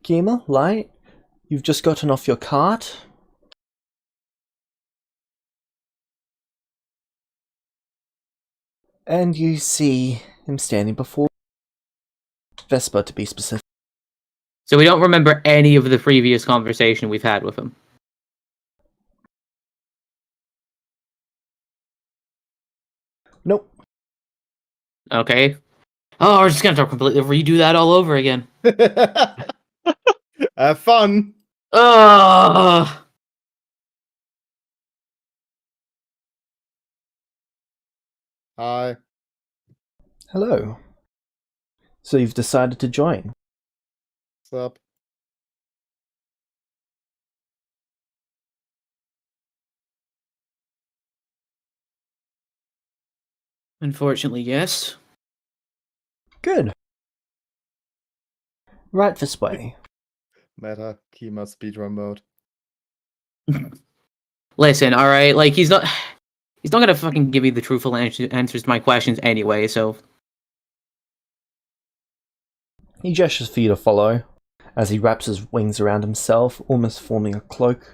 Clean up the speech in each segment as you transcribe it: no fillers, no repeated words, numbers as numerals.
Gamer, Light, you've just gotten off your cart. And you see him standing before Vespa, to be specific. So we don't remember any of the previous conversation we've had with him. Nope. Okay. Oh, we're just gonna have to completely redo that all over again. Have fun. Ugh. Hi. Hello. So you've decided to join? What's up? Unfortunately, yes. Good. Right this way. Meta Kima speedrun mode. Listen, alright, like, he's not gonna fucking give me the truthful answers to my questions anyway, so... He gestures for you to follow, as he wraps his wings around himself, almost forming a cloak.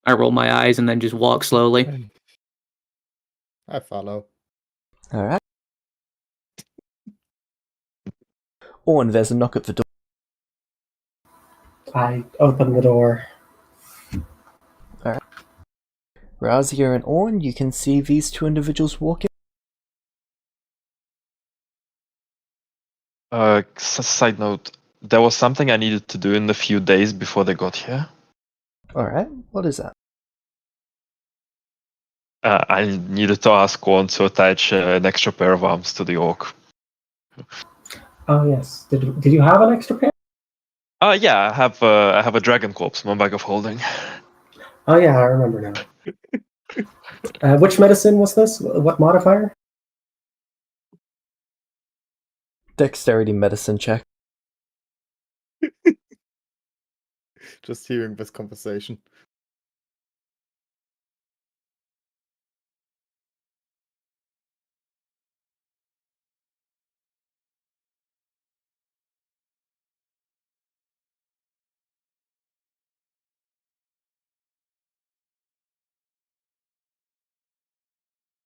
I roll my eyes and then just walk slowly. I follow. Alright. Oh, and there's a knock at the door. I open the door. Razia and Orn, you can see these two individuals walking. Side note, there was something I needed to do in the few days before they got here. Alright, what is that? I needed to ask Orn to attach an extra pair of arms to the orc. Oh yes. Did you have an extra pair? Yeah, I have a dragon corpse, my bag of holding. Oh yeah, I remember now. Which medicine was this? What modifier? Dexterity medicine check. Just hearing this conversation.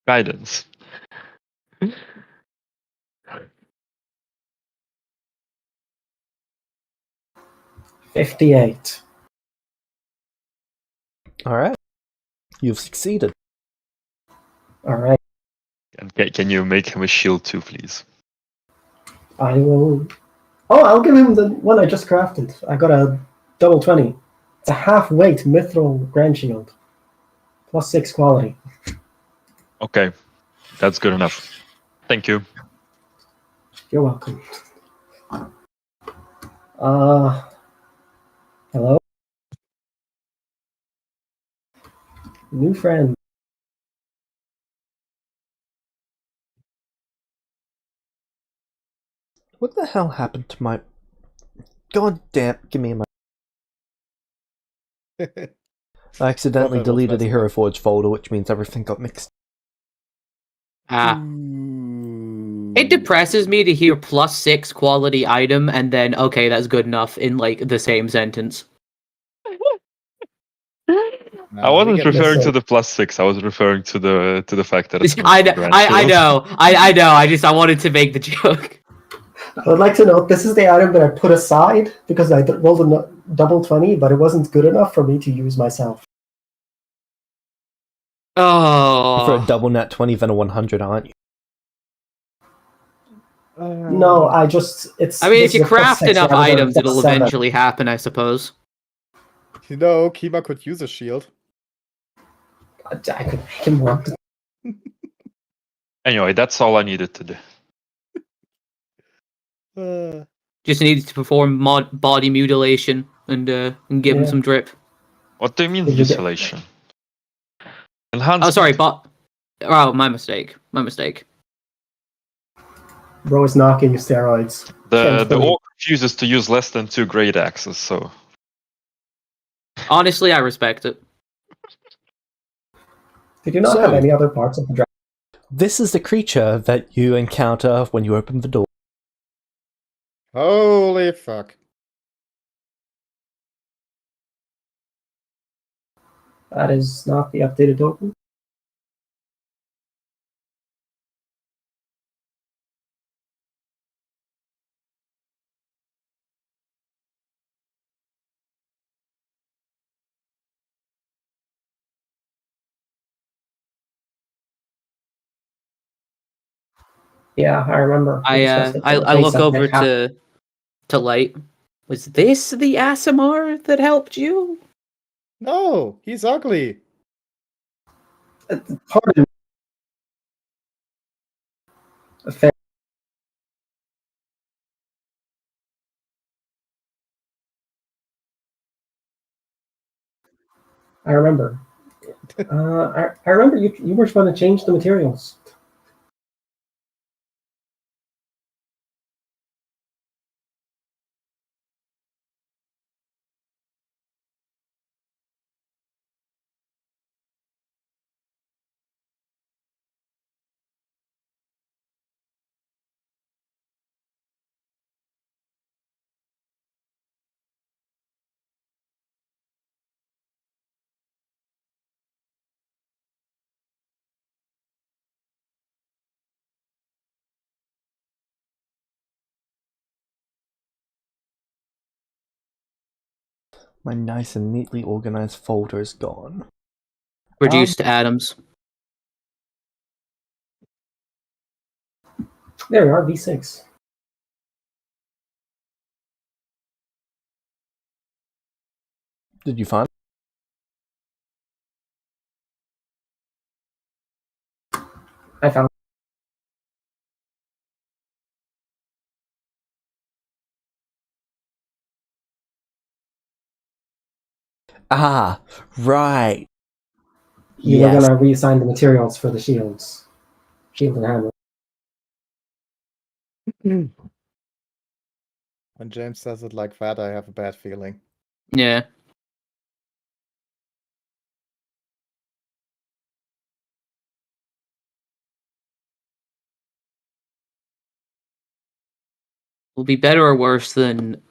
Guidance. 58. Alright. You've succeeded. Alright. And can you make him a shield too, please? I will... Oh, I'll give him the one I just crafted. I got a double 20. It's a half-weight mithril grand shield. Plus 6 quality. Okay, that's good enough. Thank you. You're welcome. Hello? New friend. What the hell happened to my... God damn, give me my... I accidentally Thought I was deleted a messing Hero Forge folder, which means everything got mixed. Ah. Ooh. It depresses me to hear plus 6 quality item and then, okay, that's good enough in, like, the same sentence. I wasn't we get referring this. to the +6. I was referring to the fact that it's I know, I know, I wanted to make the joke. I would like to note this is the item that I put aside because I rolled a double 20, but it wasn't good enough for me to use myself. Oh. For a double nat 20 then a 100, aren't you? No, I just... it's. I mean, if this you is a plus craft 6 enough rather than items, it'll plus 7. eventually happen, I suppose. You know, Kima could use a shield. I could make him want to. Anyway, that's all I needed to do. Just needed to perform body mutilation and give him Yeah. some drip. What do you mean Did you get- mutilation? Enhancement. Oh, sorry, oh, my mistake. My mistake. Bro is knocking steroids. The Can't orc refuses to use less than 2 great axes, so Honestly, I respect it. Did you not So- have any other parts of the dragon? This is the creature that you encounter when you open the door. Holy fuck. That is not the updated token. Yeah, I remember. We discussed it for I base look over update. to Light. Was this the Asimar that helped you? No, he's ugly. Pardon. Fair. I remember. I remember you were trying to change the materials. My nice and neatly organized folder is gone. Reduced to atoms. There you are, V6. Did you find? I found. Ah, right. You were Yes. gonna reassign the materials for the shields. Shield and hammer. When James says it like that, I have a bad feeling. Yeah. Will be better or worse than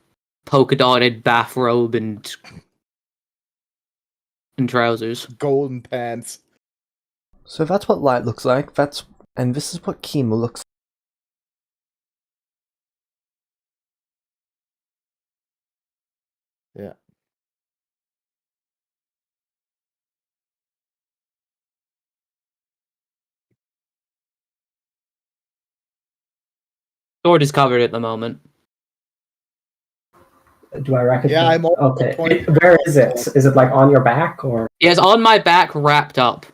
polka dotted bathrobe and trousers. Golden pants. So that's what light looks like. And this is what Kima looks Yeah. Sword is covered at the moment. Do I recognize? Yeah, I'm all okay. point- Where is it? Is it like on your back or? Yeah, it's on my back, wrapped up.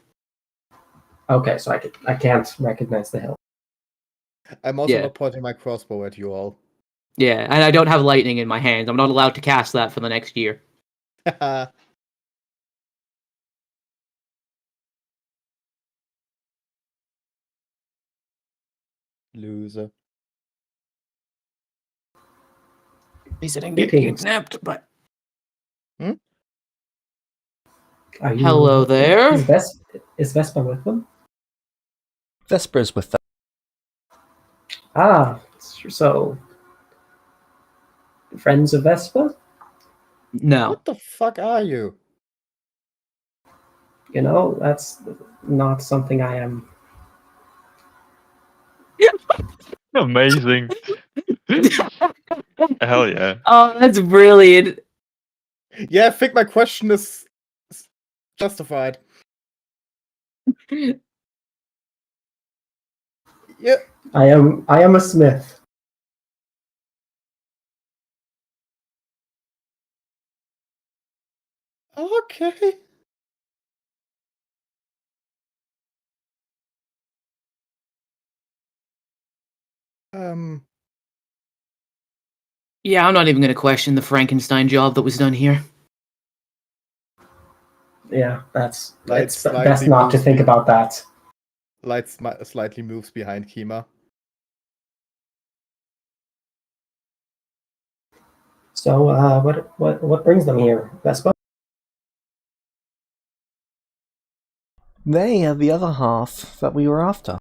Okay, so I can't recognize the hill. I'm also Yeah. not pointing my crossbow at you all. Yeah, and I don't have lightning in my hands. I'm not allowed to cast that for the next year. Loser. He didn't get kidnapped, but Are you, hello there. Is Vespa with them? Vesper's with them. Ah, so friends of Vespa? No. What the fuck are you? You know, that's not something I am. Amazing. Hell yeah. Oh, that's brilliant. Yeah, I think my question is justified. Yeah. I am a smith. Okay. Yeah, I'm not even going to question the Frankenstein job that was done here. Yeah, it's Light's best slightly not to moves think about that. Light slightly moves behind Kima. So, what brings them here, Vespa? They are the other half that we were after.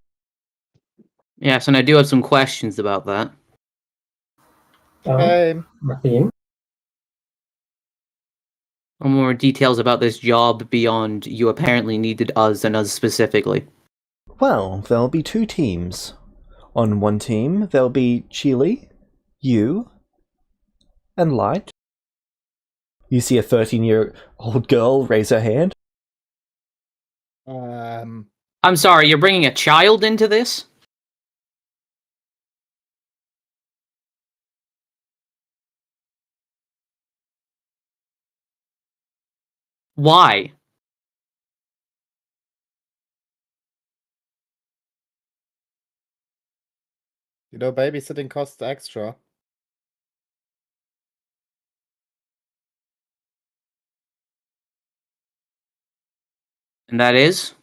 Yes, and I do have some questions about that. Same. Martin. More details about this job beyond you apparently needed us and us specifically. Well, there'll be 2 teams. On one team, there'll be Chile, you, and Light. You see a 13-year-old girl raise her hand. I'm sorry, you're bringing a child into this? Why? You know, babysitting costs extra. And that is?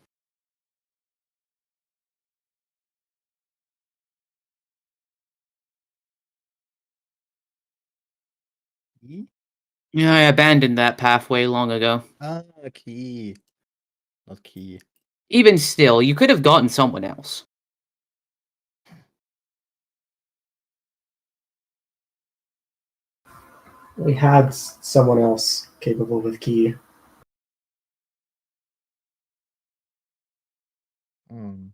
Key? Yeah, I abandoned that pathway long ago. Ah, key. Not key. Even still, you could have gotten someone else. We had someone else capable with key. Hmm.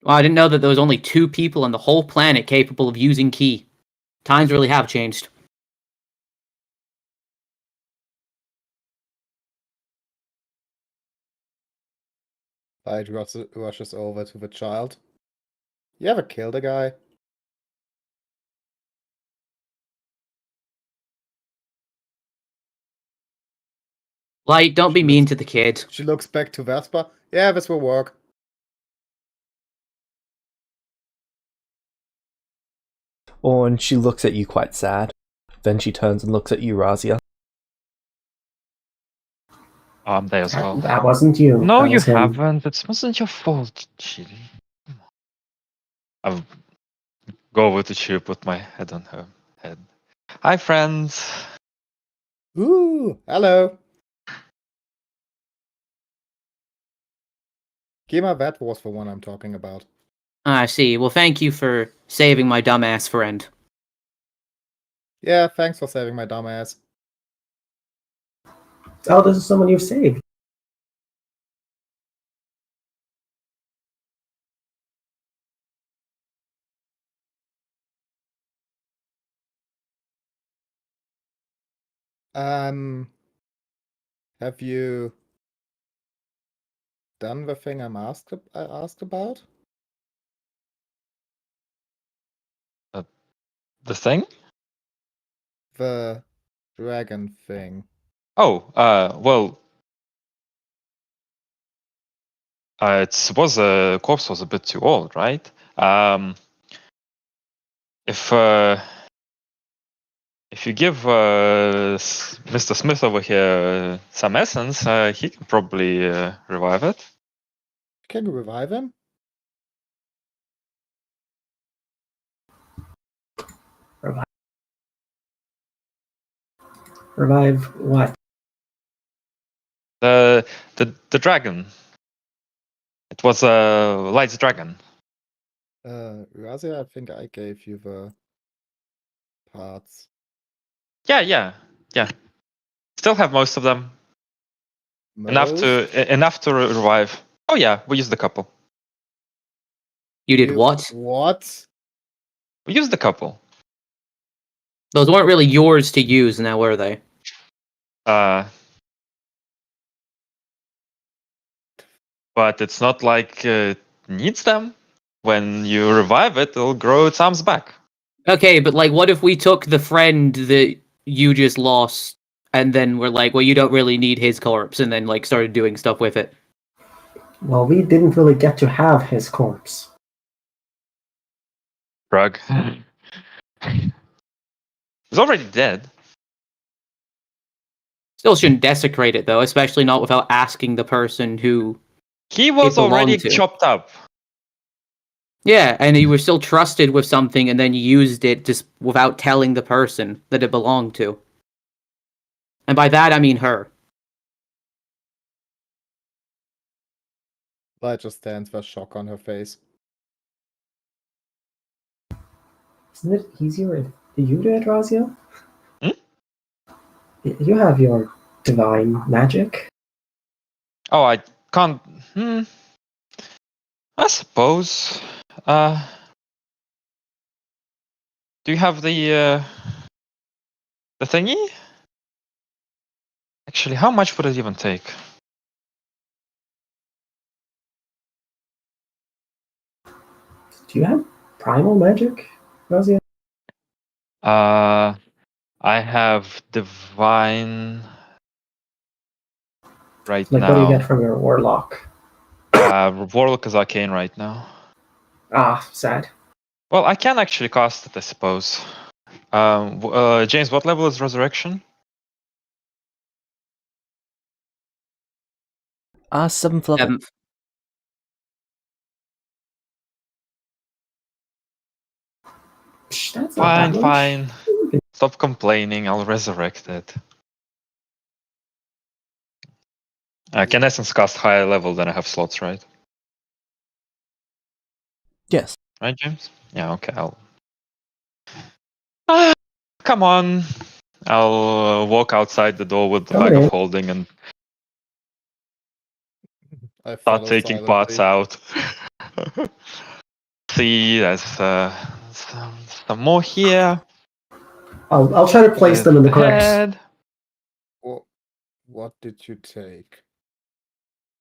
Well, I didn't know that there was only 2 people on the whole planet capable of using key. Times really have changed. Light rushes over to the child. You ever killed a guy? Light, don't be mean to the kid. She looks back to Vespa. Yeah, this will work. And she looks at you quite sad. Then she turns and looks at you, Razia. I'm there as well. That wasn't you. No, That you was him. haven't. It wasn't your fault, Chili. I'll go over to Chili, put my head on her head. Hi, friends. Ooh, hello. Kima, that was the one I'm talking about. I see. Well, thank you for saving my dumbass friend. Yeah, thanks for saving my dumbass. Oh, this is someone you've saved. Have you done the thing I asked about? The thing? The dragon thing. Oh, well, it was a corpse was a bit too old, right? If you give Mr. Smith over here some essence, he can probably revive it. Can you revive him? Revive what? The dragon. It was a light dragon. Razia, I think I gave you the parts. Yeah. Still have most of them. Enough to revive. Oh yeah, we used a couple. You did what? What? We used a couple. Those weren't really yours to use now, were they? But it's not like it needs them. When you revive it, it'll grow its arms back. Okay, but like, what if we took the friend that you just lost, and then we're like, well, you don't really need his corpse, and then like started doing stuff with it? Well, we didn't really get to have his corpse. Drug. He's already dead. Still shouldn't desecrate it though, especially not without asking the person who. He was It belonged already to. chopped up. Yeah, and you were still trusted with something, and then you used it just without telling the person that it belonged to. And by that I mean her. Light just stands with shock on her face. Isn't it easier if you do it, Razia? Hmm? You have your divine magic. Oh, I can't. I suppose. Do you have the thingy? Actually, how much would it even take? Do you have primal magic, Razia? I have divine right Like, what do you get now. from your warlock? Warlock is arcane right now. Ah, sad. Well, I can actually cast it, I suppose. James, what level is resurrection? 7th level. 7th. Psh, that's not that much. Fine. Stop complaining. I'll resurrect it. Can Essence cast higher level than I have slots, right? Yes. Right, James? Yeah. Okay. I'll. Come on. I'll walk outside the door with the Come bag in. of holding and I start follow taking parts silently. out. See, there's some more here. I'll try to place them in the correct. Head. What did you take?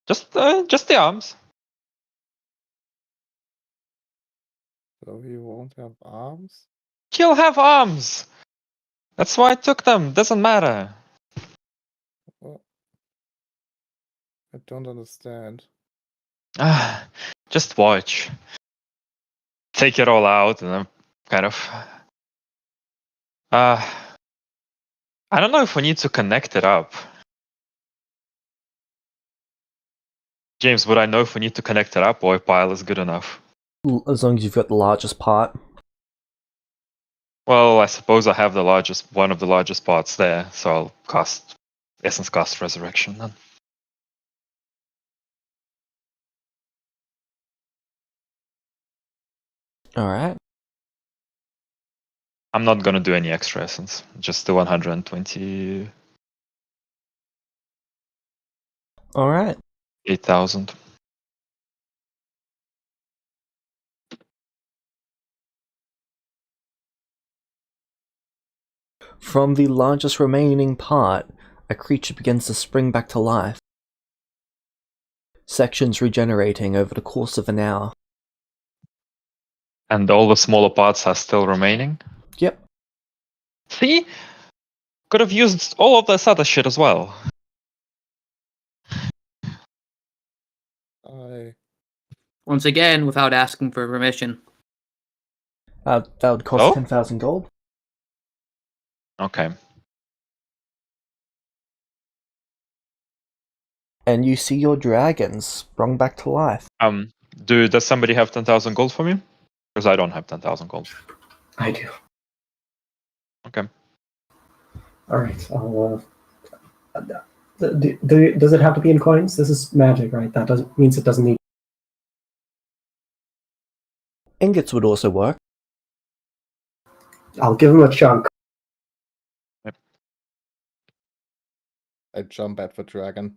Just the arms. So you won't have arms? He'll have arms. That's why I took them. Doesn't matter. Well, I don't understand. Just watch. Take it all out, and I'm kind of. I don't know if we need to connect it up. James, would I know if we need to connect it up or a pile is good enough? As long as you've got the largest part. Well, I suppose I have one of the largest parts there, so I'll cast Essence Cast Resurrection then. Alright. I'm not gonna do any extra Essence, just the 128,000. Alright. From the largest remaining part, a creature begins to spring back to life. Sections regenerating over the course of an hour. And all the smaller parts are still remaining? Yep. See? Could have used all of this other shit as well. Once again, without asking for permission. That would cost Oh? 10,000 gold. Okay. And you see your dragons sprung back to life. Does somebody have 10,000 gold for me? Because I don't have 10,000 gold. I do. Okay. Alright, I'll, does it have to be in coins? This is magic, right? That means it doesn't need. Ingots would also work. I'll give him a chunk. Yep. I jump at the dragon,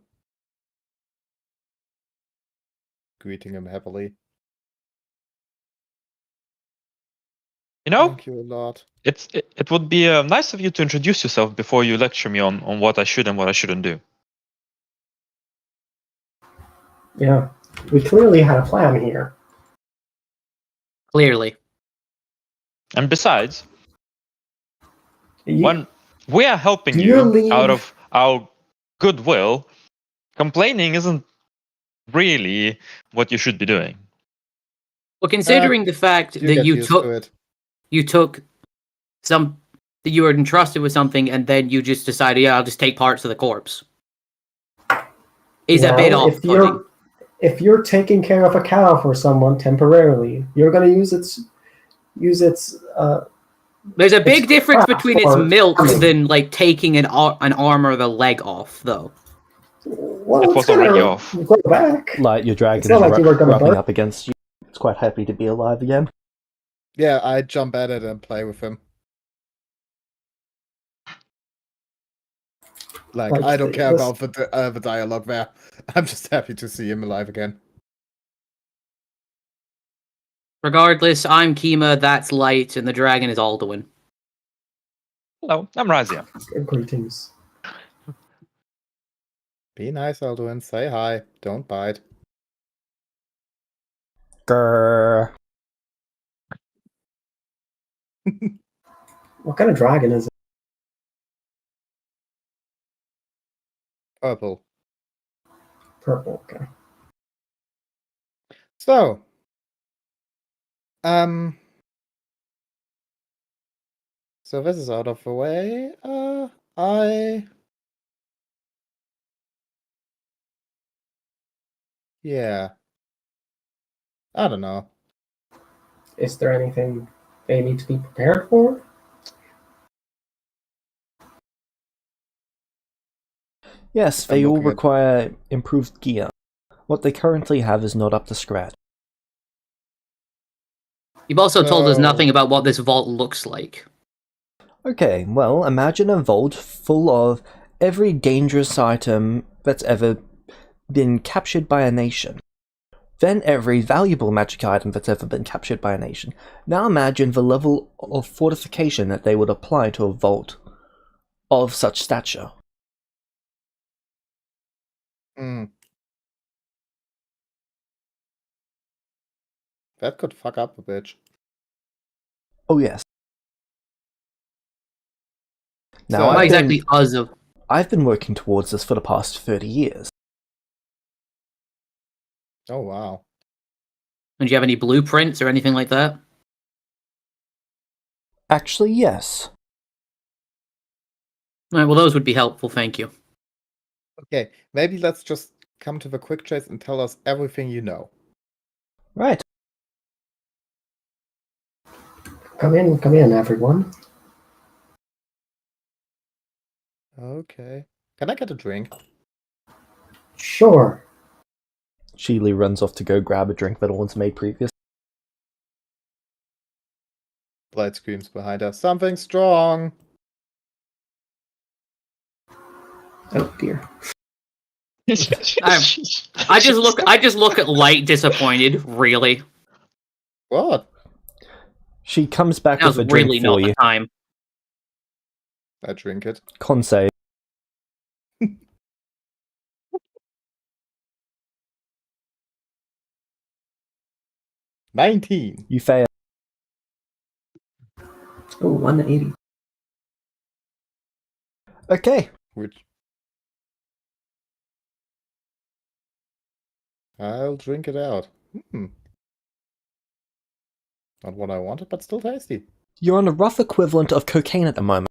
greeting him happily. You know, Thank you a lot. it would be nice of you to introduce yourself before you lecture me on what I should and what I shouldn't do. Yeah, we clearly had a plan here. Clearly. And besides, You- when we are helping Do you you leave- out of our goodwill, complaining isn't really what you should be doing. Well, considering the fact You that get you used to it. took some, that you were entrusted with something, and then you just decided, yeah, I'll just take parts of the corpse. Is a bit Well, off-putting. if you're taking care of a cow for someone temporarily, you're going to use its. There's a big it's difference crap between its for milk farming. than like taking an arm or the leg off, though. Well, It it's was gonna already off. go back. Like your dragon It's not like you were gonna rubbing burn. up against you. It's quite happy to be alive again. Yeah, I jump at it and play with him. Like I don't care about the dialogue there. I'm just happy to see him alive again. Regardless, I'm Kima, that's Light, and the dragon is Alduin. Hello, I'm Razia. Greetings. Be nice, Alduin. Say hi. Don't bite. Grrr. What kind of dragon is it? Purple. Purple, okay. So, so this is out of the way. Yeah. I don't know. Is there anything they need to be prepared for? Yes, I'm they all looking at- require improved gear. What they currently have is not up to scratch. You've also told us So- nothing about what this vault looks like. Okay, well, imagine a vault full of every dangerous item that's ever been captured by a nation. Then every valuable magic item that's ever been captured by a nation. Now imagine the level of fortification that they would apply to a vault of such stature. Hmm. That could fuck up a bitch. Oh yes. Now So- Not I've exactly been, us of. I've been working towards this for the past 30 years. Oh wow. And do you have any blueprints or anything like that? Actually, yes. Alright, well, those would be helpful, thank you. Okay, maybe let's just come to the quick chase and tell us everything you know. Right. Come in, everyone. Okay. Can I get a drink? Sure. Sheely runs off to go grab a drink that Orn's made previous. Blight screams behind us. Something strong. Oh dear. I just look at Light disappointed, really. What? She comes back Now's with a drink really for not you. the time. I drink it. Con save. 19. You fail. Oh, 180. Okay. Which I'll drink it out. Not what I wanted, but still tasty. You're on a rough equivalent of cocaine at the moment.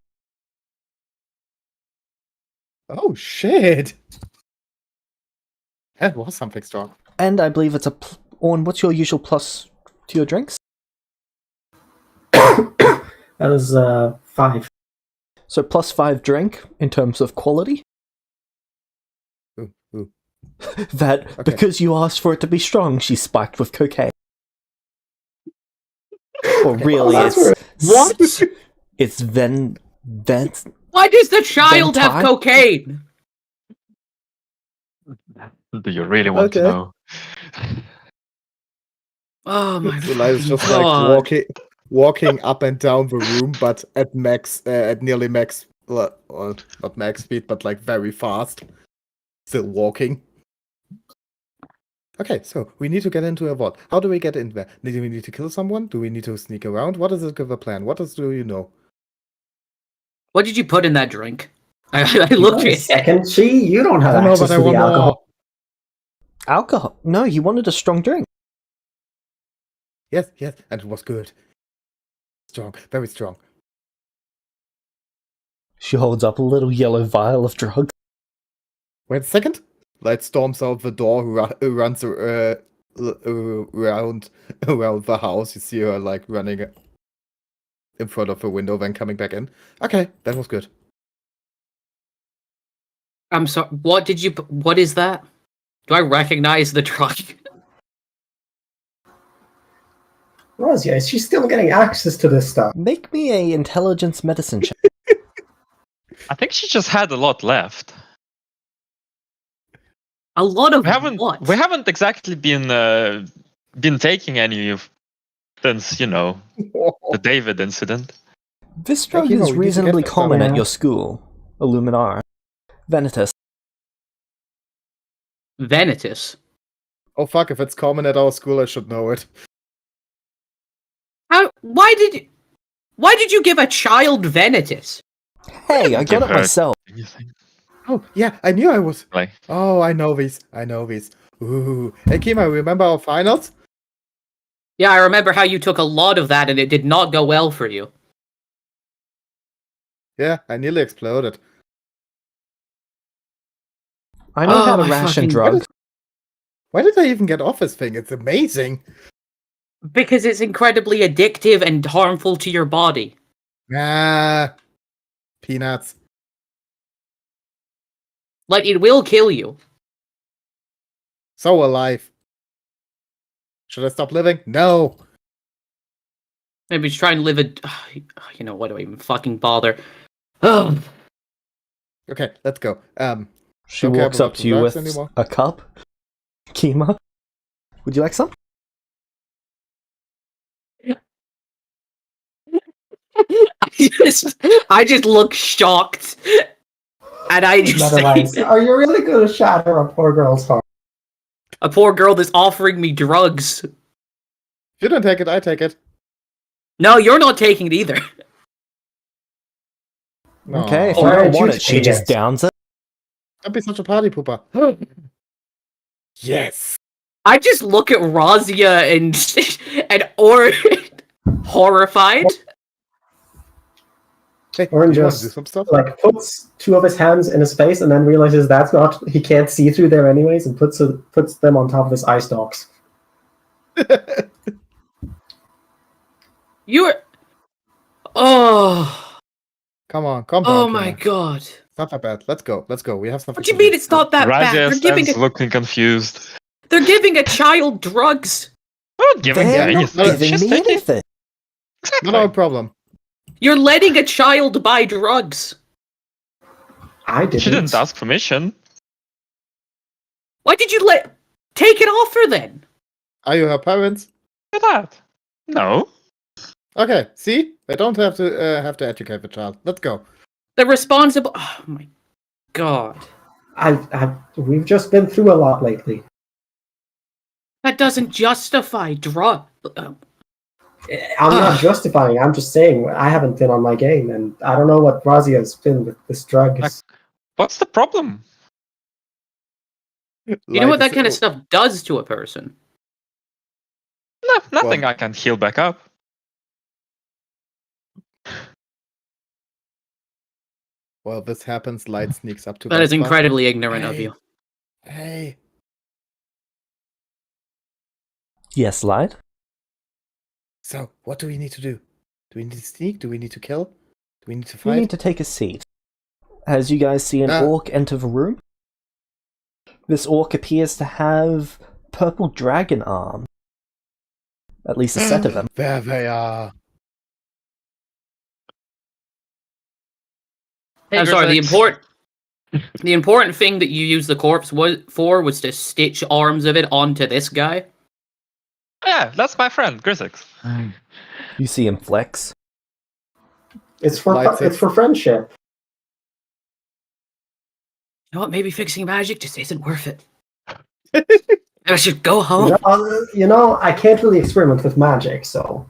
Oh shit! That was something strong. And I believe it's a... Orn, what's your usual plus to your drinks? That was 5. So plus 5 drink in terms of quality. Ooh. That, Okay. because you asked for it to be strong, she's spiked with cocaine. Or really, that's it's... What? It's then... Why does the child have Ventai? cocaine? Do you really want to Okay. know? Oh my So Light is just god. like walking up and down the room, but at nearly max, well, not max speed, but like very fast. Still walking. Okay, so we need to get into a vault. How do we get in there? Do we need to kill someone? Do we need to sneak around? What is the plan? Do you know? What did you put in that drink? I You looked want a at it. second, you don't have don't know, access but I to the want alcohol. more. Alcohol? No, you wanted a strong drink. Yes, and it was good. Strong, very strong. She holds up a little yellow vial of drug. Wait a second. Light storms out the door, runs around the house. You see her like running in front of the window, then coming back in. Okay, that was good. I'm sorry. What did you? What is that? Do I recognize the drug? Razia, is she still getting access to this stuff? Make me a intelligence medicine check. I think she just had a lot left. A lot of We what? haven't exactly been taking any of since the David incident. This drug Kimo, is we need to get reasonably this common stuff. at your school, Illuminar. Venitus. Venitus. Oh fuck! If it's common at our school, I should know it. How? Why did you give a child Venitus? Hey, I Give got it her myself. anything. Oh yeah, I knew I was. Like, Oh, I know these. Ooh. Hey Kimo, remember our finals? Yeah, I remember how you took a lot of that and it did not go well for you. Yeah, I nearly exploded. I know how to my ration fucking- drugs. Why did I even get off this thing? It's amazing. Because it's incredibly addictive and harmful to your body. Ah, peanuts. Like, it will kill you. So alive. Should I stop living? No. Maybe just try and live a... You know, why do I even fucking bother? Ugh. Okay, let's go. She Okay, walks but up to you drugs with anymore? a cup. Kima, would you like some? I just look shocked. And I just Netherlands, say, are you really going to shatter a poor girl's heart? a poor girl that's offering me drugs. If you don't take it, I take it. No, you're not taking it either. Okay, if Aw, you Why don't aren't want you it, she just taking it? downs it. don't be such a party pooper. Yes. I just look at Razia and or horrified. Hey, Orange you want to just, do some stuff? Like, puts two of his hands in his face and then realizes that's not... He can't see through there anyways and puts them on top of his ice dogs. You're... Oh... Come on, calm down. Oh my Kima. god. It's not that bad. Let's go. We have something. What do you to mean do. it's not that bad? Razia They're giving stands looking confused. a child drugs. I'm not giving her They're not anything. giving She's me taking anything. exactly. Not our problem. You're letting a child buy drugs. I didn't. She didn't ask permission. Why did you take it off her then? Are you her parents? Look at that. No. Okay. See, they don't have to educate the child. Let's go. The responsible. Oh my god. We've just been through a lot lately. That doesn't justify drug. I'm not justifying. I'm just saying I haven't been on my game, and I don't know what Razia's been with this drug. What's the problem? You know what that kind of stuff. stuff does to a person? No, nothing Well- I can heal back up. Well, this happens. Light sneaks up to. That is Vespa. incredibly ignorant of Hey. you. Hey. Yes, Light? So, what do we need to do? Do we need to sneak? Do we need to kill? Do we need to You fight? need to take a seat. As you guys see an orc enter the room, this orc appears to have purple dragon arms. At least a set of them. There they are. Hey, I'm sorry. Grizzix. The important thing that you used the corpse was to stitch arms of it onto this guy. Yeah, that's my friend, Grizzix. You see him flex. It's for Lights friendship. You know what? Maybe fixing magic just isn't worth it. I should go home. I can't really experiment with magic, so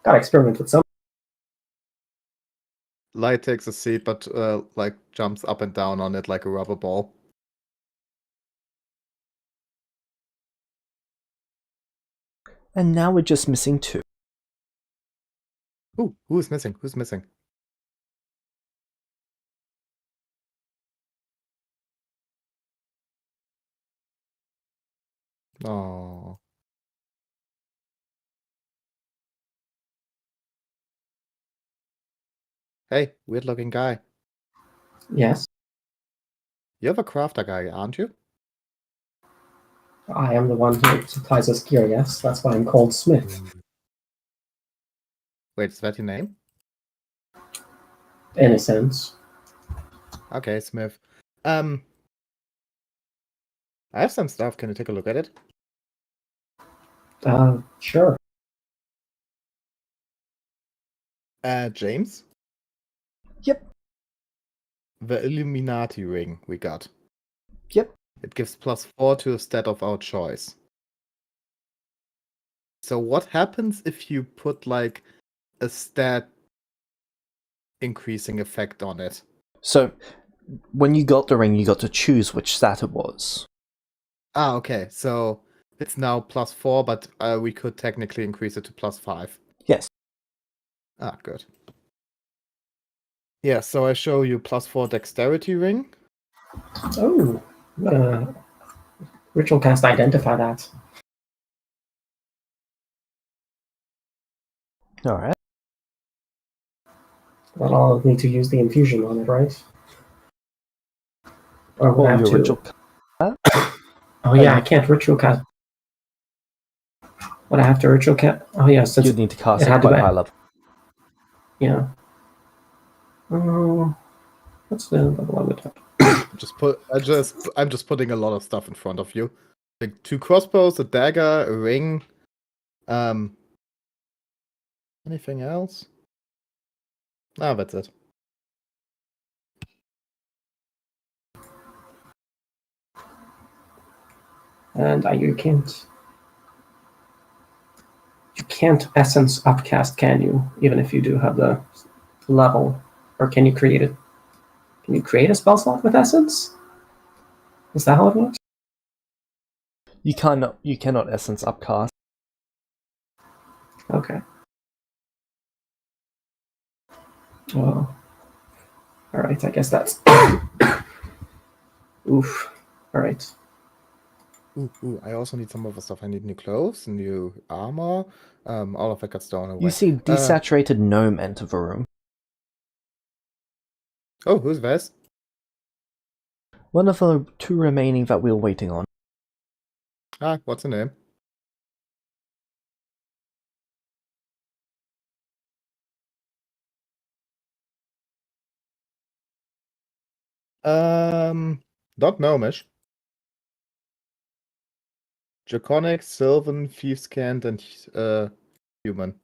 gotta experiment with some. Light takes a seat, but like jumps up and down on it like a rubber ball. And now we're just missing two. Ooh, who's missing? Who's missing? Oh. Hey, weird looking guy. Yes. You're the crafter guy, aren't you? I am the one who supplies us gear, yes? That's why I'm called Smith. Wait, is that your name? In a sense. Okay, Smith. I have some stuff. Can you take a look at it? Sure. James? Yep. The Illuminati ring we got. Yep. It gives +4 to a stat of our choice. So what happens if you put like a stat increasing effect on it? So, when you got the ring, you got to choose which stat it was. Ah, okay. So it's now +4, but we could technically increase it to +5. Yes. Ah, good. Yeah, so I show you +4 dexterity ring. Oh. Ritual cast identify that. Alright. Well, I'll need to use the infusion on it, right? Or would I Or have your to... ritual. Oh yeah, I can't ritual cast. Would I have to ritual cast? Oh yeah, since You'd need to cast it it had to quite be... high level. Yeah. What's the level I would have? I'm just putting a lot of stuff in front of you. Like 2 crossbows, a dagger, a ring. Anything else? Ah, that's it. And you can't essence upcast, can you? Even if you do have the level, or can you create it? Can you create a spell slot with essence? Is that how it works? You cannot essence upcast. Okay. Well, all right. I guess that's. Oof. All right. Ooh, I also need some other stuff. I need new clothes, new armor. All of that got stolen away. You see desaturated gnome enter the room. Oh, who's this? One of the 2 remaining that we were waiting on. Ah, what's her name? Not gnomish. Draconic, Sylvan, Thieves' Cant, and human.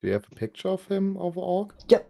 Do you have a picture of him of orc? Yep.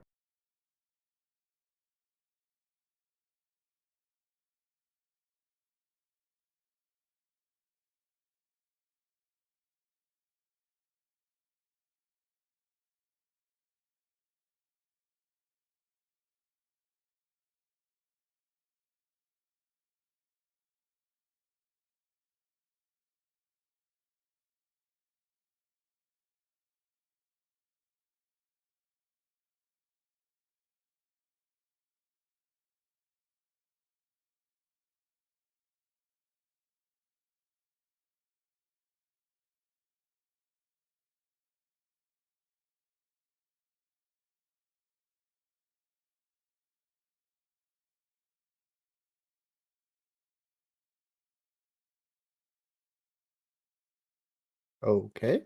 Okay.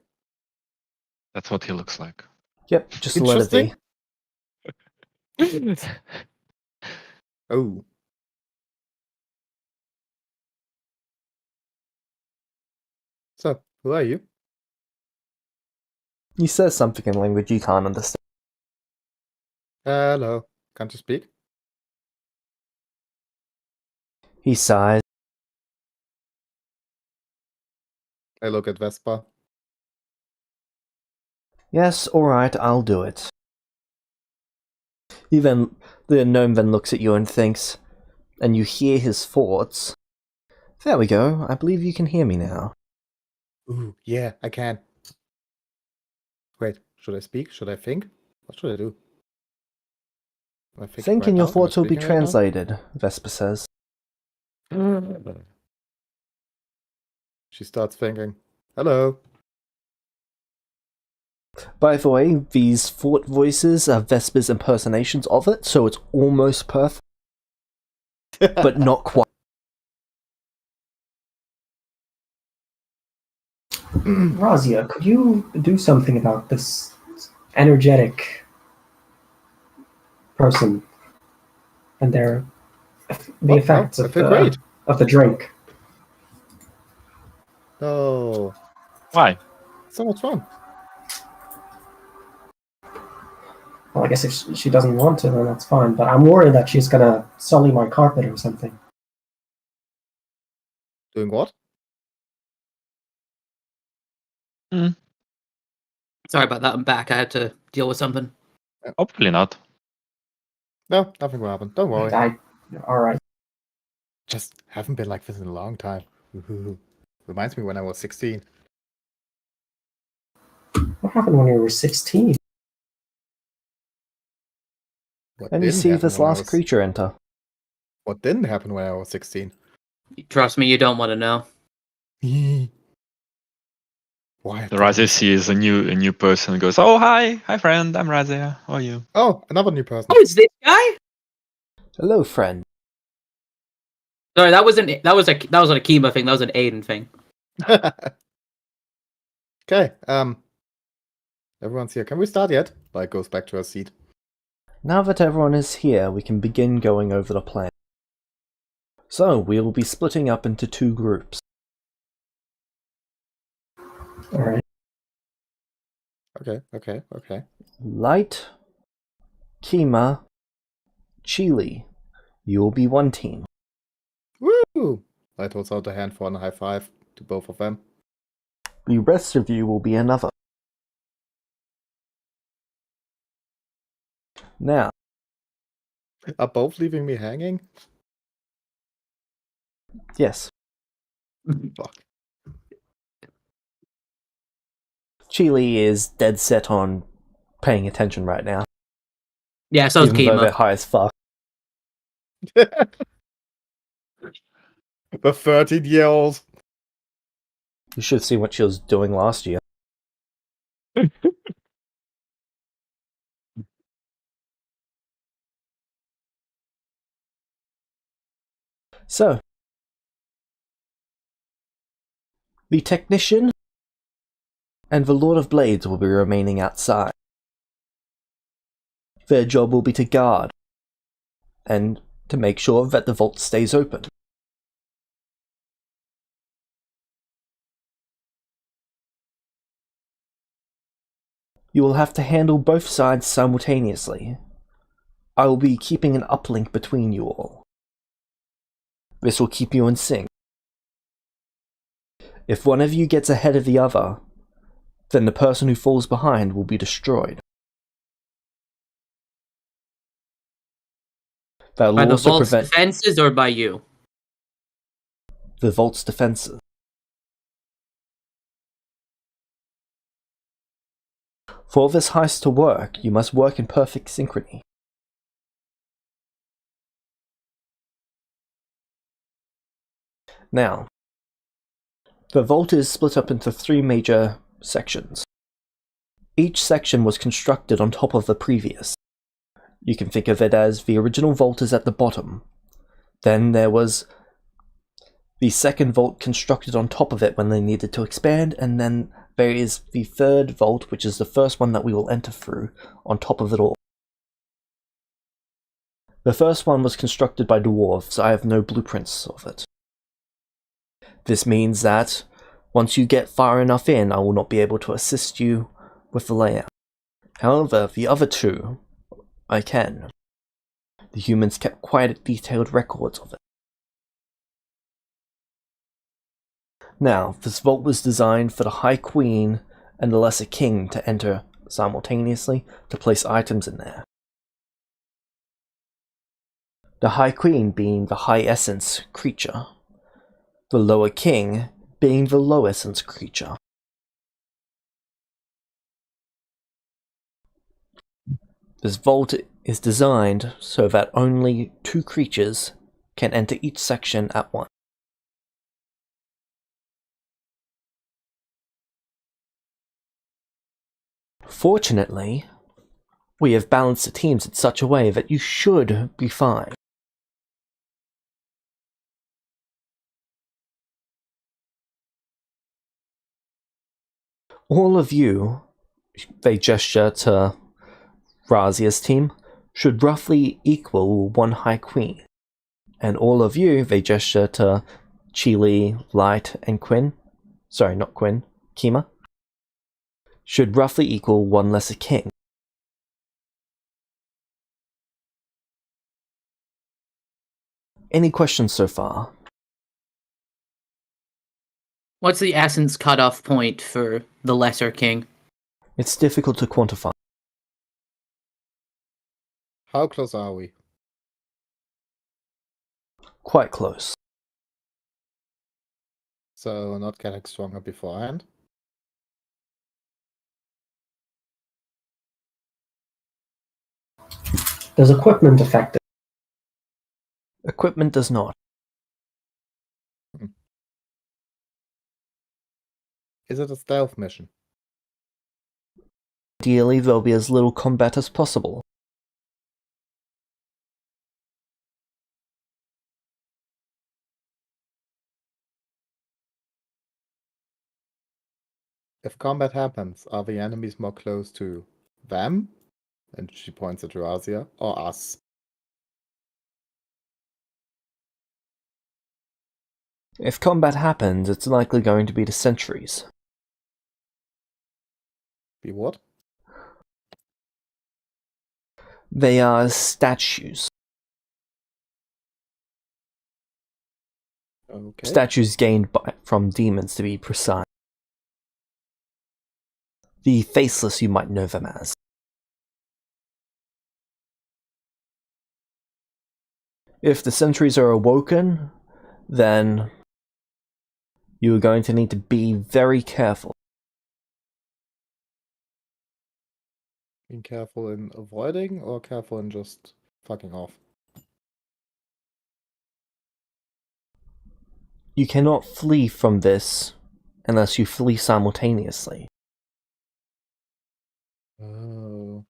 That's what he looks like. Yep, just a letter V. Interesting. Oh. So, who are you? He says something in language you can't understand. Hello. Can't you speak? He sighs. I look at Vespa. Yes, alright, I'll do it. The gnome then looks at you and thinks, and you hear his thoughts. There we go, I believe you can hear me now. Ooh, yeah, I can. Wait, should I speak? Should I think? What should I do? I figured Think right and your out? Am I thoughts will be speaking right now? translated, Vesper says. She starts thinking. Hello. By the way, these thought voices are Vesper's impersonations of it, so it's almost perfect, but not quite. Razia, could you do something about this energetic person and the What? effects No, I of feel great. the drink? No. Why? So much fun. Well, I guess if she doesn't want to, then that's fine. But I'm worried that she's gonna sully my carpet or something. Doing what? Sorry about that. I'm back. I had to deal with something. Hopefully not. No, nothing will happen. Don't worry. All right. Just haven't been like this in a long time. Reminds me when I was 16. What happened when you were 16? What And you didn't see happen this when I last was- creature enter. What didn't happen when I was 16? Trust me, you don't want to know. Why? The Razia sees a new person and goes, "Oh, hi friend, I'm Razia. How are you?" Oh, another new person. Oh, it's this guy? Hello, friend. Sorry, that wasn't a Kima thing. That was an Aiden thing. Okay. Everyone's here. Can we start yet? Like goes back to her seat. Now that everyone is here, we can begin going over the plan. So, we will be splitting up into 2 groups. All right. Okay. Light, Kima, Chili. You will be 1 team. Woo! Light holds out a hand for a high five to both of them. The rest of you will be another. Now, Are both leaving me hanging? yes, Fuck. Chili is dead set on paying attention right now. Yeah, so is Even though they're Kima. high as fuck. The 13-year-old. You should have seen what she was doing last year. So, the Technician and the Lord of Blades will be remaining outside. Their job will be to guard and to make sure that the vault stays open. You will have to handle both sides simultaneously. I will be keeping an uplink between you all. This will keep you in sync. If one of you gets ahead of the other, then the person who falls behind will be destroyed. That will By the also vault's prevent defenses or by you? the vault's defenses. For this heist to work, you must work in perfect synchrony. Now, the vault is split up into 3 major sections. Each section was constructed on top of the previous. You can think of it as the original vault is at the bottom. Then there was the second vault constructed on top of it when they needed to expand, and then there is the third vault, which is the first one that we will enter through, on top of it all. The first one was constructed by dwarves, I have no blueprints of it. This means that once you get far enough in, I will not be able to assist you with the layout. However, the other 2, I can. The humans kept quite detailed records of it. Now, this vault was designed for the High Queen and the Lesser King to enter simultaneously to place items in there. The High Queen being the High Essence creature, the Lower King being the Low Essence creature. This vault is designed so that only 2 creatures can enter each section at once. Fortunately, we have balanced the teams in such a way that you should be fine. All of you, they gesture to Razia's team, should roughly equal 1 High Queen. And all of you, they gesture to Chile, Light, and Quinn. Sorry, not Quinn, Kima. Should roughly equal 1 Lesser King. Any questions so far? What's the essence cutoff point for the Lesser King? It's difficult to quantify. How close are we? Quite close. So not getting stronger beforehand. Does equipment affect it? Equipment does not. Is it a stealth mission? Ideally, there'll be as little combat as possible. If combat happens, are the enemies more close to them? And she points at Razia, or us? If combat happens, it's likely going to be the sentries. Be what? They are statues. Okay. Statues gained from demons, to be precise. The faceless, you might know them as. If the sentries are awoken, then you are going to need to be very careful. Being careful in avoiding or careful in just fucking off? You cannot flee from this unless you flee simultaneously. Oh.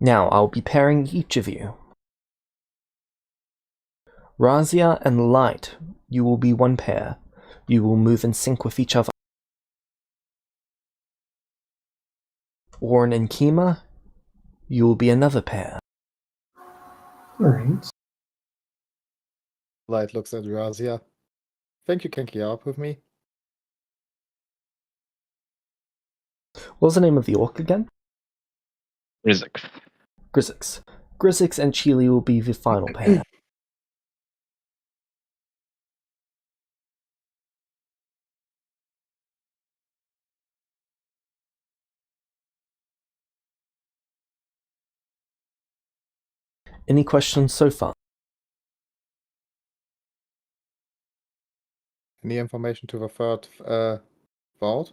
Now, I'll be pairing each of you. Razia and Light, you will be 1 pair. You will move in sync with each other. Orn and Kima, you will be another pair. Alright. Light looks at Razia. Think you can gear up with me? What was the name of the orc again? Rizek. Grizzix. Grizzix and Chile will be the final pair. Any questions so far? Any information to the third vault?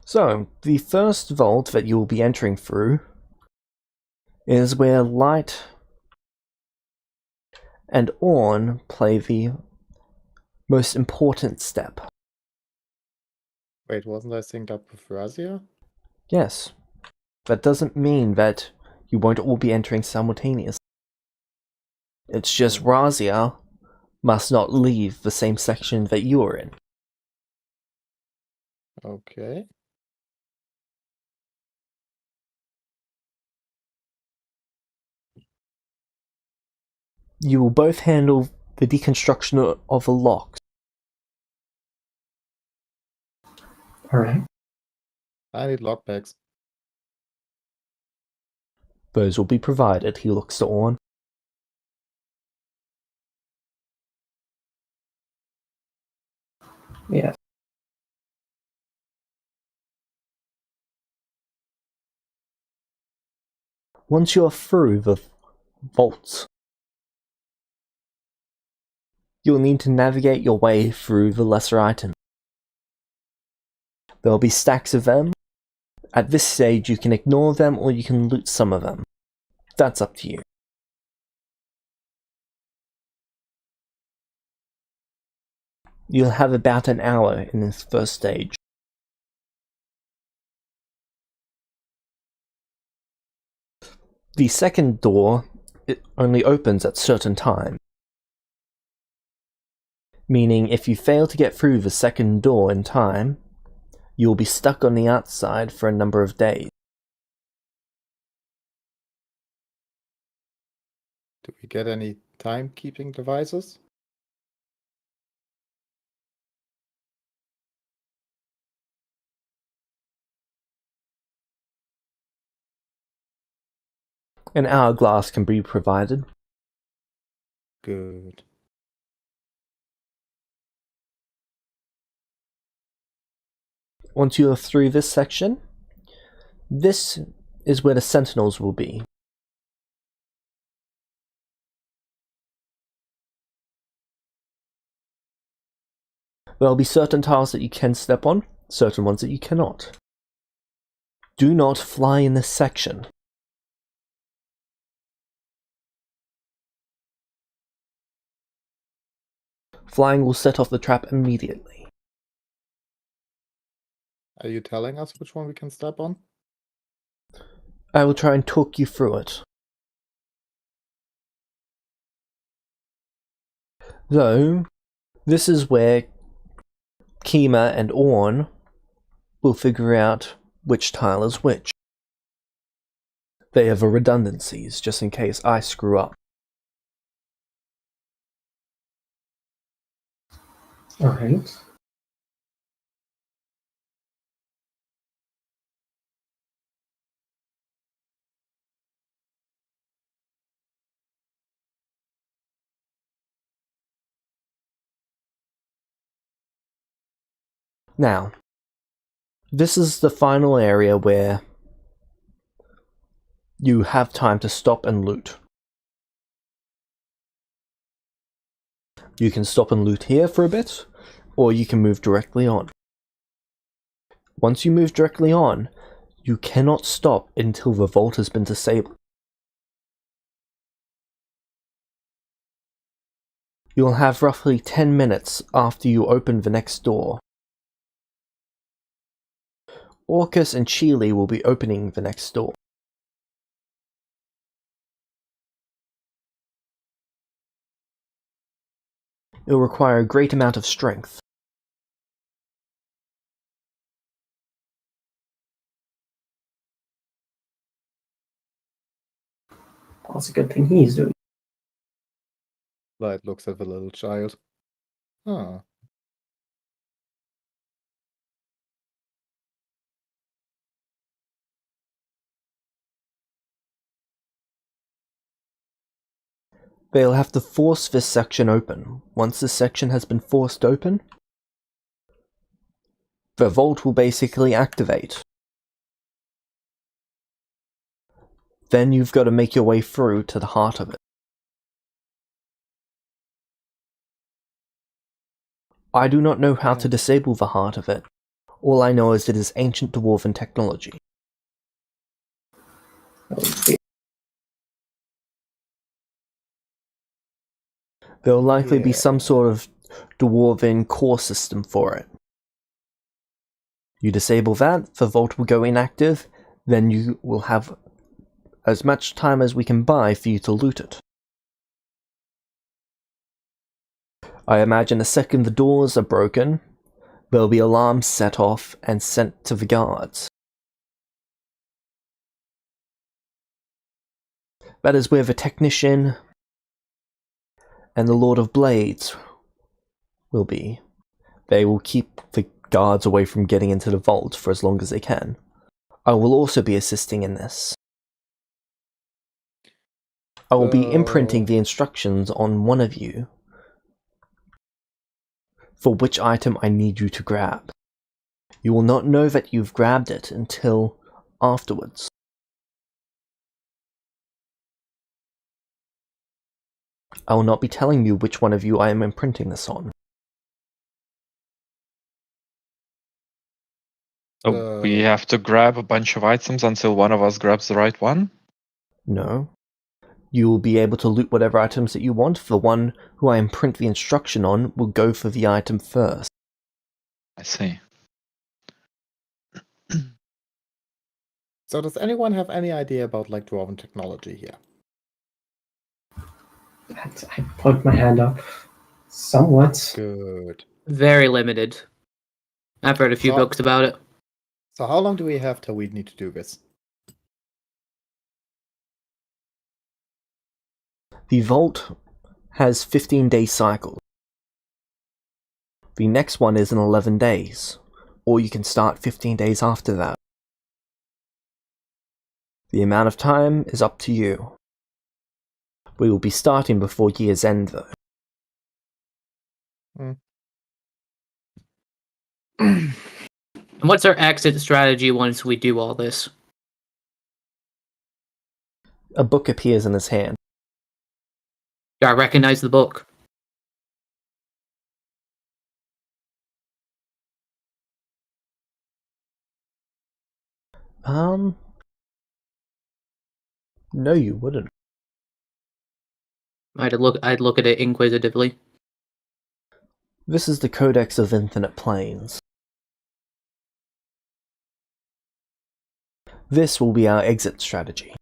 So, the first vault that you will be entering through is where Light and Orn play the most important step. Wait, wasn't I synced up with Razia? Yes. That doesn't mean that you won't all be entering simultaneously. It's just Razia must not leave the same section that you are in. Okay. You will both handle the deconstruction of the locks. Alright. I need lockpicks. Those will be provided, he looks to Orn. Yeah. Once you are through the vaults, You'll need to navigate your way through the lesser items. There'll be stacks of them. At this stage, you can ignore them or you can loot some of them. That's up to you. You'll have about an hour in this first stage. The second door, it only opens at certain times. Meaning if you fail to get through the second door in time, you will be stuck on the outside for a number of days. Do we get any timekeeping devices? An hourglass can be provided. Good. Once you are through this section, this is where the sentinels will be. There will be certain tiles that you can step on, certain ones that you cannot. Do not fly in this section. Flying will set off the trap immediately. Are you telling us which one we can step on? I will try and talk you through it. Though, this is where Kima and Orn will figure out which tile is which. They have redundancies, just in case I screw up. Alright. Now, this is the final area where you have time to stop and loot. You can stop and loot here for a bit, or you can move directly on. Once you move directly on, you cannot stop until the vault has been disabled. You'll have roughly 10 minutes after you open the next door. Orcus and Chile will be opening the next door. It will require a great amount of strength. Well, it's a good thing he's doing. Light looks at the little child. Ah. They'll have to force this section open. Once this section has been forced open, the vault will basically activate. Then you've got to make your way through to the heart of it. I do not know how to disable the heart of it. All I know is it is ancient dwarven technology. There will likely be some sort of dwarven core system for it. You disable that, the vault will go inactive, then you will have as much time as we can buy for you to loot it. I imagine the second the doors are broken, there'll be alarms set off and sent to the guards. That is where the technician and the Lord of Blades will be. They will keep the guards away from getting into the vault for as long as they can. I will also be assisting in this. I will be imprinting the instructions on one of you for which item I need you to grab. You will not know that you've grabbed it until afterwards. I will not be telling you which one of you I am imprinting this on. So we have to grab a bunch of items until one of us grabs the right one? No. You will be able to loot whatever items that you want. The one who I imprint the instruction on will go for the item first. I see. So does anyone have any idea about like dwarven technology here? I put my hand up. Somewhat. Good. Very limited. I've read a few So- books about it. So how long do we have till we need to do this? The vault has 15-day cycles. The next one is in 11 days, or you can start 15 days after that. The amount of time is up to you. We will be starting before year's end, though. And what's our exit strategy once we do all this? A book appears in his hand. Do I recognize the book? No, you wouldn't. I'd look at it inquisitively. This is the Codex of Infinite Planes. This will be our exit strategy.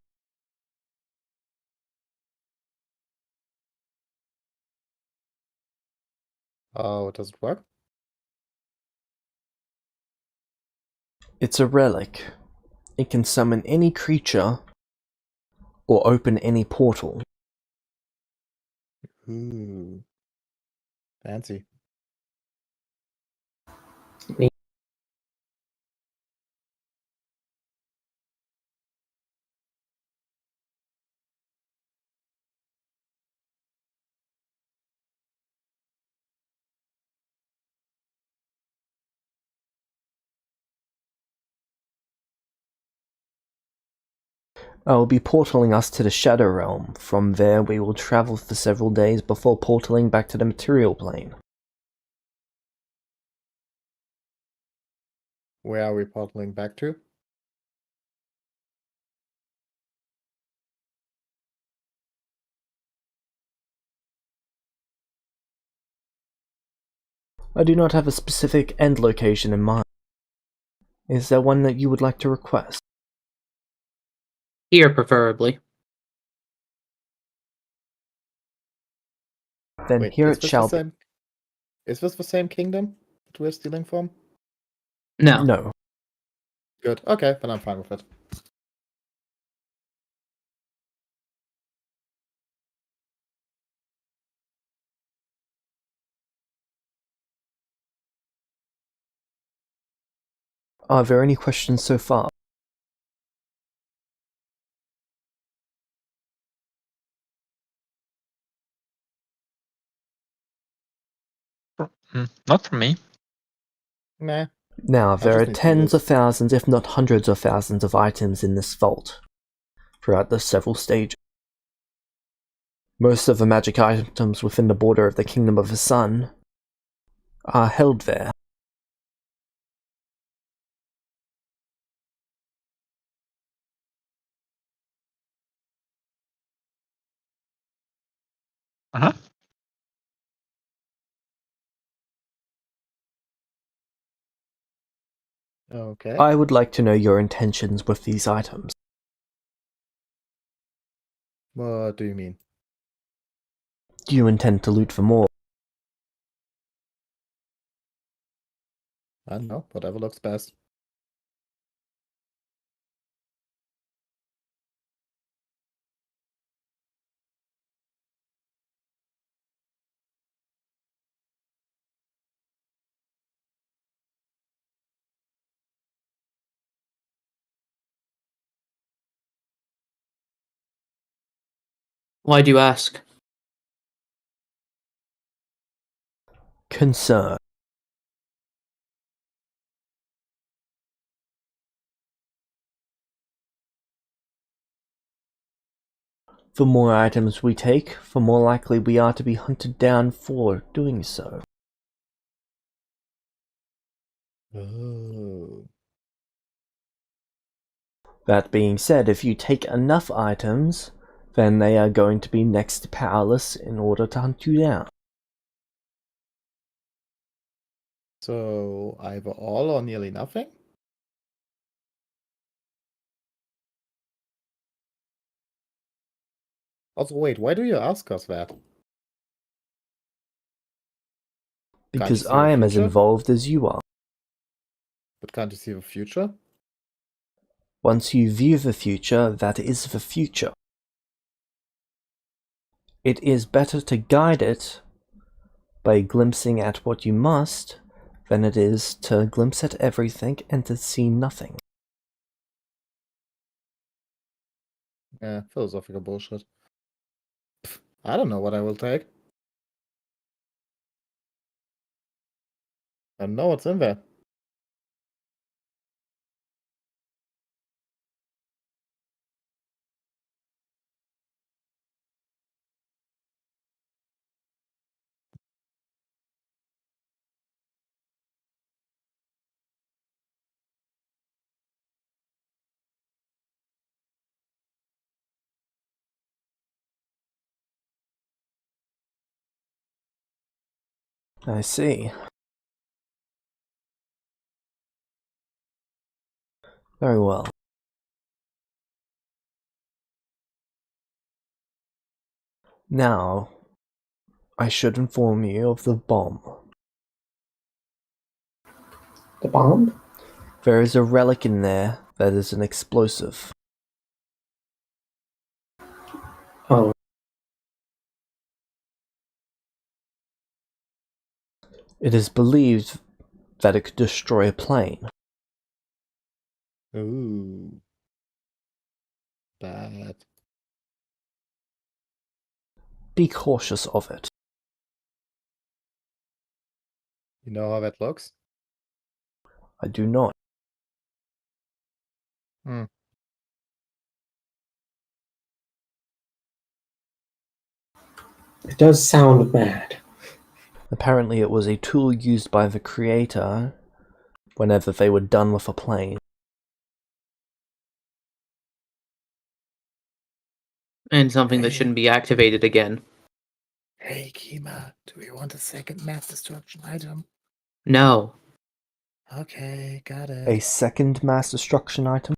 Oh, does it work? It's a relic. It can summon any creature or open any portal. Ooh. Fancy. I will be portaling us to the Shadow Realm. From there we will travel for several days before portaling back to the material plane. Where are we portaling back to? I do not have a specific end location in mind. Is there one that you would like to request? Here, preferably. Then Wait, here is it this shall the be. same? Is this the same kingdom that we're stealing from? No. No. Good. Okay, then I'm fine with it. Are there any questions so far? Not from me. Nah. Now, there are just need tens tools. of thousands, if not hundreds of thousands of items in this vault, throughout the several stages. Most of the magic items within the border of the Kingdom of the Sun are held there. Uh-huh. Okay. I would like to know your intentions with these items. What do you mean? Do you intend to loot for more? I don't know. Whatever looks best. Why do you ask? Concern. The more items we take, the more likely we are to be hunted down for doing so. Oh. That being said, if you take enough items, then they are going to be next to powerless in order to hunt you down. So either all or nearly nothing? Also, wait, why do you ask us that? Because see the I am as future? involved as you are. But can't you see the future? Once you view the future, that is the future. It is better to guide it by glimpsing at what you must than it is to glimpse at everything and to see nothing. Yeah, philosophical bullshit. Pff, I don't know what I will take. I don't know what's in there. I see. Very well. Now, I should inform you of the bomb. The bomb? There is a relic in there that is an explosive. Oh, It is believed that it could destroy a plane. Ooh. Bad. Be cautious of it. You know how that looks? I do not. Hmm. it does sound bad. Apparently it was a tool used by the creator whenever they were done with a plane. And something that Hey. shouldn't be activated again. Hey, Kima, do we want a second mass destruction item? No. Okay, got A it. second mass destruction item?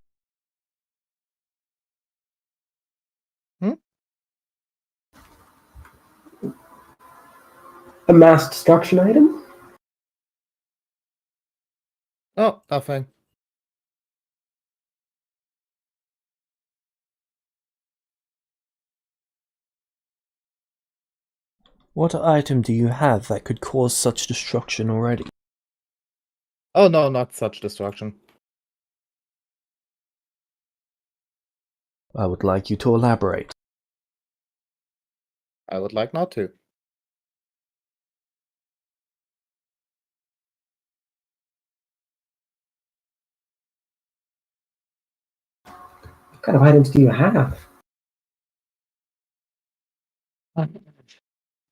A mass destruction item? Oh, nothing. What item do you have that could cause such destruction already? Oh no, not such destruction. I would like you to elaborate. I would like not to. What kind of items do you have?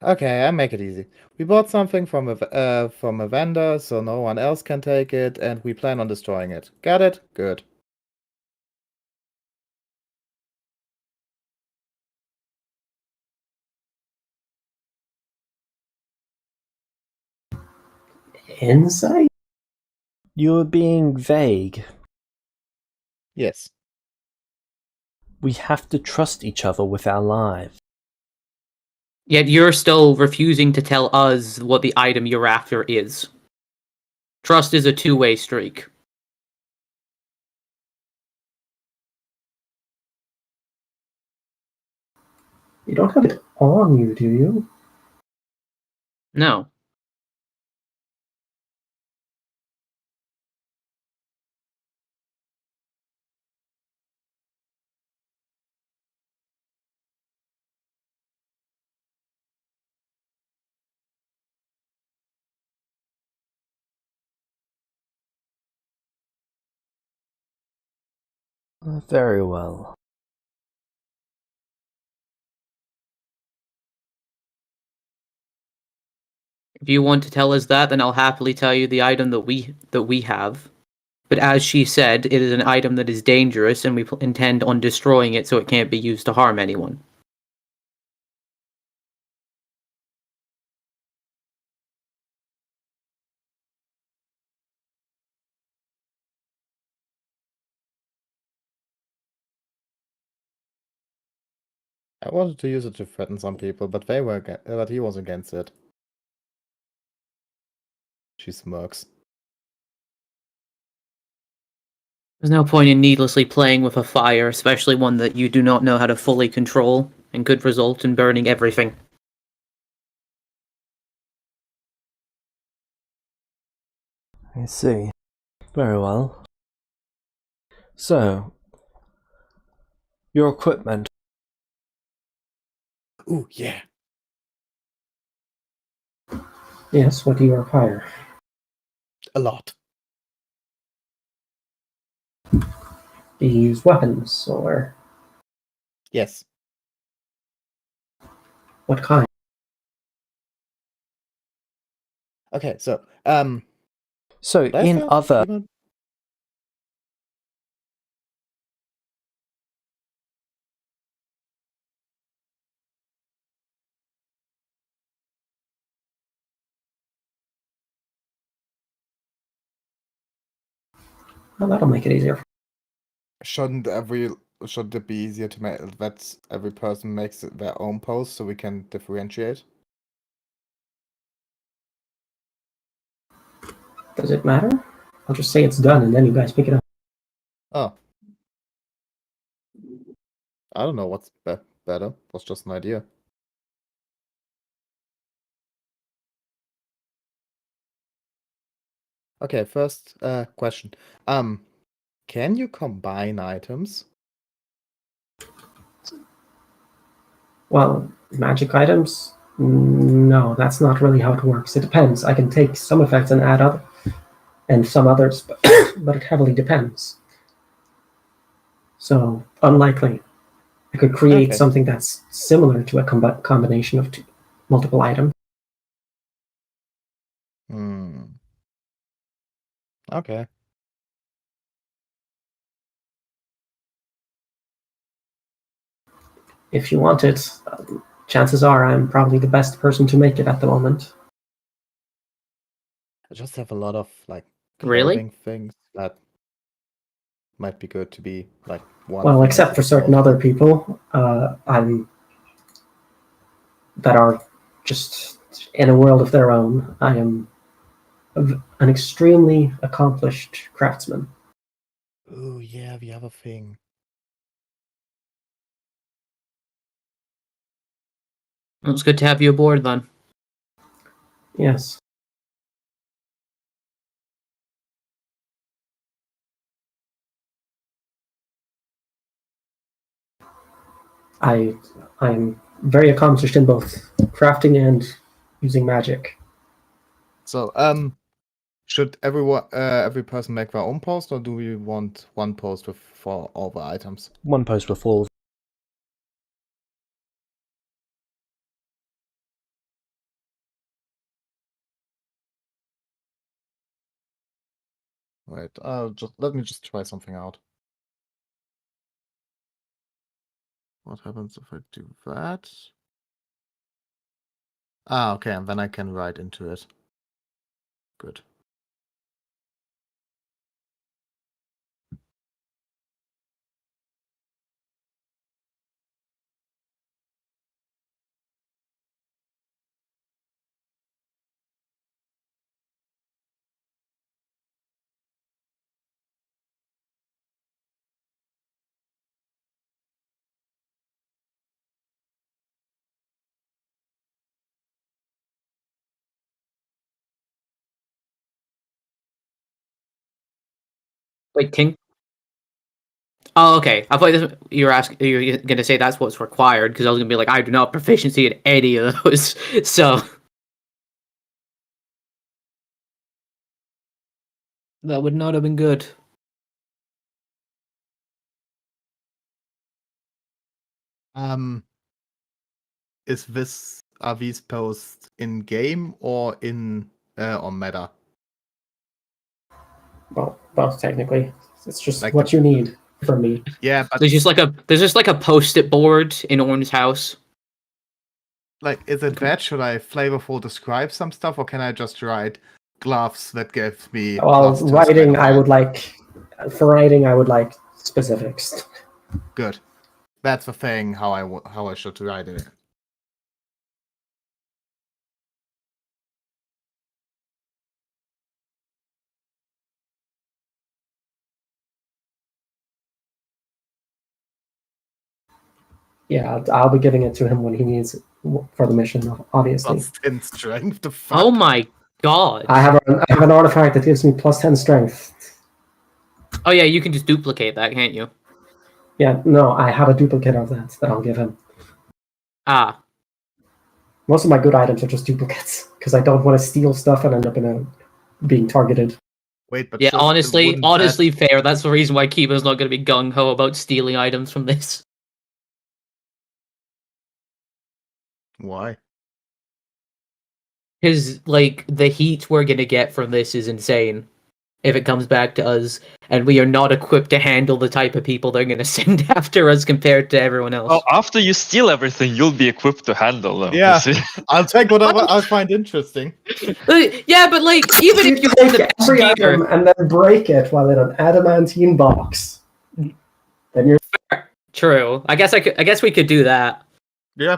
Okay, I make it easy. We bought something from a vendor, so no one else can take it, and we plan on destroying it. Got it? Good. Insight? You're being vague. Yes. We have to trust each other with our lives. Yet you're still refusing to tell us what the item you're after is. Trust is a two-way streak. You don't have it on you, do you? No. Very well. If you want to tell us that, then I'll happily tell you the item that we have. But as she said, it is an item that is dangerous, and we intend on destroying it so it can't be used to harm anyone. I wanted to use it to threaten some people, but but he was against it. She smirks. There's no point in needlessly playing with a fire, especially one that you do not know how to fully control, and could result in burning everything. I see. Very well. So, your equipment. Ooh, yeah. Yes, what do you require? A lot. Do you use weapons, or Yes. what kind? Okay, so So, in Lester, other... you want- Well, that'll make it easier. Shouldn't it be easier to make that every person makes their own post so we can differentiate? Does it matter? I'll just say it's done, and then you guys pick it up. Oh. I don't know what's better. Was just an idea. Okay, first question. Can you combine items? Well, magic items? No, that's not really how it works. It depends. I can take some effects and add other, and some others, but it heavily depends. So, unlikely. I could create Okay. something that's similar to a combination of multiple items. Hmm. Okay. If you want it, chances are I'm probably the best person to make it at the moment. I just have a lot of like Really? clothing things that might be good to be like one Well, thing except that for is certain multiple. other people, that are just in a world of their own. I am an extremely accomplished craftsman. Oh yeah, the other thing. Well, it's good to have you aboard, then. Yes. I'm very accomplished in both crafting and using magic. So should every person make their own post, or do we want one post for all the items? One post with all. Wait, let me just try something out. What happens if I do that? Ah, okay, and then I can write into it. Good. Wait, King? Oh, okay. I thought you were asking. You were gonna say that's what's required, because I was gonna be like, I do not have proficiency in any of those. So that would not have been good. Is this are these posts in game or in on meta? Well, both technically. It's just Like what you need from me. Yeah, but There's just like a post-it board in Orn's house. like, is it bad? Should I flavorful describe some stuff, or can I just write gloves that give me? Well, +2 writing, strength? I would like. For writing, I would like specifics. Good. That's the thing. How I should write it. Yeah, I'll be giving it to him when he needs it for the mission, obviously. +10 strength. The fuck. Oh my god. I have an artifact that gives me +10 strength. Oh yeah, you can just duplicate that, can't you? Yeah, no, I have a duplicate of that I'll give him. Ah. Most of my good items are just duplicates because I don't want to steal stuff and end up being targeted. Wait, but Yeah, honestly, wouldn't that- fair. That's the reason why Kiba's not going to be gung-ho about stealing items from this. Why? Because, like, the heat we're going to get from this is insane. If it comes back to us, and we are not equipped to handle the type of people they're going to send after us compared to everyone else. Oh, after you steal everything, you'll be equipped to handle them. Yeah. You see? I'll take whatever I find interesting. Yeah, but, like, even if you own the take best every gear... item and then break it while in an adamantine box, then you're True. I guess we could do that. Yeah.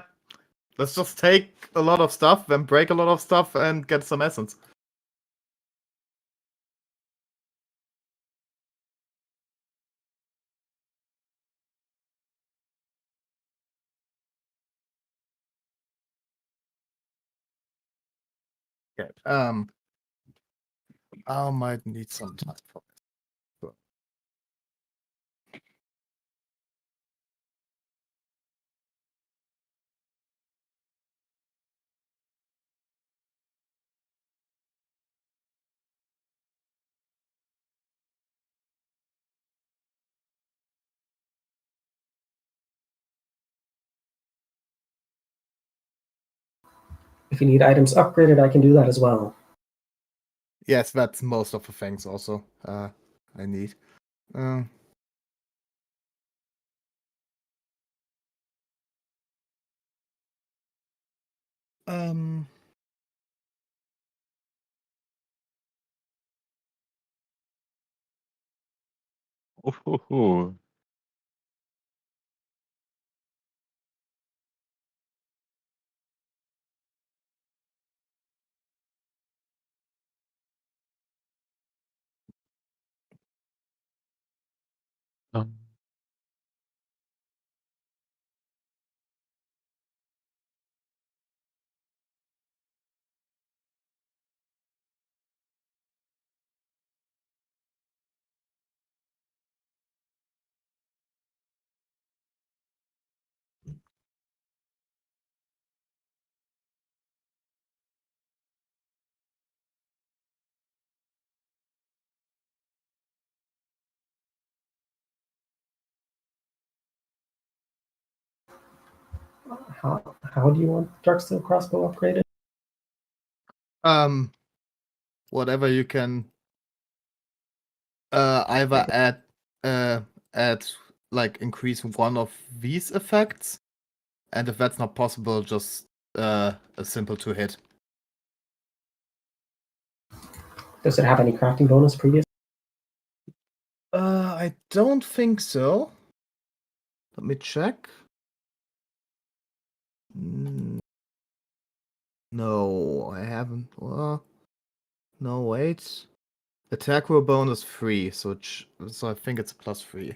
Let's just take a lot of stuff, then break a lot of stuff, and get some essence. Okay. I might need some time for it. if you need items upgraded, I can do that as well. Yes, that's most of the things also I need. Um. Ooh. Um, How do you want Darksteel Crossbow upgraded? Whatever you can. Either add like increase one of these effects, and if that's not possible, just a simple 2-hit. Does it have any crafting bonus previous? I don't think so. Let me check. No, I haven't. No, wait. Attack roll bonus 3, so I think it's a +3.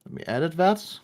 Let me edit that.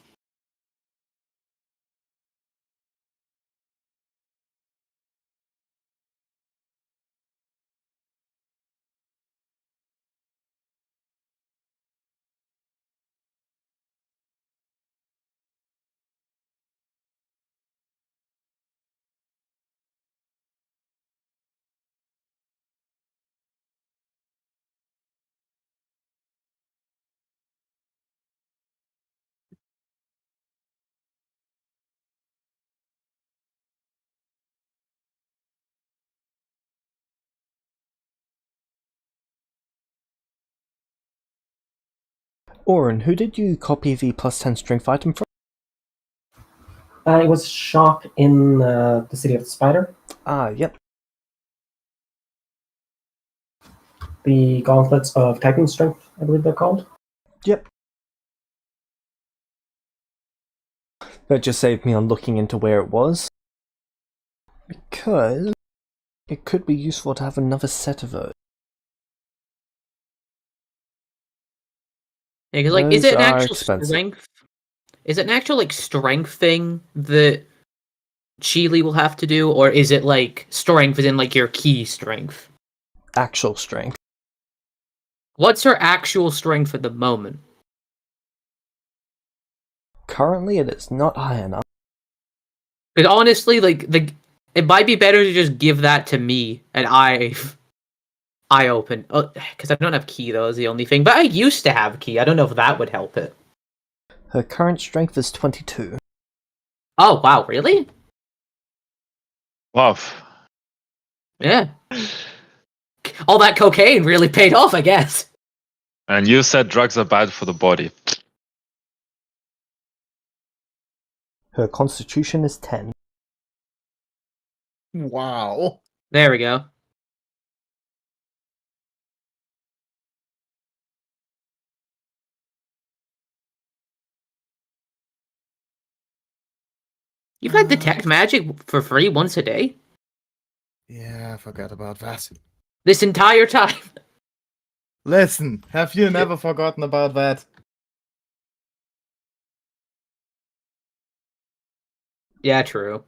Oren, who did you copy the +10 strength item from? It was Shock in the City of the Spider. Ah, yep. The Gauntlets of Titan Strength, I believe they're called. Yep. That just saved me on looking into where it was. Because it could be useful to have another set of those. Yeah, because like, is Those it an are actual expensive. strength? Is it an actual like strength thing that Chile will have to do, or is it like strength as in like your key strength? Actual strength. What's her actual strength at the moment? Currently, it is not high enough. Because honestly, like it might be better to just give that to me and I open. Because I don't have key though is the only thing. But I used to have key. I don't know if that would help it. Her current strength is 22. Oh wow, really? Wow. Yeah. All that cocaine really paid off, I guess. And you said drugs are bad for the body. Her constitution is 10. Wow. There we go. You've had detect magic for free once a day? Yeah, I forgot about that. This entire time? Listen, have you never forgotten about that? Yeah, true.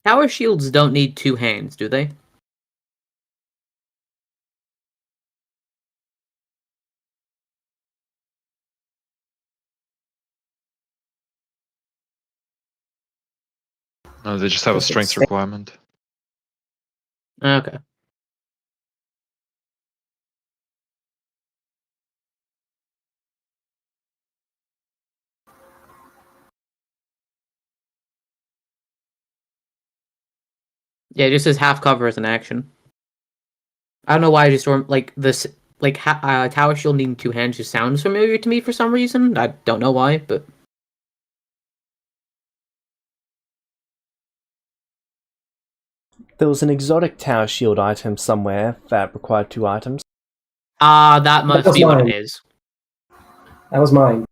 Tower shields don't need 2 hands, do they? No, they just have a Just strength expand. requirement. Okay. Yeah, it just says half cover as an action. I don't know why I just like this like tower shield needing 2 hands just sounds familiar to me for some reason. I don't know why, but There was an exotic tower shield item somewhere that required 2 items. that must was be what mine. it is. That was mine.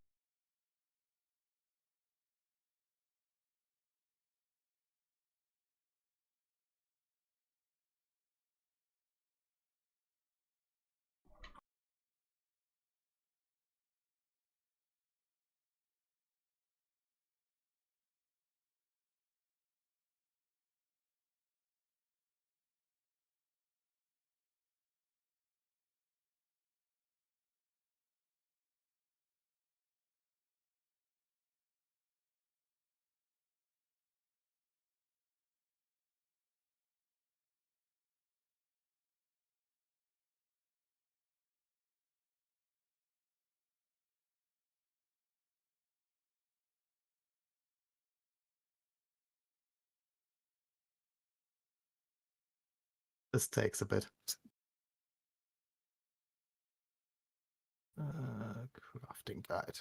This takes a bit. Crafting guide.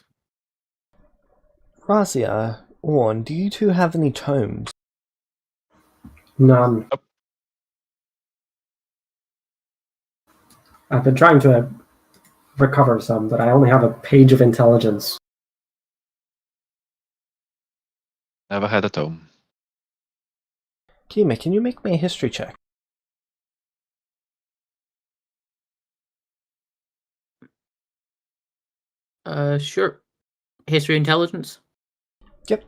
Razia, Orn, do you two have any tomes? None. Yep. I've been trying to recover some, but I only have a page of intelligence. Never had a tome. Kima, can you make me a history check? Sure. History intelligence. Yep.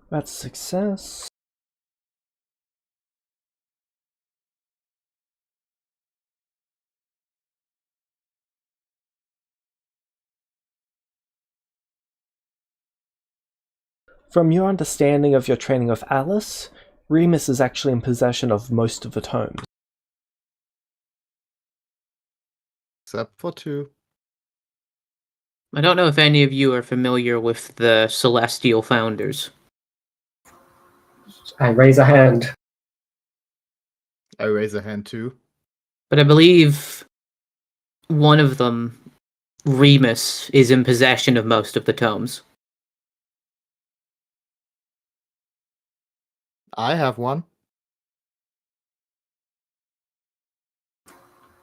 That's a success. From your understanding of your training of Alice, Remus is actually in possession of most of the tomes. Except for 2. I don't know if any of you are familiar with the Celestial Founders. I raise a hand. I raise a hand too. But I believe one of them, Remus, is in possession of most of the tomes. I have one.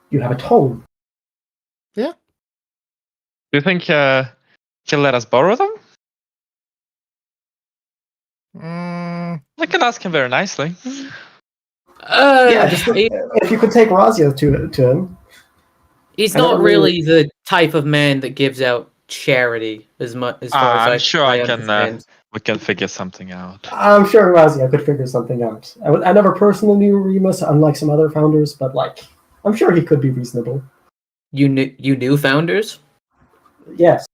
You have a tome. Yeah. Do you think he'll let us borrow them? I can ask him very nicely. Yeah, just if you could take Razio to him. He's I don't not really the type of man that gives out charity as much as far as I'm sure I I understand. can. We can figure something out. I'm sure Razio could figure something out. I never personally knew Remus, unlike some other founders, but like, I'm sure he could be reasonable. You knew Founders? Yes.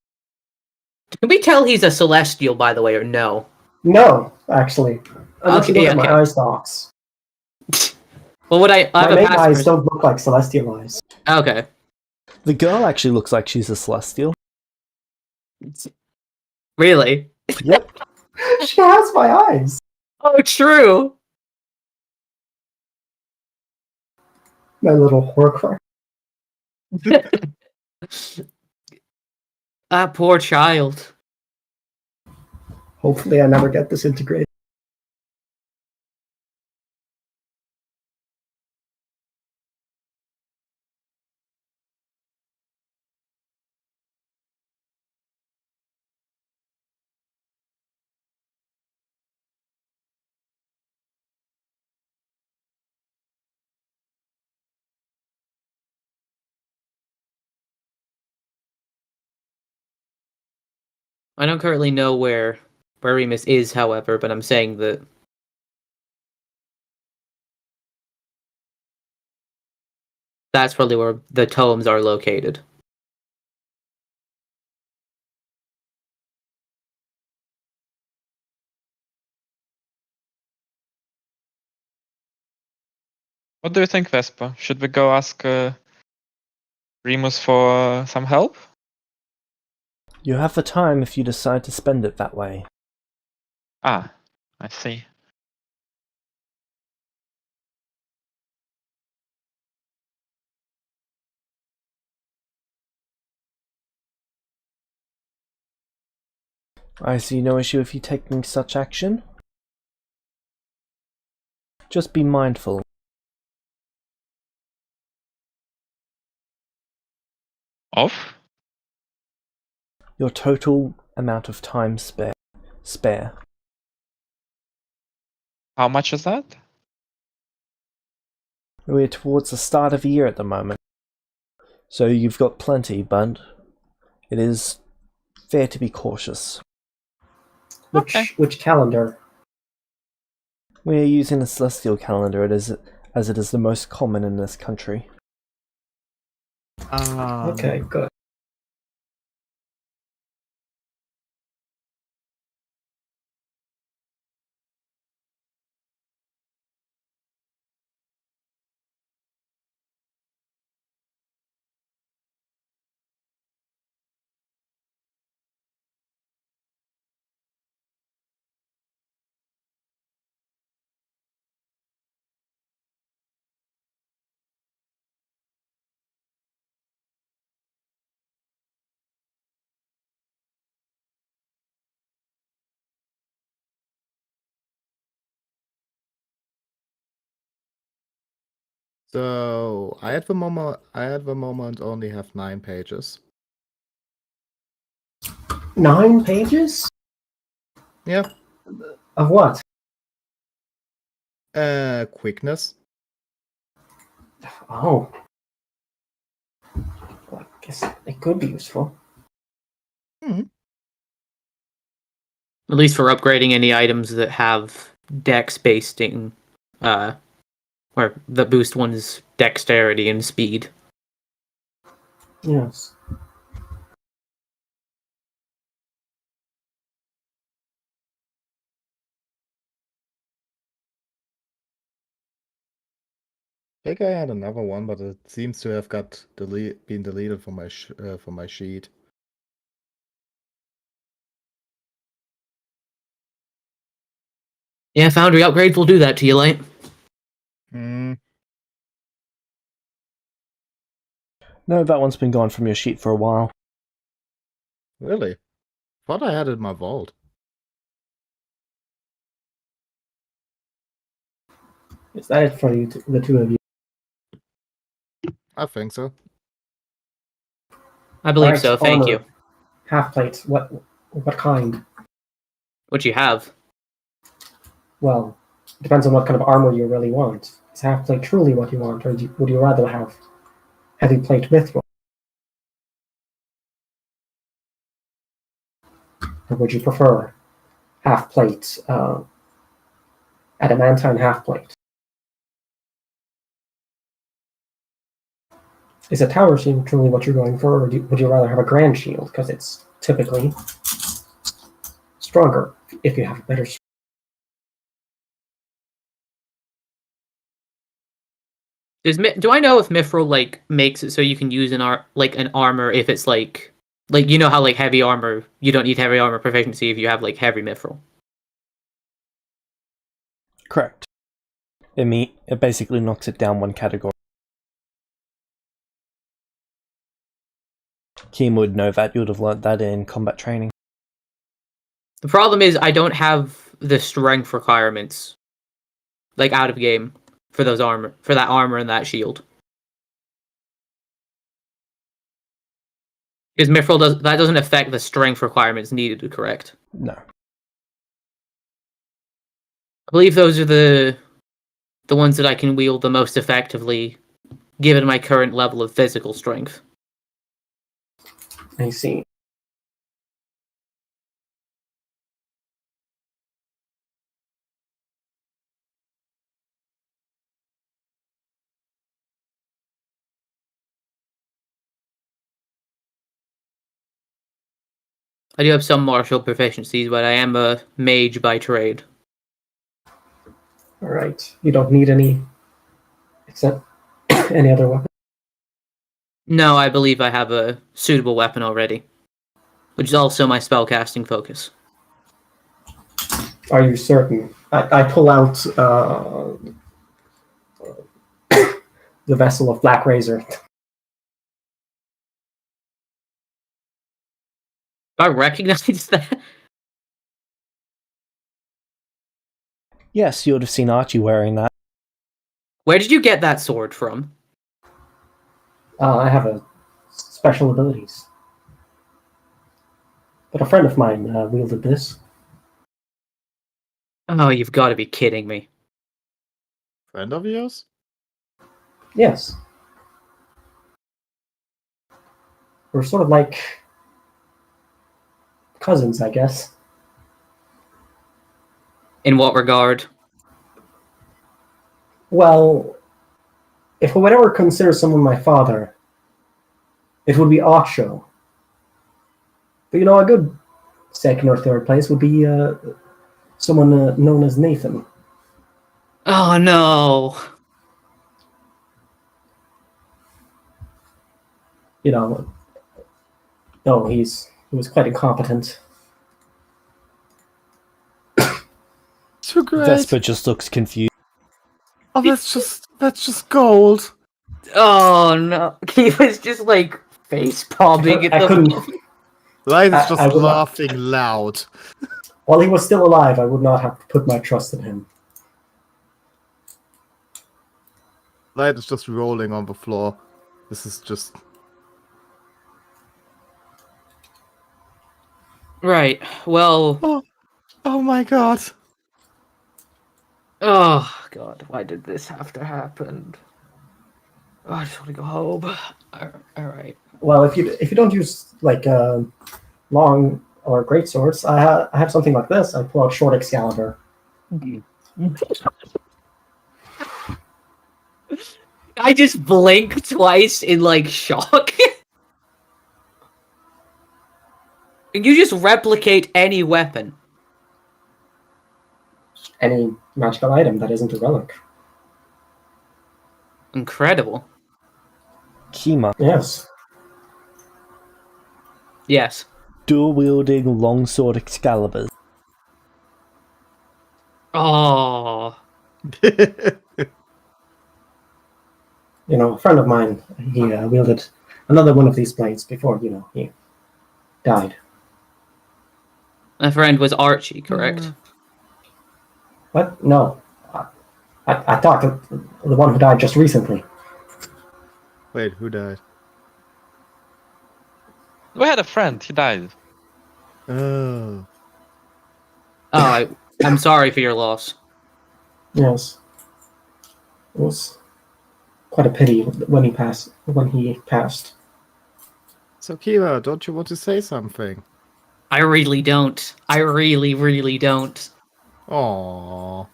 Can we tell he's a Celestial, by the way, or no? No, actually. Unless you Okay, look at my okay. eye stalks. Well, would I My have a main pass eyes for... don't look like celestial eyes. Okay. The girl actually looks like she's a celestial. Really? Yep. She has my eyes. Oh, true! My little Horcrux. That poor child. Hopefully I never get disintegrated. I don't currently know where Remus is, however, but I'm saying that that's probably where the tomes are located. What do you think, Vespa? Should we go ask Remus for some help? You have the time if you decide to spend it that way. Ah, I see. I see no issue if you taking such action. Just be mindful. Of? Your total amount of time spare. How much is that? We're towards the start of the year at the moment. So you've got plenty, but it is fair to be cautious. Which calendar? We're using the celestial calendar as it is the most common in this country. Okay, good. So I at the moment only have 9 pages. 9 pages? Yeah. Of what? Quickness. Oh. Well, I guess it could be useful. At least for upgrading any items that have dex basting, or that boost one's dexterity and speed. Yes. I think I had another one, but it seems to have been deleted from my sheet. Yeah, foundry upgrades will do that to you, Light. No, that one's been gone from your sheet for a while. Really? Thought I had it in my vault. Is that it for you, the two of you? I think so. I believe Alright, so, thank armor. you. Half plates. What kind? What you have? Well, depends on what kind of armor you really want. Is half plate truly what you want, or would you rather have heavy plate mithril? Or would you prefer half plate, adamantine half plate? Is a tower shield truly what you're going for, or would you rather have a grand shield, because it's typically stronger if you have a better shield? Do I know if mithril makes it so you can use an armor if it's like you know how heavy armor, you don't need heavy armor proficiency if you have heavy mithril? Correct. It basically knocks it down one category. Keem would know that. You would have learnt that in combat training. The problem is I don't have the strength requirements out of game for that armor and that shield. Because mithril doesn't affect the strength requirements needed, correct? No. I believe those are the ones that I can wield the most effectively, given my current level of physical strength. I see. I do have some martial proficiencies, but I am a mage by trade. Alright. You don't need any, except any other weapon? No, I believe I have a suitable weapon already, which is also my spellcasting focus. Are you certain? I pull out the vessel of Black Razor. I recognize that. Yes, you would have seen Archie wearing that. Where did you get that sword from? I have special abilities. But a friend of mine wielded this. Oh, you've got to be kidding me. Friend of yours? Yes. We're sort of like cousins, I guess. In what regard? Well, if I would ever consider someone my father, it would be Ocho. But a good second or third place would be someone known as Nathan. Oh no! No, he was quite incompetent. Too great. Vesper just looks confused. Oh, that's just gold. Oh no! He was just face palming at I the couldn't. Light is just I would not- laughing loud. While he was still alive, I would not have put my trust in him. Light is just rolling on the floor. This is just... Right. Well. Oh my god. Oh god. Why did this have to happen? Oh, I just want to go home. All right. Well, if you don't use like long or great swords, I have something like this. I pull out short Excalibur. I just blinked twice in like shock. Can you just replicate any weapon? Any magical item that isn't a relic. Incredible. Kima. Yes. Yes. Dual-wielding longsword Excaliburs. Oh. You know, a friend of mine, he wielded another one of these blades before, you know, he died. My friend was Archie, correct? What? No. I thought the one who died just recently. Wait, who died? We had a friend. He died. Oh. Oh, I'm sorry for your loss. Yes. It was quite a pity when he passed. So Kira, don't you want to say something? I really don't. I really, really don't. Aww.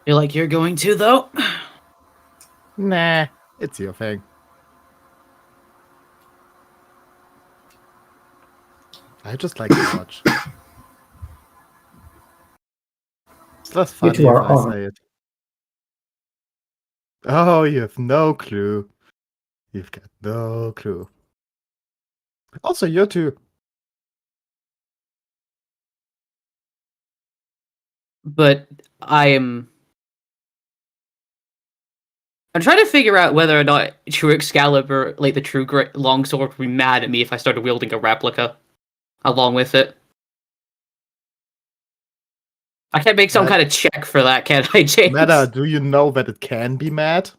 You're like, you're going to, though? Nah, it's your thing. I just like to watch. It's less funny two if are I on. say it. Oh, you have no clue. You've got no clue. Also, you two. But I'm trying to figure out whether or not True Excalibur, like the true great longsword, would be mad at me if I started wielding a replica along with it. I can't make some kind of check for that, can I, James? Meta, do you know that it can be mad?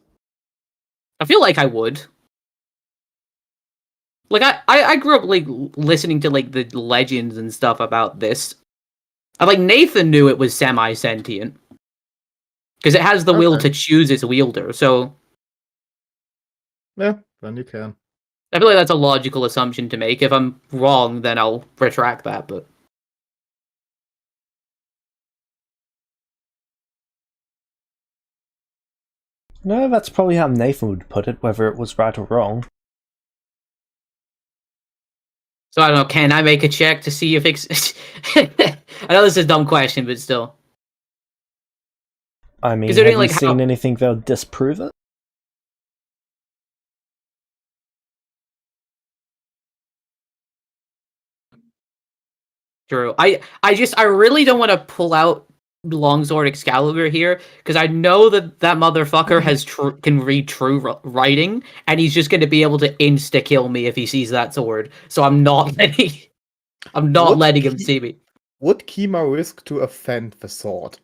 I feel like I would. Like I grew up like listening to like the legends and stuff about this. And, like Nathan knew it was semi-sentient because it has the will to choose its wielder. So Yeah, then you can. I feel like that's a logical assumption to make. If I'm wrong, then I'll retract that. But No, that's probably how Nathan would put it, whether it was right or wrong. so I don't know. Can I make a check to see if it's? I know this is a dumb question, but still. I mean, have Considering, you like, seen how- anything that'll disprove it? True. I really don't want to pull out Longsword Excalibur here because I know that motherfucker has can read true writing, and he's just going to be able to insta kill me if he sees that sword. So I'm not letting. I'm not letting him see me. Would Kima risk to offend the sword?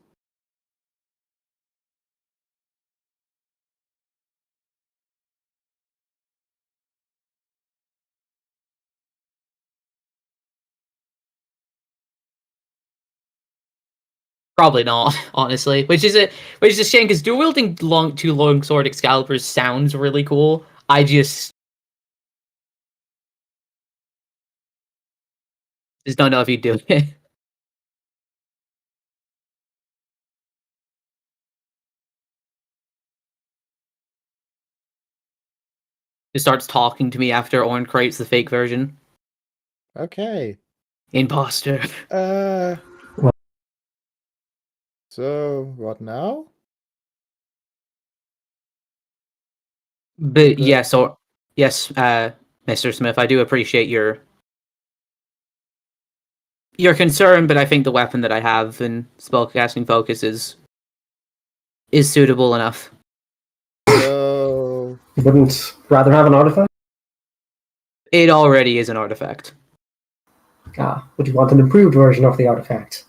Probably not, honestly. Which is a shame because dual wielding two longsword Excaliburs sounds really cool. I just don't know if he'd do it. He starts talking to me after Orin creates the fake version. Okay. Imposter. So, what now? But yes, Mr. Smith, I do appreciate your concern, but I think the weapon that I have in spellcasting focus is suitable enough. So, You wouldn't rather have an artifact? It already is an artifact. Would you want an improved version of the artifact?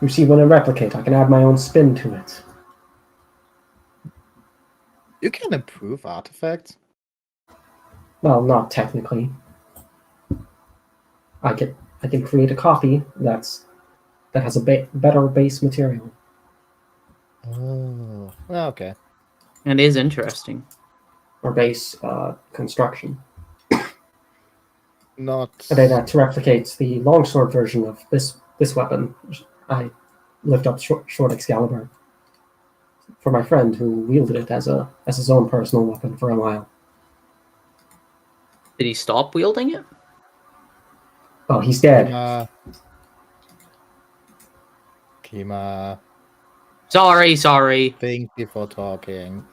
You see, when I replicate, I can add my own spin to it. You can improve artifacts. Well, not technically. I can create a copy that has a better base material. Oh, well, okay. It is interesting. Or base construction. Not. And then to replicate the longsword version of this weapon, I lift up short Excalibur for my friend who wielded it as his own personal weapon for a while. Did he stop wielding it? Oh, he's dead. Kima. Sorry. Think before talking.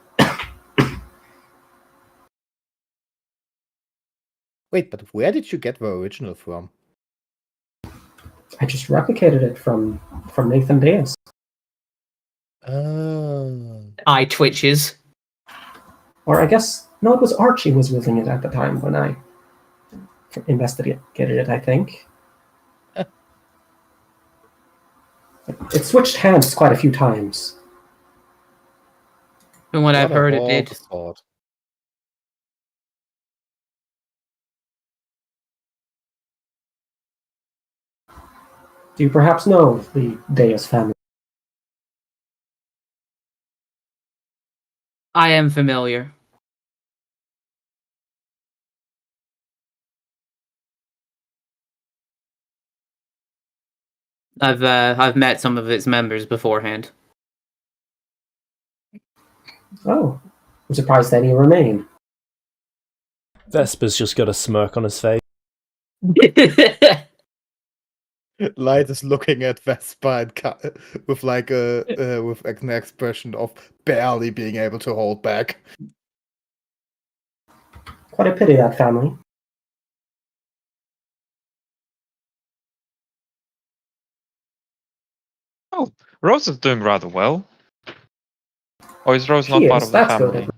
Wait, but where did you get the original from? I just replicated it from Nathan Diaz. Oh. Eye twitches. Or I guess, no, it was Archie was wielding it at the time when I investigated it, I think. It switched hands quite a few times. From what I've heard, it did. Sword. Do you perhaps know the Diaz family? I am familiar. I've met some of its members beforehand. Oh, I'm surprised any remain. Vesper's just got a smirk on his face. Light is looking at Vespa and with like with an expression of barely being able to hold back. Quite a pity, that family. Oh, Rose is doing rather well. Or is Rose not She part is, of the that's good. family?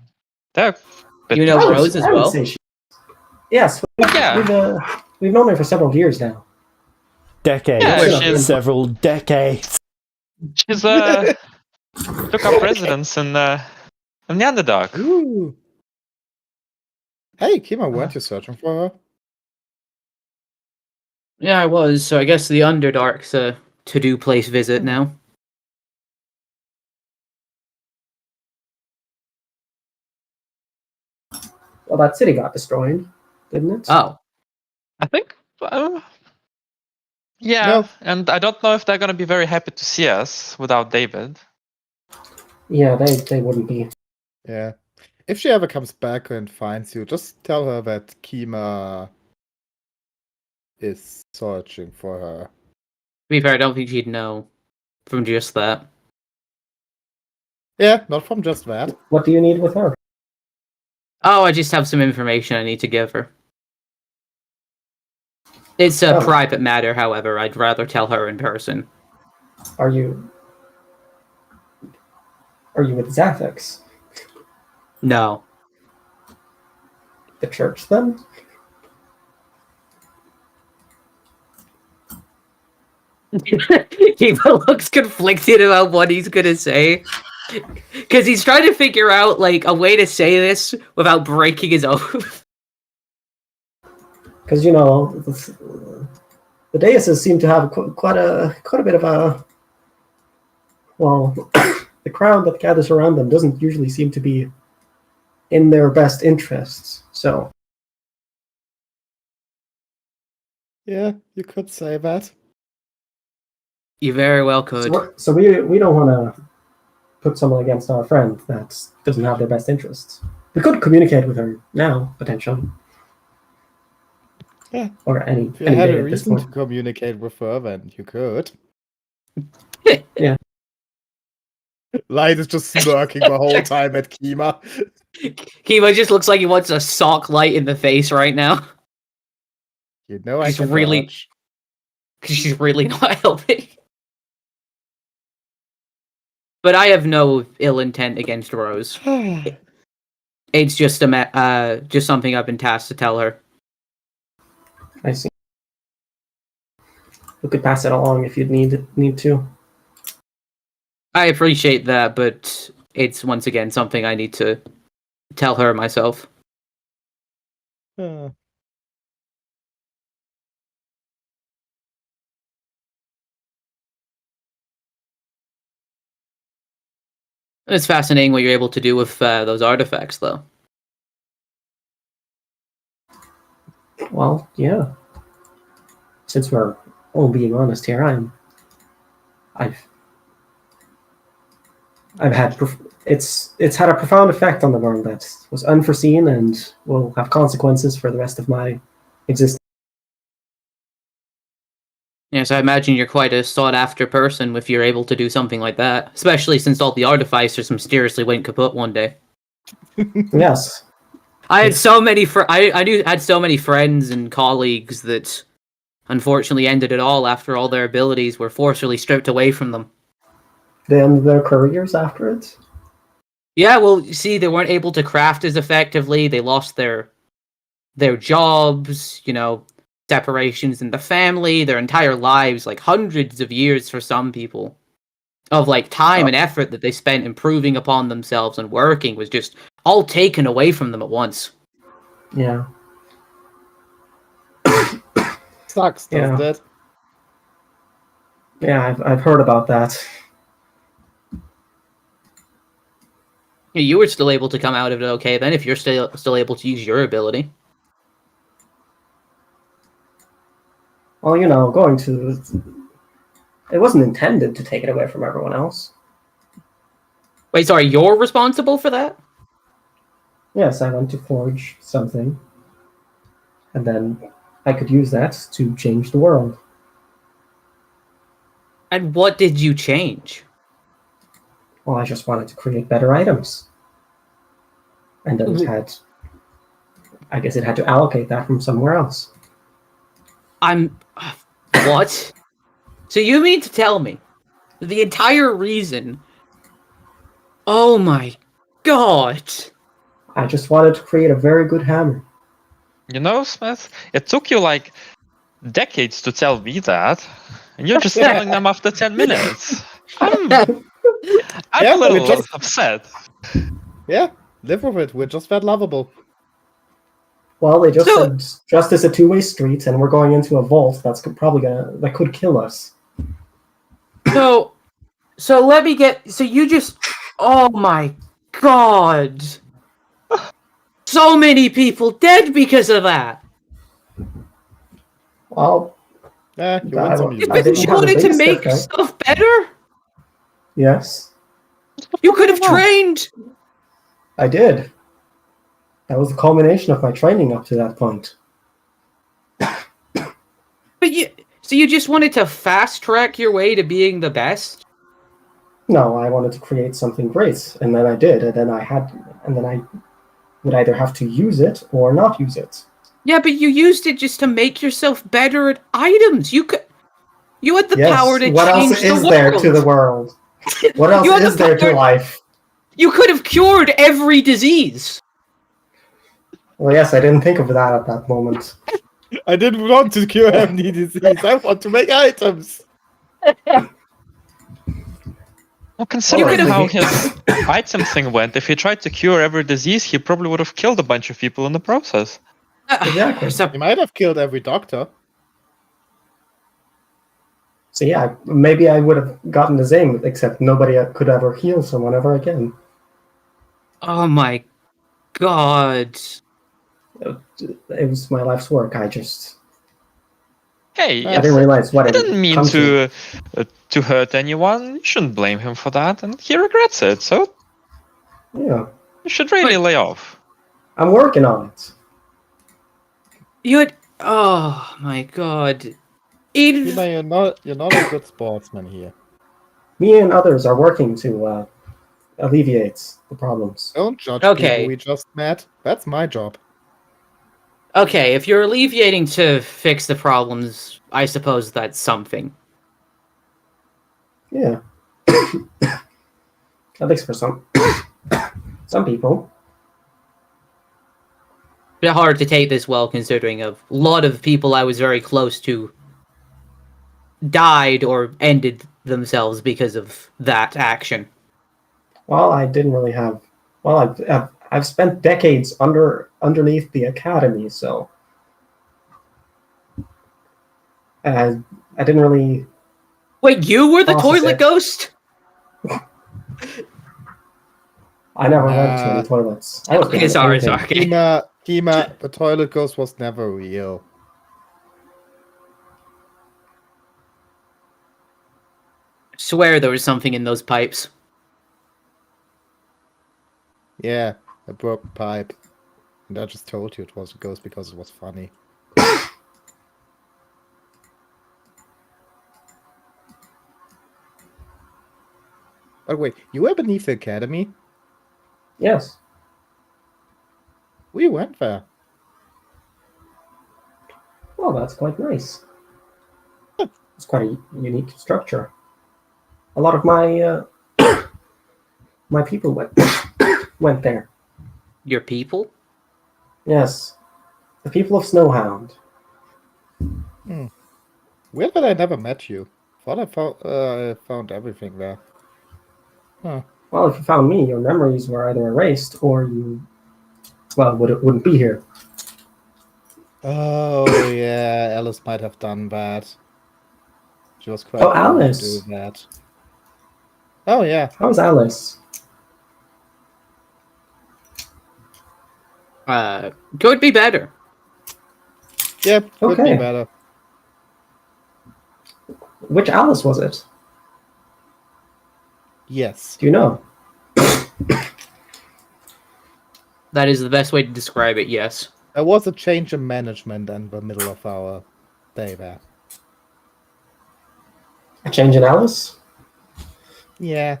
They're a bit You know different. Rose as I would well? say she. Yes, Yeah. we've known her for several years now. Decades. Yeah, she's- Several decades. She's took up residence in the Underdark. Ooh. Hey, Kima, weren't you searching for her? Yeah, I was. So I guess the Underdark's a to-do place visit now. Well, that city got destroyed, didn't it? Oh. I think. Yeah, No. and I don't know if they're gonna be very happy to see us without David. Yeah, they wouldn't be. Yeah. If she ever comes back and finds you, just tell her that Kima is searching for her. To be fair, I don't think she'd know from just that. Yeah, not from just that. What do you need with her? Oh, I just have some information I need to give her. It's a Oh. private matter, however. I'd rather tell her in person. Are you with Zathix? No. The church, then? Kiva looks conflicted about what he's gonna say. Because he's trying to figure out, like, a way to say this without breaking his oath. Because, you know, the Deises seem to have quite a bit of a... Well, the crowd that gathers around them doesn't usually seem to be in their best interests, so... Yeah, you could say that. You very well could. So we don't want to put someone against our friend that doesn't have their best interests. We could communicate with her now, potentially. Yeah. Or any If you had day a at this reason to point. communicate with her, then you could. Yeah. Light is just smirking the whole time at Kima. Kiva just looks like he wants a sock Light in the face right now. You know I He's can really- dodge. Because she's really not helping. But I have no ill intent against Rose. It's just just something I've been tasked to tell her. I see. We could pass it along if you'd need to. I appreciate that, but it's once again something I need to tell her myself. It's fascinating what you're able to do with those artifacts, though. Well, yeah. Since we're all being honest here, I've had it's had a profound effect on the world that was unforeseen and will have consequences for the rest of my existence. Yes, I imagine you're quite a sought-after person if you're able to do something like that, especially since all the artificers mysteriously went kaput one day. Yes. I had so many I had so many friends and colleagues that unfortunately ended it all after all their abilities were forcibly stripped away from them. They ended their careers after it. Yeah, well, you see, they weren't able to craft as effectively. They lost their jobs, separations in the family, their entire lives, like hundreds of years for some people, of like time and effort that they spent improving upon themselves and working was just all taken away from them at once. Yeah. Sucks, doesn't it? Yeah, I've heard about that. You were still able to come out of it okay then, if you're still able to use your ability. Well, it wasn't intended to take it away from everyone else. Wait, sorry, you're responsible for that? Yes, I went to forge something, and then I could use that to change the world. And what did you change? Well, I just wanted to create better items. And then I guess it had to allocate that from somewhere else. What? So you mean to tell me the entire reason? Oh my god! I just wanted to create a very good hammer. Smith, it took you like decades to tell me that, and you're just telling them after 10 minutes. I'm a little upset. Yeah, live with it. We're just that lovable. Well, they just said justice a two-way street, and we're going into a vault that could kill us. So let me get. So you just. Oh my god! So many people dead because of that. Well, you win some, you But you wanted to make stuff better. Yes. You could have trained. I did. That was the culmination of my training up to that point. But you just wanted to fast track your way to being the best? No, I wanted to create something great, and then I did, and then I would either have to use it or not use it. Yeah, but you used it just to make yourself better at items. You had the power to change the world. What else is there to the world? What else is there to life? You could have cured every disease. Well, yes, I didn't think of that at that moment. I didn't want to cure any disease. I want to make items. Well, considering how his item thing went, if he tried to cure every disease, he probably would have killed a bunch of people in the process. Exactly. He might have killed every doctor. So yeah, maybe I would have gotten the same, except nobody could ever heal someone ever again. Oh my god. It was my life's work. I didn't realize what I didn't mean to hurt anyone. You shouldn't blame him for that, and he regrets it. So yeah, you should really lay off. I'm working on it. Oh my god. You're not a good sportsman here. Me and others are working to alleviate the problems. Don't judge Okay. people we just met. That's my job. Okay, if you're alleviating to fix the problems, I suppose that's something. Yeah. At least for some people. bit hard to take this well, considering a lot of people I was very close to died or ended themselves because of that action. Well, I didn't really have. Well, I've spent decades underneath the academy, so I didn't really. Wait, you were the Process toilet it. ghost? I never went to any toilets. I was Okay, being sorry, anything. sorry. Okay. Kima, the toilet ghost was never real. Swear there was something in those pipes. Yeah, a broken pipe. And I just told you it was a ghost because it was funny. By the way, you were beneath the academy? Yes. We went there. Well, that's quite nice. It's quite a unique structure. A lot of my my people went there. Your people? Yes, the people of Snowhound. Weird that I never met you. Thought I found everything there. Huh. Well, if you found me, your memories were either erased or you, well, wouldn't be here. Oh yeah, Alice might have done that. She was quite Oh, willing to Alice. do that. Oh yeah. How's Alice? Could be better. Yep, could be Okay. better. Which Alice was it? Yes. Do you know? That is the best way to describe it, yes. There was a change in management in the middle of our day there. A change in Alice? Yeah.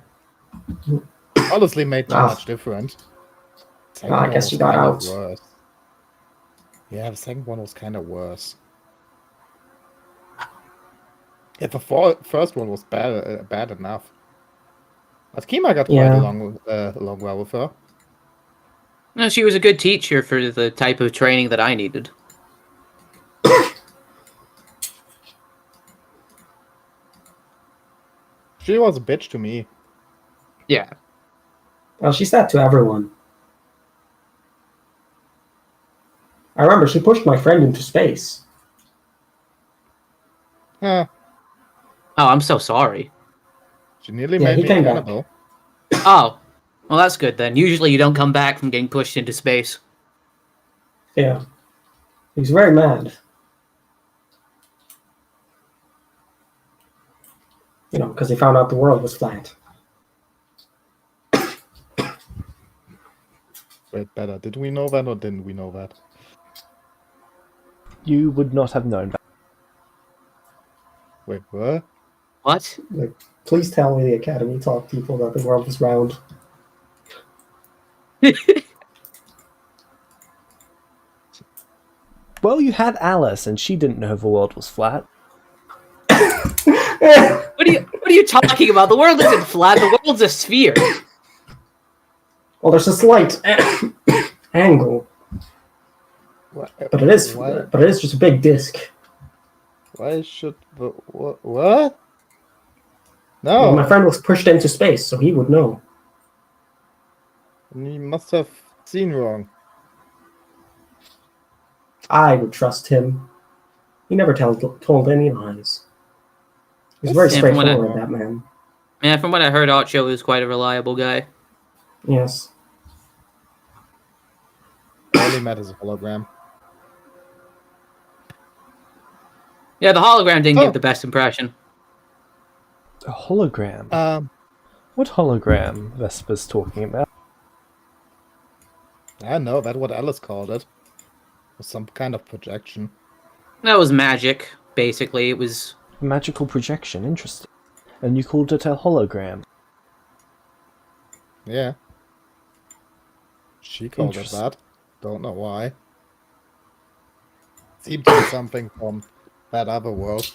Honestly made too Ah. much difference. Second I one guess was you got kinda out. Worse. Yeah, the second one was kind of worse. Yeah, the first one was bad enough. But Kima got quite Yeah. along well with her. No, she was a good teacher for the type of training that I needed. She was a bitch to me. Yeah. Well, she's that to everyone. I remember she pushed my friend into space. Huh. Oh, I'm so sorry. She nearly Yeah, made he me came back. cannibal. Oh, well, that's good then. Usually you don't come back from getting pushed into space. Yeah. He was very mad. You know, because he found out the world was flat. Wait, better. Did we know that or didn't we know that? You would not have known that. Wait, what? What? Like, please tell me the Academy taught people that the world was round. Well, you had Alice, and she didn't know the world was flat. What are you talking about? The world isn't flat. The world's a sphere. Well, there's a slight angle, What? but it is What? but it is just a big disc. Why should the what? Well, No, my friend was pushed into space, so he would know. you must have seen wrong. I would trust him. He never told any lies. He's very Yeah, from what I- straightforward, that man. Yeah, from what I heard, Archo is quite a reliable guy. Yes. All he met is a hologram. Yeah, the hologram didn't Oh. give the best impression. A hologram? What hologram Vesper's talking about? I know that's what Alice called it. It was some kind of projection. That was magic, basically. It was... Magical projection, interesting. And you called it a hologram. Yeah. She called it Interesting. that. Don't know why. Seemed to be something from that other world.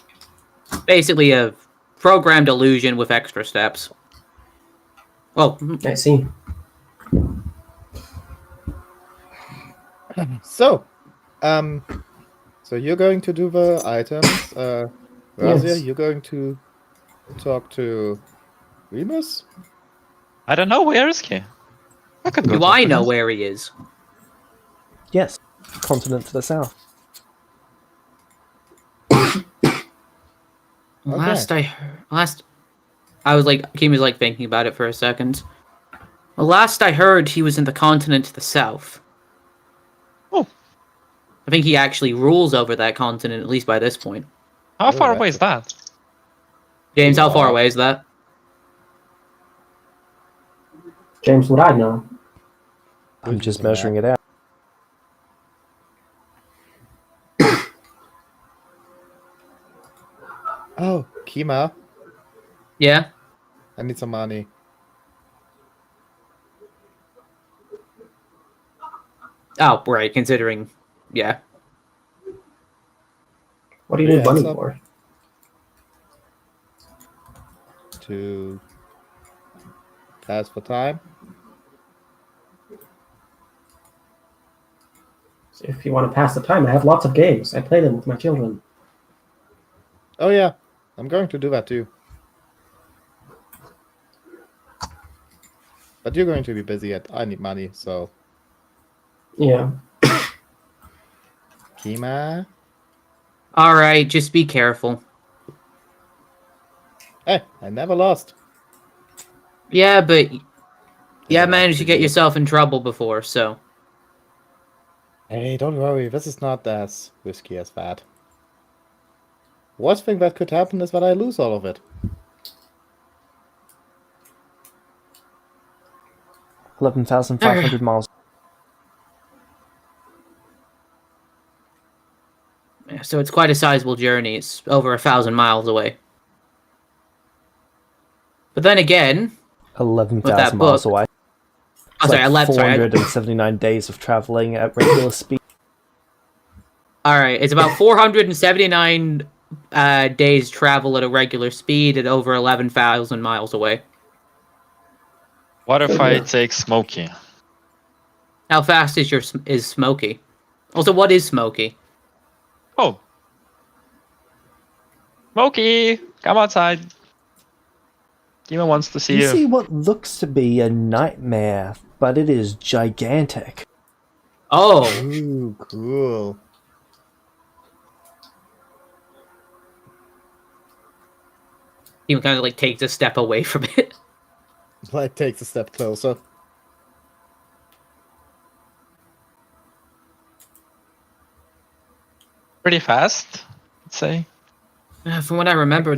basically a programmed illusion with extra steps. Oh, I see. So, so you're going to do the items. Razia, Yes. you're going to talk to Remus? I don't know, where is he? I could go Do talk I to know him. where he is? Yes, continent to the south. I was like, Kim was like thinking about it for a second. Well, last I heard, he was in the continent to the south. Oh. I think he actually rules over that continent, at least by this point. How Oh, far that's away is that? James, how far Wow. away is that? James, would I know? I'm just measuring it out. Oh, Kima, Yeah? I need some money. Oh, right, considering... Yeah. What do you Yeah, need money so- for? To pass for time. So if you want to pass the time, I have lots of games. I play them with my children. Oh yeah, I'm going to do that too. But you're going to be busy I need money, so Yeah. Kima. Alright, just be careful. Hey, I never lost. Yeah, but... You have that managed to actually get good? yourself in trouble before, so... Hey, don't worry, this is not as risky as that. Worst thing that could happen is that I lose all of it. 11,500 miles. So it's quite a sizable journey. It's over 1,000 miles away. But then again... 11,000 miles book- away. Oh, It's sorry, like I 479 days of traveling at regular speed. Alright, it's about 479 days travel at a regular speed at over 11,000 miles away. What if I Yeah. take Smokey? How fast is Smokey? Also, what is Smokey? Oh. Smokey, come outside. Kima wants to see You you. see what looks to be a nightmare, but it is gigantic. Oh, Ooh, cool. he kind of like takes a step away from it. Light takes a step closer. Pretty fast, I'd say. From what I remember,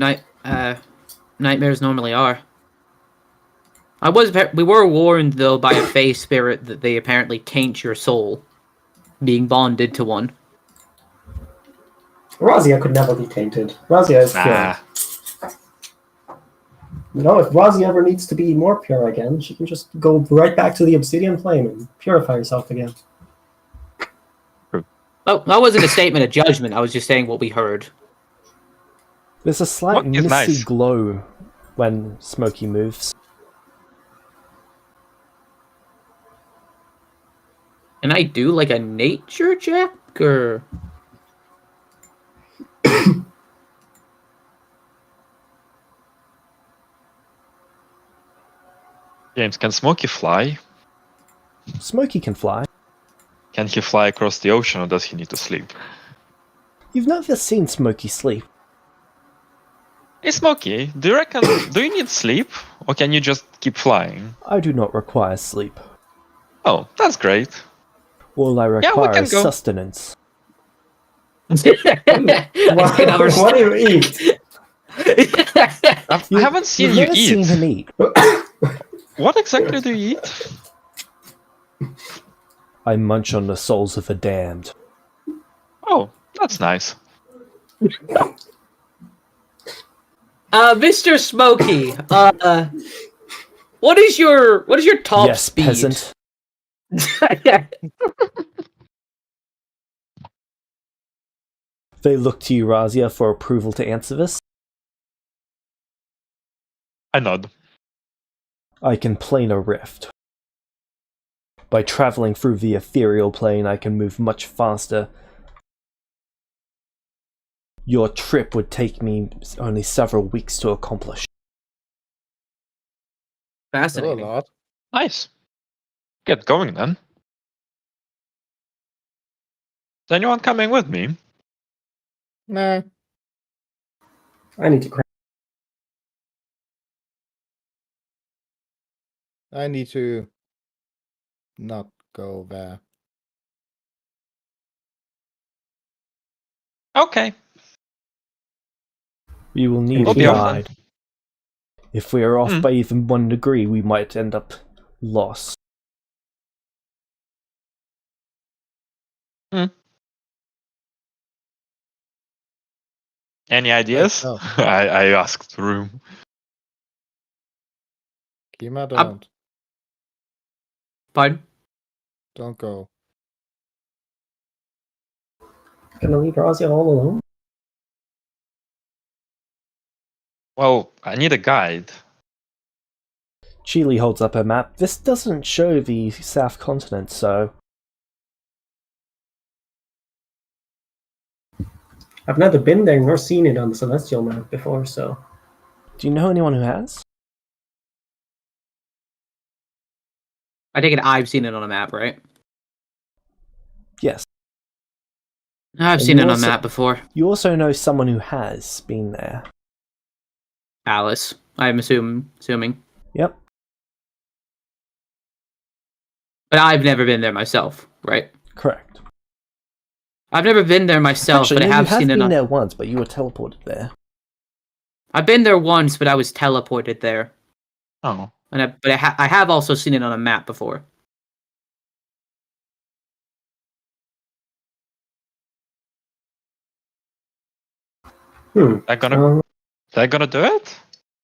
nightmares normally are. We were warned though by a Fey spirit that they apparently taint your soul, being bonded to one. Razia could never be tainted. Razia is pure. Nah. You know, if Razia ever needs to be more pure again, she can just go right back to the obsidian flame and purify herself again. Oh, that wasn't a statement of judgment. I was just saying what we heard. There's a slight What is misty nice? glow when Smokey moves. Can I do like a nature check or? James, can Smokey fly? Smokey can fly. Can he fly across the ocean, or does he need to sleep? You've never seen Smokey sleep. Hey Smokey, do you need sleep? Or can you just keep flying? I do not require sleep. Oh, that's great. All I we require can is go. sustenance. What do you eat? I haven't seen You've you never seen eat. him eat. What exactly do you eat? I munch on the souls of the damned. Oh, that's nice. Mr. Smokey, what is your top Yes, speed? peasant. They look to you, Razia, for approval to answer this. I nod. I can plane a rift. By traveling through the ethereal plane, I can move much faster. Your trip would take me only several weeks to accomplish. Still a Fascinating. lot. Nice. Get going then. Is anyone coming with me? Nah. I need to craft. I need to not go there. Okay. We will need We'll a be off then. guide. If we are off by even 1 degree, we might end up lost. Any ideas? no. I asked the room. Kima, don't. Pardon? Don't go. Gonna leave Razia all alone? Well, I need a guide. Chile holds up her map. This doesn't show the South Continent, so... I've neither been there nor seen it on the Celestial map before, so... Do you know anyone who has? I take it I've seen it on a map, right? Yes. I've And seen you it on a also- map before. You also know someone who has been there. Alice, I'm assuming. Yep. But I've never been there myself, right? Correct. I've never been there myself, Actually, but I no, have you have seen it been on... there once, but you were teleported there. I've been there once, but I was teleported there. Oh. And I have also seen it on a map before. That gonna do it?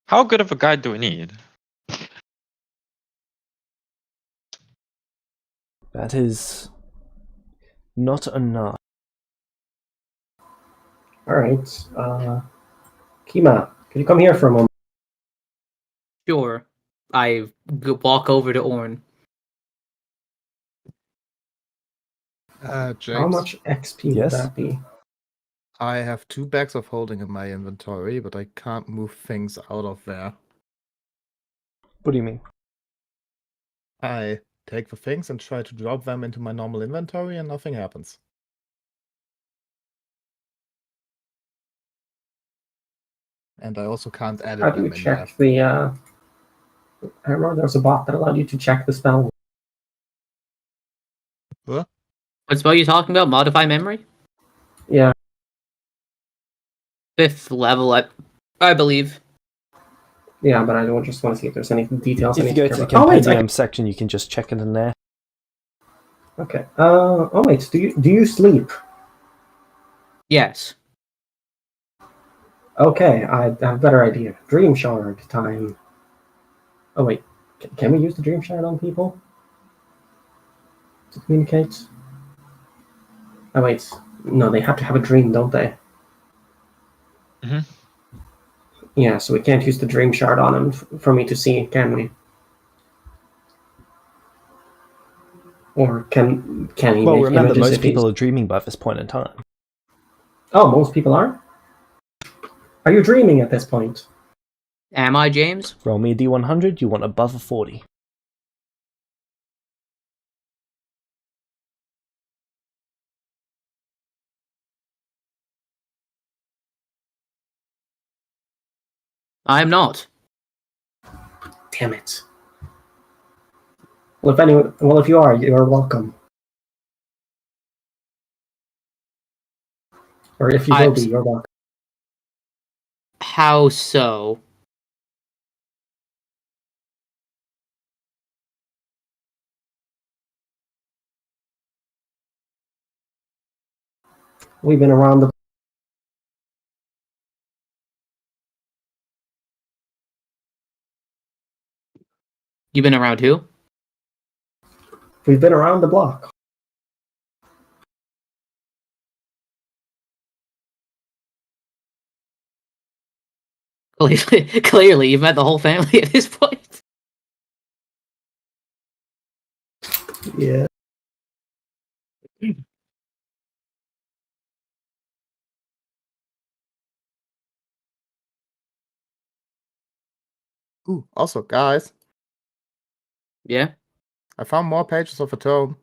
How good of a guide do we need? That is... not enough. Alright, Kima, can you come here for a moment? Sure. I walk over to Orn. James, How much XP Yes? would that be? I have 2 bags of holding in my inventory, but I can't move things out of there. What do you mean? I take the things and try to drop them into my normal inventory and nothing happens. And I also can't edit How do them you in there. check the, I remember there was a bot that allowed you to check the spell. Huh? What spell are you talking about? Modify memory? Yeah, 5th level, I believe. yeah, but I don't just want to see if there's any details I If need you go to to the care about. Oh, wait, compendium section, you can just check it in there. okay. Oh wait, do you sleep? Yes. Okay, I have a better idea. Dream shard time. Oh wait, can we use the dream shard on people to communicate? Oh wait, no, they have to have a dream, don't they? Mhm. Yeah, so we can't use the dream shard on him for me to see, can we? Or can he Well, make remember, images most if he's... people are dreaming by this point in time. Oh, most people are? Are you dreaming at this point? Am I, James? Roll me a D100, you want above a 40. I am not. Damn it. Well, if you are, you're welcome. Or if you will be, you're welcome. How so? We've been around the... You been around who? We've been around the block. Clearly, you've met the whole family at this point. Yeah. Ooh, also, guys, Yeah. I found more pages of a tome. What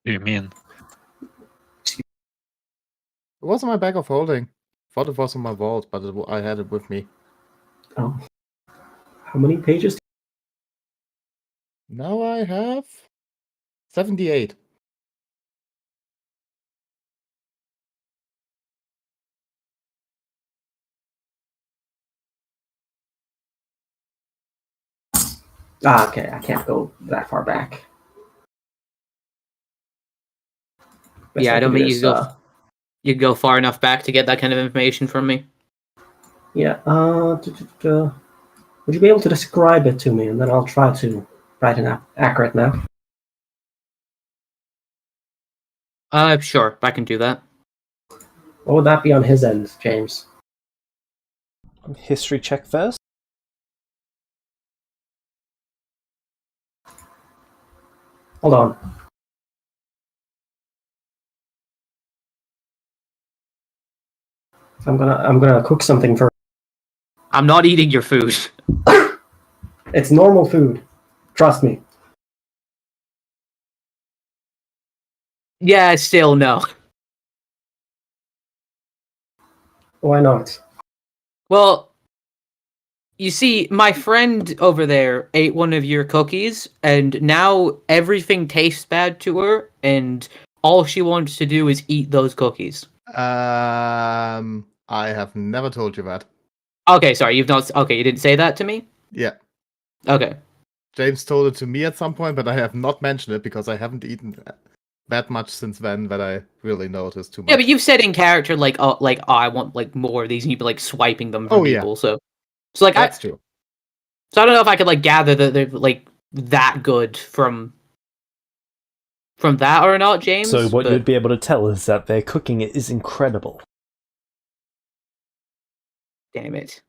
do you mean? It was in my bag of holding. Thought it was in my vault, but I had it with me. Oh. How many pages? Now I have 78. Ah, okay. I can't go that far back. Best Yeah, I can don't do think is, you go far enough back to get that kind of information from me. yeah. Would you be able to describe it to me, and then I'll try to write an accurate map? Sure, I can do that. What would that be on his end, James? History check first. Hold on. I'm gonna cook something first. I'm not eating your food. It's normal food. Trust me. Yeah, still no. Why not? Well, you see, my friend over there ate one of your cookies, and now everything tastes bad to her, and all she wants to do is eat those cookies. I have never told you that. Okay, sorry, you've not. Okay, you didn't say that to me? Yeah, Okay. James told it to me at some point, but I have not mentioned it because I haven't eaten that much since then that I really noticed too much. Yeah, but you've said in character, oh, I want, like, more of these, and you've been, like, swiping them from Oh, yeah. people, so... So, like, That's true. So I don't know if I could, like, gather that they're, like, that good from that or not, James. So what but... you'd be able to tell is that their cooking is incredible. Damn it.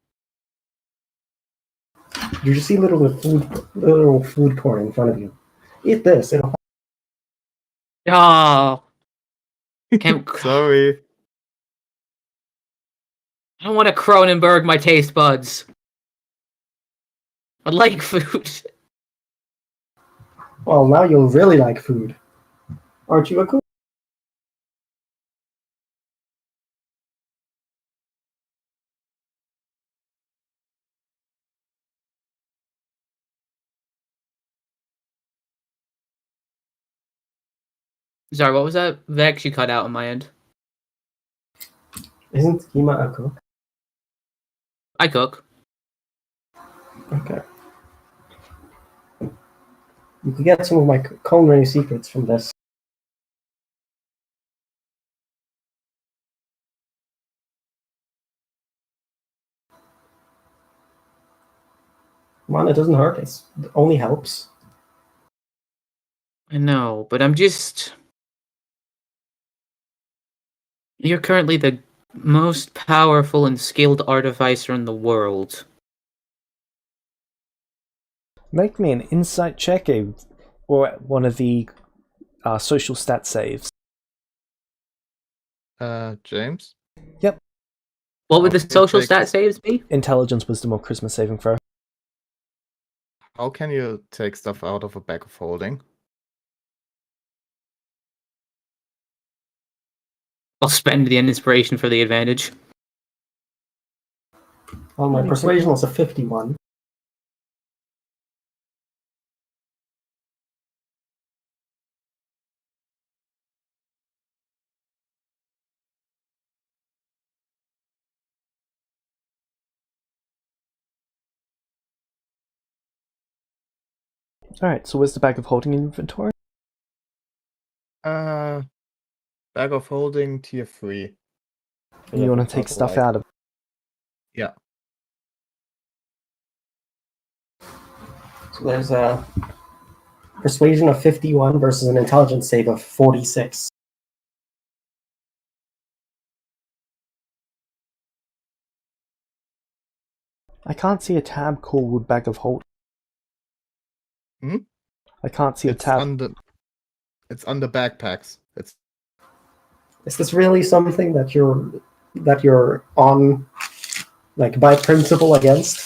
You just see literal food porn in front of you. Eat this. It'll. Oh. Can't... Sorry. I don't want to Cronenberg my taste buds. I like food. Well, now you'll really like food. Aren't you a cook? Sorry, what was that? Vex, you cut out on my end. Isn't Hema a cook? I cook. Okay. You could get some of my culinary secrets from this. Come on, it doesn't hurt. It only helps. I know, but I'm just... You're currently the most powerful and skilled artificer in the world. Make me an insight check or one of the social stat saves. James? Yep. What would the Okay, social take- stat saves be? Intelligence, wisdom, or charisma saving throw. How can you take stuff out of a bag of holding? I'll spend the inspiration for the advantage. Well, my persuasion was a 51. Alright, so where's the bag of holding inventory? Bag of holding tier 3. You want to take stuff out of it. Yeah. So there's a persuasion of 51 versus an intelligence save of 46. I can't see a tab called bag of holding. I can't see a It's tab. It's under backpacks. Is this really something that you're on, like by principle against?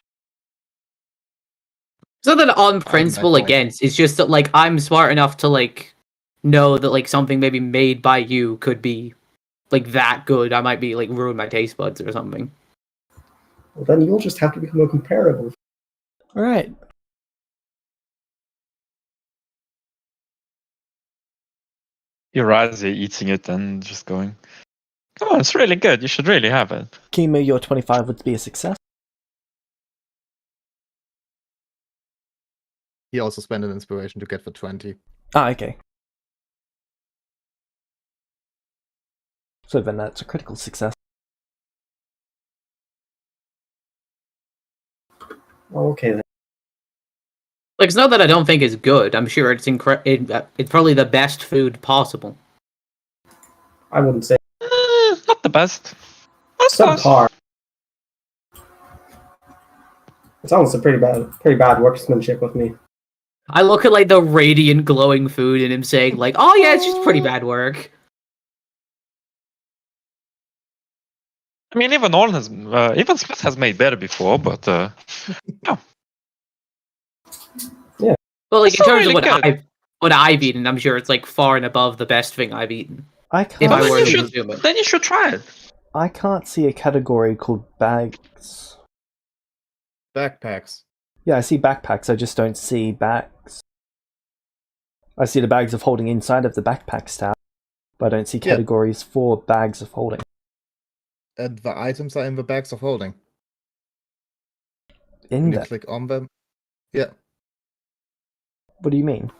It's not that on by principle point. against. It's just that like I'm smart enough to like know that like something maybe made by you could be like that good. I might be like ruin my taste buds or something. Well, then you'll just have to become a comparable. All right. Irazi eating it and just going, come on, it's really good. You should really have it. Kimo, your 25 would be a success. He also spent an inspiration to get the 20. Ah, okay. So then that's a critical success. Okay then. Like it's not that I don't think it's good. I'm sure it's it's probably the best food possible. I wouldn't say Not the best. That's close. subpar. It's honestly pretty bad workmanship with me. I look at like the radiant glowing food and him saying like, "Oh yeah, it's just pretty bad work." I mean, even Orn has, even Smith has made better before, but no. But like It's in not terms of really what I've eaten, I'm sure it's like far and above the best thing I've eaten. I If can't. I Well, were then, to you consume it. then you should try it. I can't see a category called bags. Backpacks. Yeah, I see backpacks. I just don't see bags. I see the bags of holding inside of the backpacks tab, but I don't see Yeah. categories for bags of holding. And the items are in the bags of holding. In When you there. click on them. Yeah. What do you mean?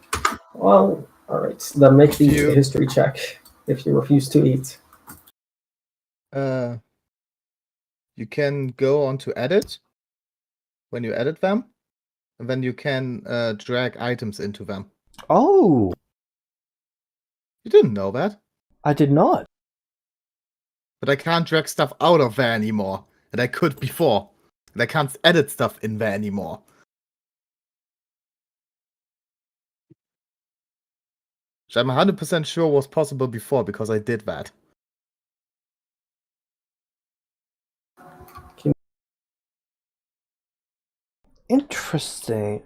Well, alright, then make the You- history check if you refuse to eat. You can go on to edit when you edit them, and then you can drag items into them. Oh, You didn't know that, I did not. but I can't drag stuff out of there anymore, and I could before, and I can't edit stuff in there anymore. Which I'm 100% sure was possible before because I did that. Interesting.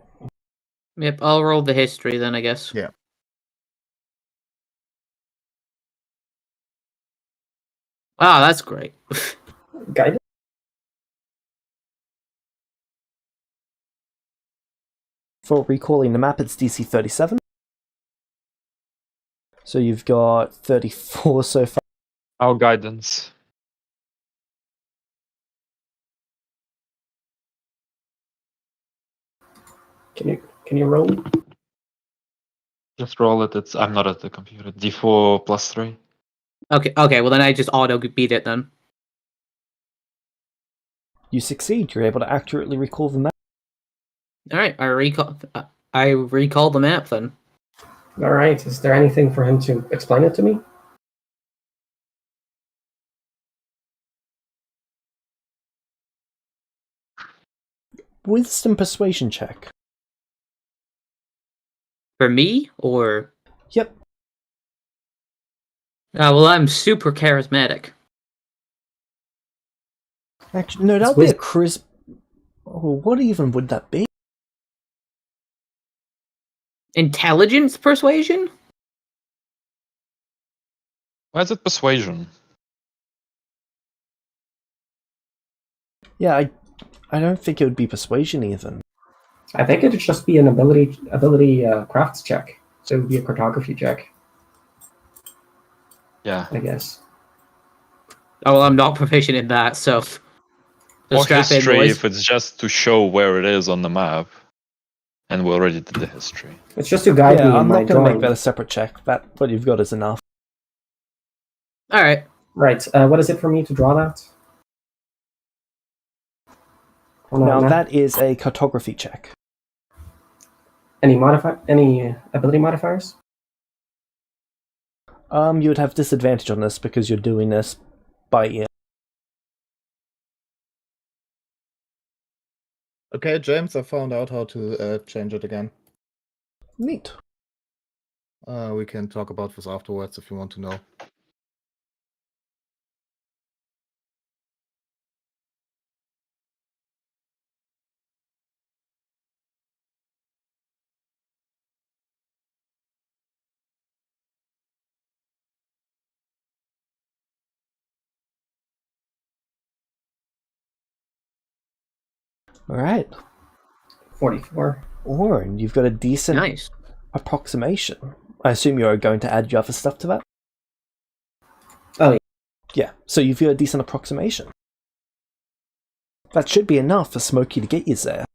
Yep, I'll roll the history then, I guess. Yeah. Ah, that's great. Guidance? For recalling the map, it's DC 37. So you've got 34 so far. Our guidance. Can you roll? Just roll it. I'm not at the computer. D4 plus 3. Okay, well then I just auto beat it then. You succeed. You're able to accurately recall the map. Alright, I recall the map then. Alright, is there anything for him to explain it to me? Wisdom persuasion check. For me, or Yep. well I'm super charismatic. Actually, no, that would be a crisp. Oh, what even would that be? Intelligence persuasion? Why is it persuasion? Yeah, I don't think it would be persuasion even. I think it'd just be an ability crafts check. So it would be a cartography check, Yeah. I guess. Oh well, I'm not proficient in that, so Or strap in, history boys. if it's just to show where it is on the map. And we already did the history. It's just to guide me Yeah, in I'm my not going to make drawing. that a separate check. That what you've got is enough. Alright. Right, what is it for me to draw that? On a Now map? that is a cartography check. Any ability modifiers? You would have disadvantage on this because you're doing this by ear. Okay, James, I found out how to change it again. Neat. We can talk about this afterwards if you want to know. Alright. 44. Orin, you've got a decent Nice. approximation. I assume you're going to add your other stuff to that? Oh, yeah. Yeah, so you've got a decent approximation. That should be enough for Smokey to get you there.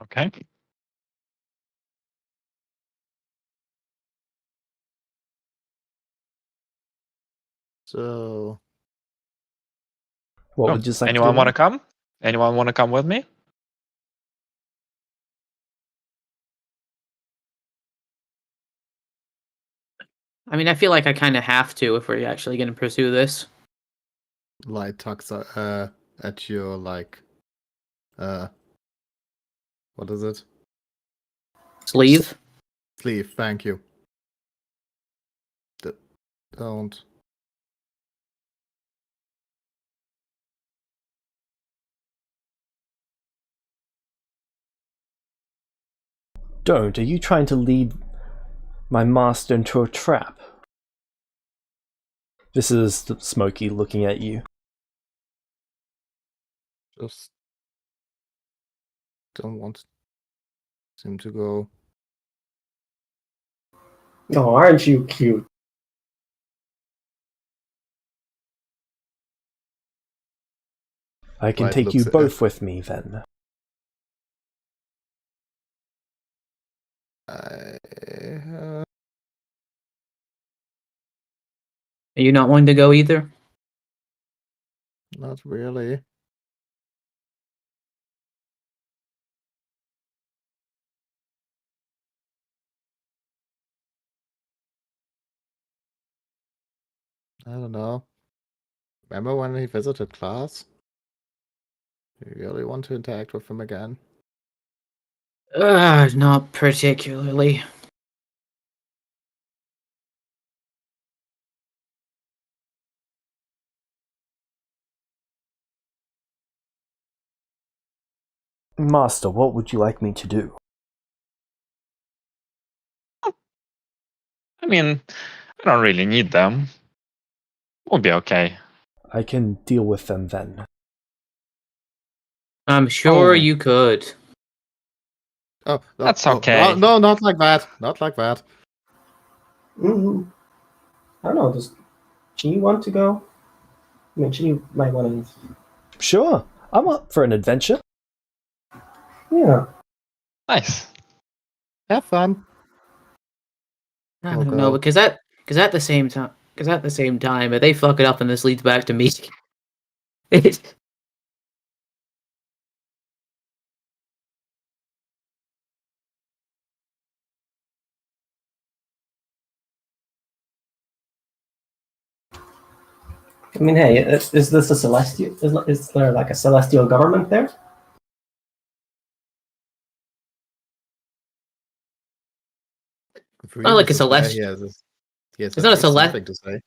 Okay. So, What Oh, would you like anyone to want do? to come? Anyone want to come with me? I mean, I feel like I kind of have to if we're actually going to pursue this. light tucks at your, like, what is it? Sleeve. Sleeve, thank you. Don't. Don't. Are you trying to lead my master into a trap? This is Smokey looking at you. Just don't want him to go. Oh, aren't you cute? I can Light take you looks at- both with me, then. I, Are you not wanting to go either? not really. I don't know. Remember when he visited class? You really want to interact with him again? Not particularly. Master, what would you like me to do? I mean, I don't really need them. We'll be okay. I can deal with them then. I'm sure Oh. you could. Oh, no, That's no, okay. No, not like that. Not like that. Mm-hmm. I don't know. Does Chi want to go? I mean, Chi might want to. Sure, I'm up for an adventure. Yeah. Nice. Have fun. I I'll don't know go. because at the same time, if they fuck it up and this leads back to me, it, I mean, hey, is this a celestial? Is there like a celestial government there? If not like a Remus is there, celestial. he has It's at not a least celest- something to say.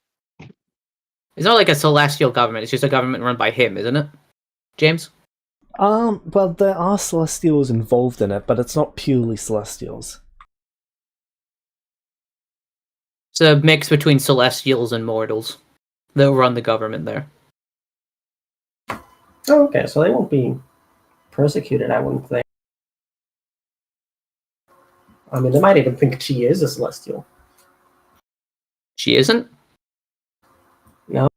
It's not like a celestial government. It's just a government run by him, isn't it, James? Well, there are Celestials involved in it, but it's not purely Celestials. It's a mix between celestials and mortals that run the government there. Oh, okay, so they won't be persecuted, I wouldn't think. I mean, they might even think she is a celestial. She isn't? No.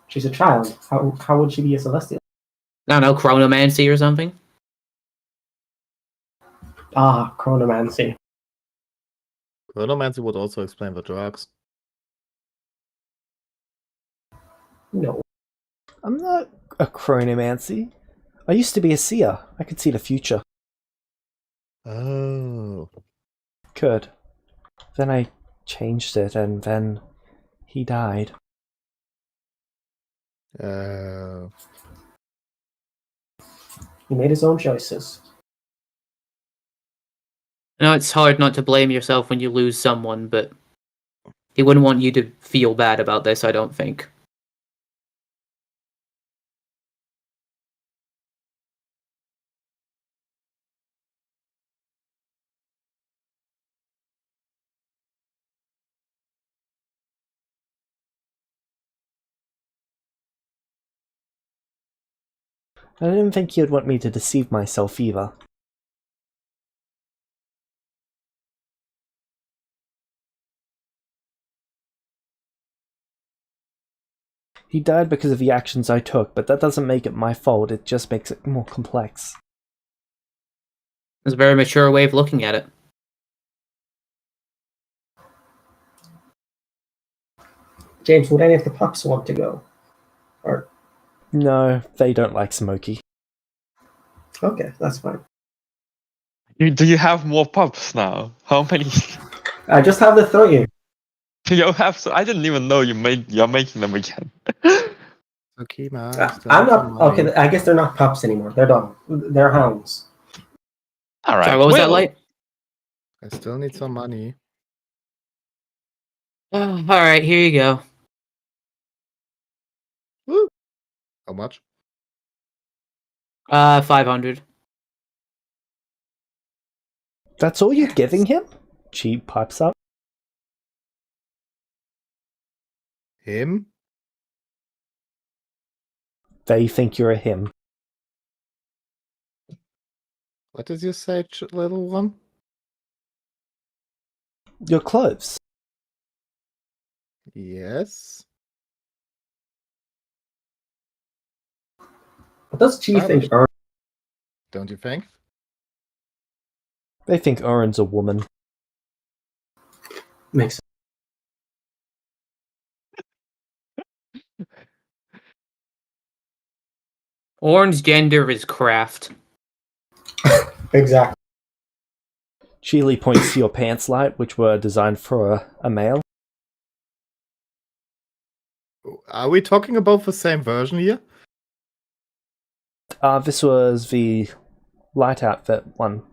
She's a child. How would she be a celestial? I don't know, chronomancy or something? Ah, chronomancy. Chronomancy would also explain the drugs. No. I'm not a chronomancy. I used to be a seer. I could see the future. Oh. Could. Then I changed it, and then he died. Oh. He made his own choices. I know it's hard not to blame yourself when you lose someone, but he wouldn't want you to feel bad about this, I don't think. I didn't think he would want me to deceive myself either. He died because of the actions I took, but that doesn't make it my fault, it just makes it more complex. It's a very mature way of looking at it. James, would any of the pups want to go? Or No, they don't like Smokey. okay, that's fine. Do you have more pups now? How many? I just have the 3. You have. I didn't even know you're making them again. Okay, man. I'm not okay. I guess they're not pups anymore. They're dogs. They're hounds. All right. Sorry, what was that like? I still need some money. Alright, here you go. Woo! How much? 500. That's all you're giving him? She pipes up. Him? They think you're a him. What did you say, little one? Your clothes. Yes. What does Chi think? Don't you think? They think Oren's a woman. Makes sense. Oren's gender is craft. Exactly. Sheely points to your pants light, which were designed for a male. Are we talking about the same version here? This was the light outfit one.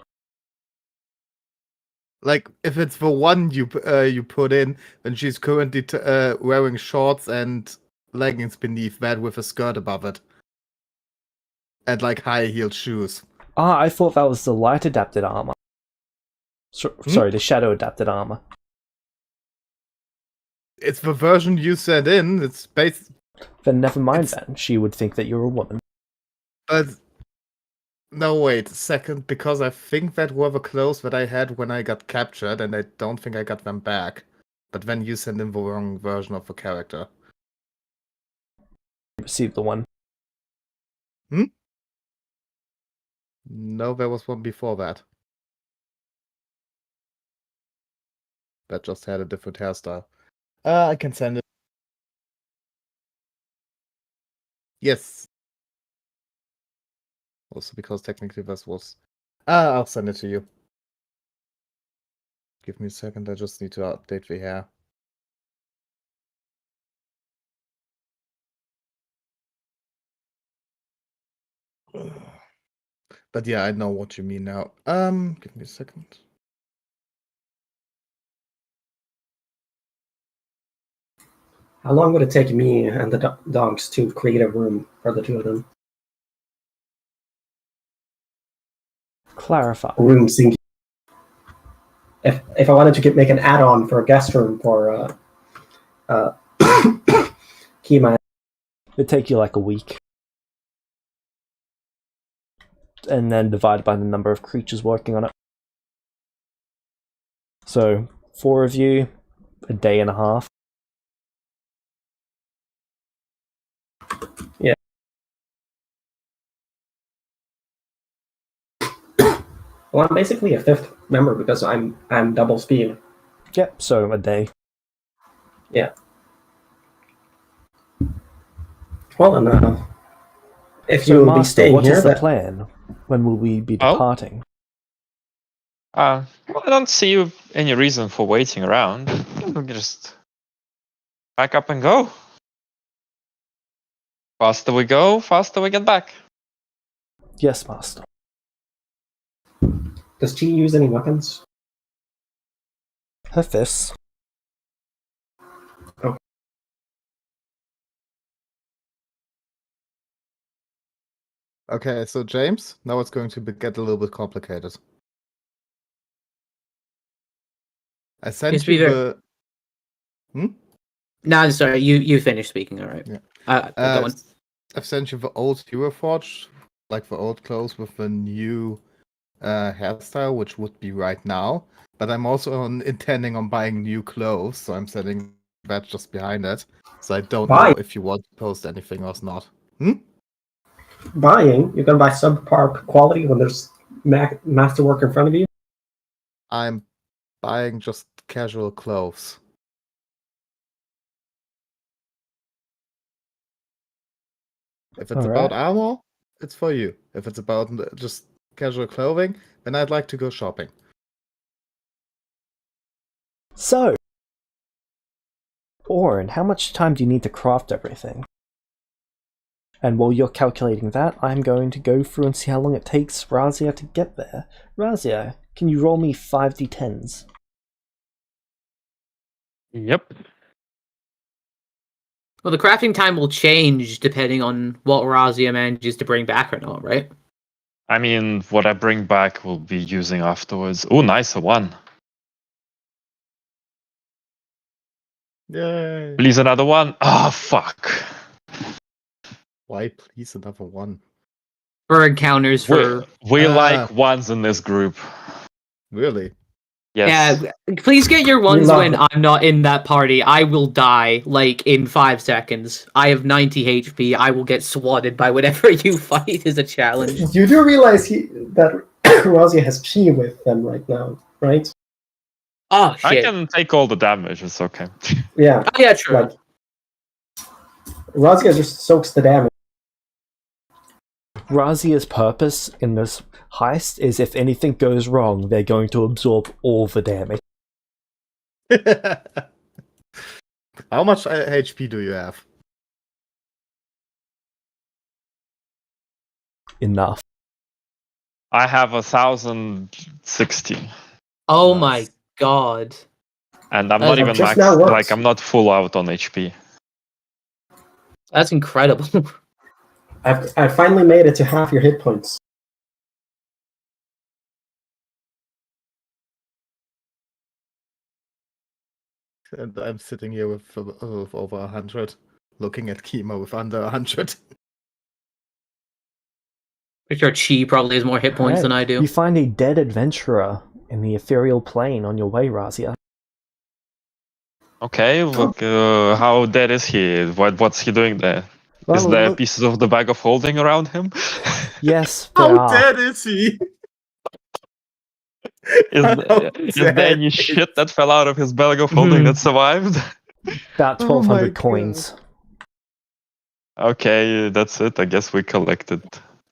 Like, if it's the one you put in, then she's currently wearing shorts and leggings beneath that with a skirt above it. And, like, high-heeled shoes. I thought that was the light adapted armor. Sorry, the shadow adapted armor. It's the version you sent in. It's based... Then never mind then. She would think that you're a woman. But... No, wait a second, because I think that were the clothes that I had when I got captured, and I don't think I got them back. But then you sent in the wrong version of the character. Received the one. No, there was one before that. That just had a different hairstyle. I can send it. Yes. Also because technically this was... I'll send it to you. Give me a second, I just need to update the hair. But yeah, I know what you mean now. Give me a second. How long would it take me and the dogs to create a room for the 2 of them? Clarify. A room single. If I wanted to make an add-on for a guest room for Kima. It'd take you like a week. And then divided by the number of creatures working on it. So, 4 of you, a day and a half. Yeah. Well, I'm basically a 5th member because I'm double speed. Yep, so a day. Yeah. Well, then If So, you will be Master, staying what here, is the that plan? When will we be Oh? departing? I don't see any reason for waiting around. We can just pack up and go. Faster we go, faster we get back. Yes, Master. does she use any weapons? Her fists. Okay, so James, now it's going to get a little bit complicated. I sent Yes, you Peter. the. No, I'm sorry. You finished speaking. All right. Yeah. Go on. I've sent you the old Hero Forge, like the old clothes with the new hairstyle, which would be right now. But I'm also intending on buying new clothes, so I'm setting that just behind it. So I don't Buy. know if you want to post anything or not. Buying, you're gonna buy subpar quality when there's masterwork in front of you. I'm buying just casual clothes. If it's about armor, it's for you. If it's about just casual clothing, then I'd like to go shopping. So, Orin, how much time do you need to craft everything? And while you're calculating that, I'm going to go through and see how long it takes Razia to get there. Razia, can you roll me 5d10s? Yep. Well, the crafting time will change depending on what Razia manages to bring back or not, right? I mean, what I bring back will be using afterwards. Oh, nice, a 1. Yay! Please, another 1. Oh, fuck. Why please another one? For encounters, for We like ones in this group. Really? Yes. yeah. Please get your ones love when it. I'm not in that party. I will die like in 5 seconds. I have 90 HP. I will get swatted by whatever you fight is a challenge. You do realize that Razia has chi with them right now, right? Oh I shit! can take all the damage, it's okay. Yeah. Oh, yeah, true. Like Razia just soaks the damage. Razia's purpose in this heist is if anything goes wrong, they're going to absorb all the damage. How much HP do you have? Enough. I have 1,060. Oh Nice. my god! And I'm That not is- even just max, now works. like I'm not full out on HP. That's incredible. I finally made it to half your hit points. And I'm sitting here with over 100, looking at Kima with under 100. I'm sure Chi probably has more hit points than I Alright, do. You find a dead adventurer in the ethereal plane on your way, Razia. Okay, look, how dead is he? What's he doing there? Is Well, there look- pieces of the bag of holding around him? Yes, there How are. dead is he? Is How there dead any is- shit that fell out of his bag of holding that survived? About Oh my 1,200 coins. Okay, that's it. I guess we collected.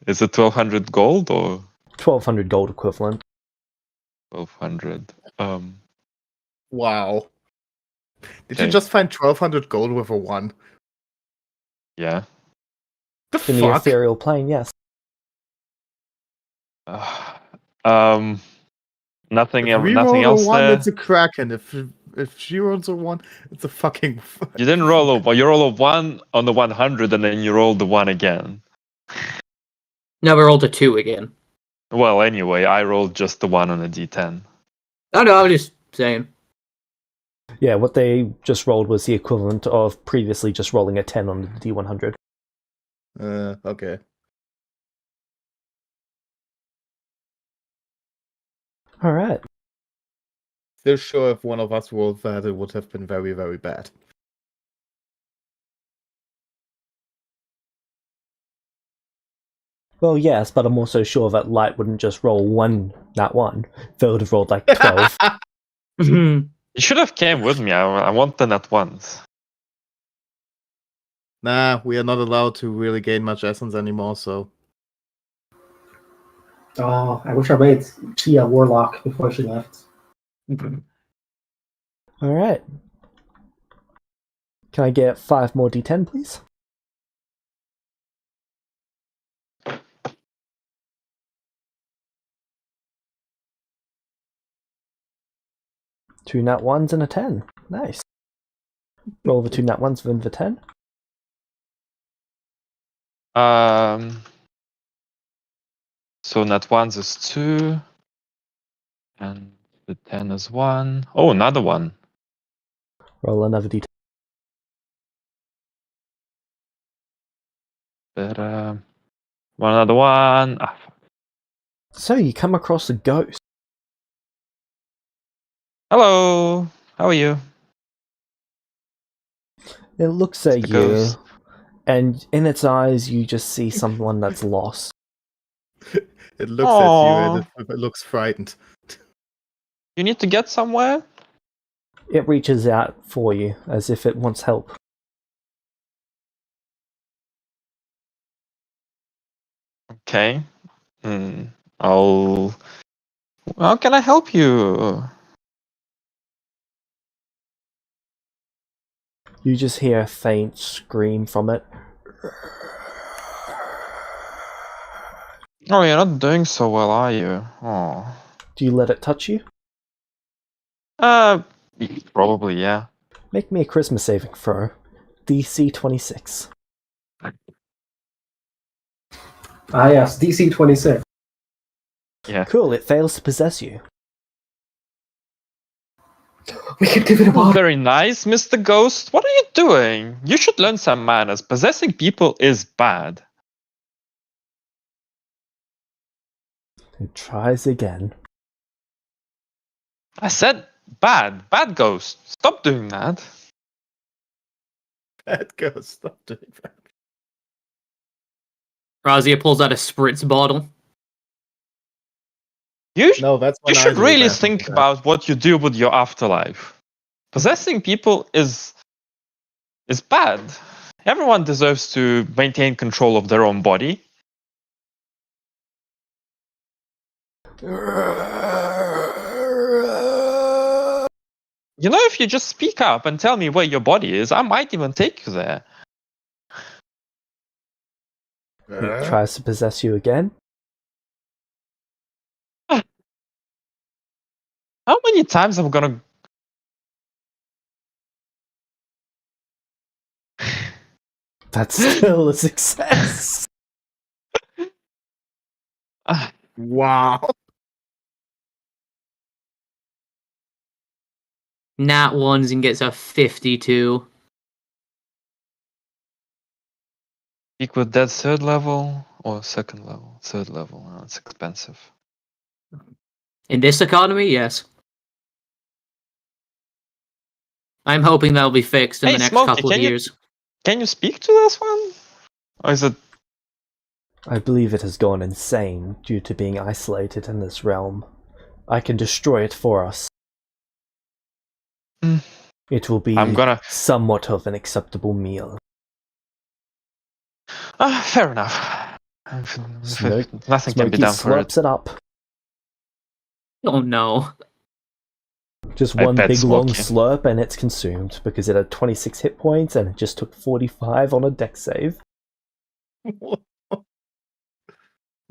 Is it 1,200 gold or 1,200 gold equivalent. 1,200? Wow. Did Okay. you just find 1,200 gold with a 1? Yeah. The In the fuck? ethereal plane, yes. Nothing. If we Nothing roll else a 1, there. it's a kraken. If she rolls a 1, it's a fucking... You didn't roll a 1. You roll a 1 on the 100, and then you roll the 1 again. No, we rolled a 2 again. Well, anyway, I rolled just the 1 on a d10. Oh no, I was just saying. Yeah, what they just rolled was the equivalent of previously just rolling a 10 on the D100. Okay. Alright. Still sure if one of us rolled that, it would have been very, very bad. Well, yes, but I'm also sure that Light wouldn't just roll that one. They would have rolled like 12. Mhm. You should have came with me. I want the nat ones. Nah, we are not allowed to really gain much essence anymore, so... Oh, I wish I made Chi a warlock before she left. Alright. Can I get 5 more d10, please? Two nat 1s and a 10. Nice. Roll the 2 nat 1s within the 10. So nat 1s is 2. And the 10 is 1. Oh, another one. Roll another d10. But, one another one. Ah, So you come across a ghost. hello. How are you? It looks at The you, ghost. and in its eyes you just see someone that's lost. It looks at you Aw. and it looks frightened. You need to get somewhere? It reaches out for you as if it wants help. Okay. How can I help you? You just hear a faint scream from it. Oh, you're not doing so well, are you? Oh. Do you let it touch you? Probably, yeah. Make me a charisma saving throw. DC 26. Ah, yes, DC 26. Yeah. Cool, it fails to possess you. We could give it a Oh, bottle. very nice, Mr. Ghost. What are you doing? You should learn some manners. Possessing people is bad. It tries again. I said bad. Bad ghost. Stop doing that. Bad ghost, stop doing that. Razia pulls out a spritz bottle. You, No, that's you when I should do really that. think about what you do with your afterlife. Possessing people is bad. Everyone deserves to maintain control of their own body. You know, if you just speak up and tell me where your body is, I might even take you there. It tries to possess you again. How many times am I gonna... That's still a success. Wow. Nat ones and gets a 52. Speak with that third level or second level? Third level. Oh, it's expensive. In this economy, yes. I'm hoping that'll be fixed in Hey, the next Smokey, couple of years. Can you speak to this one? Or is it... I believe it has gone insane due to being isolated in this realm. I can destroy it for us. Mm. It will be I'm gonna... somewhat of an acceptable meal. fair enough. Nothing can be Smokey done for it. slurps it up. Oh no. Just I one bet big long Smokey. slurp and it's consumed because it had 26 hit points and it just took 45 on a dex save.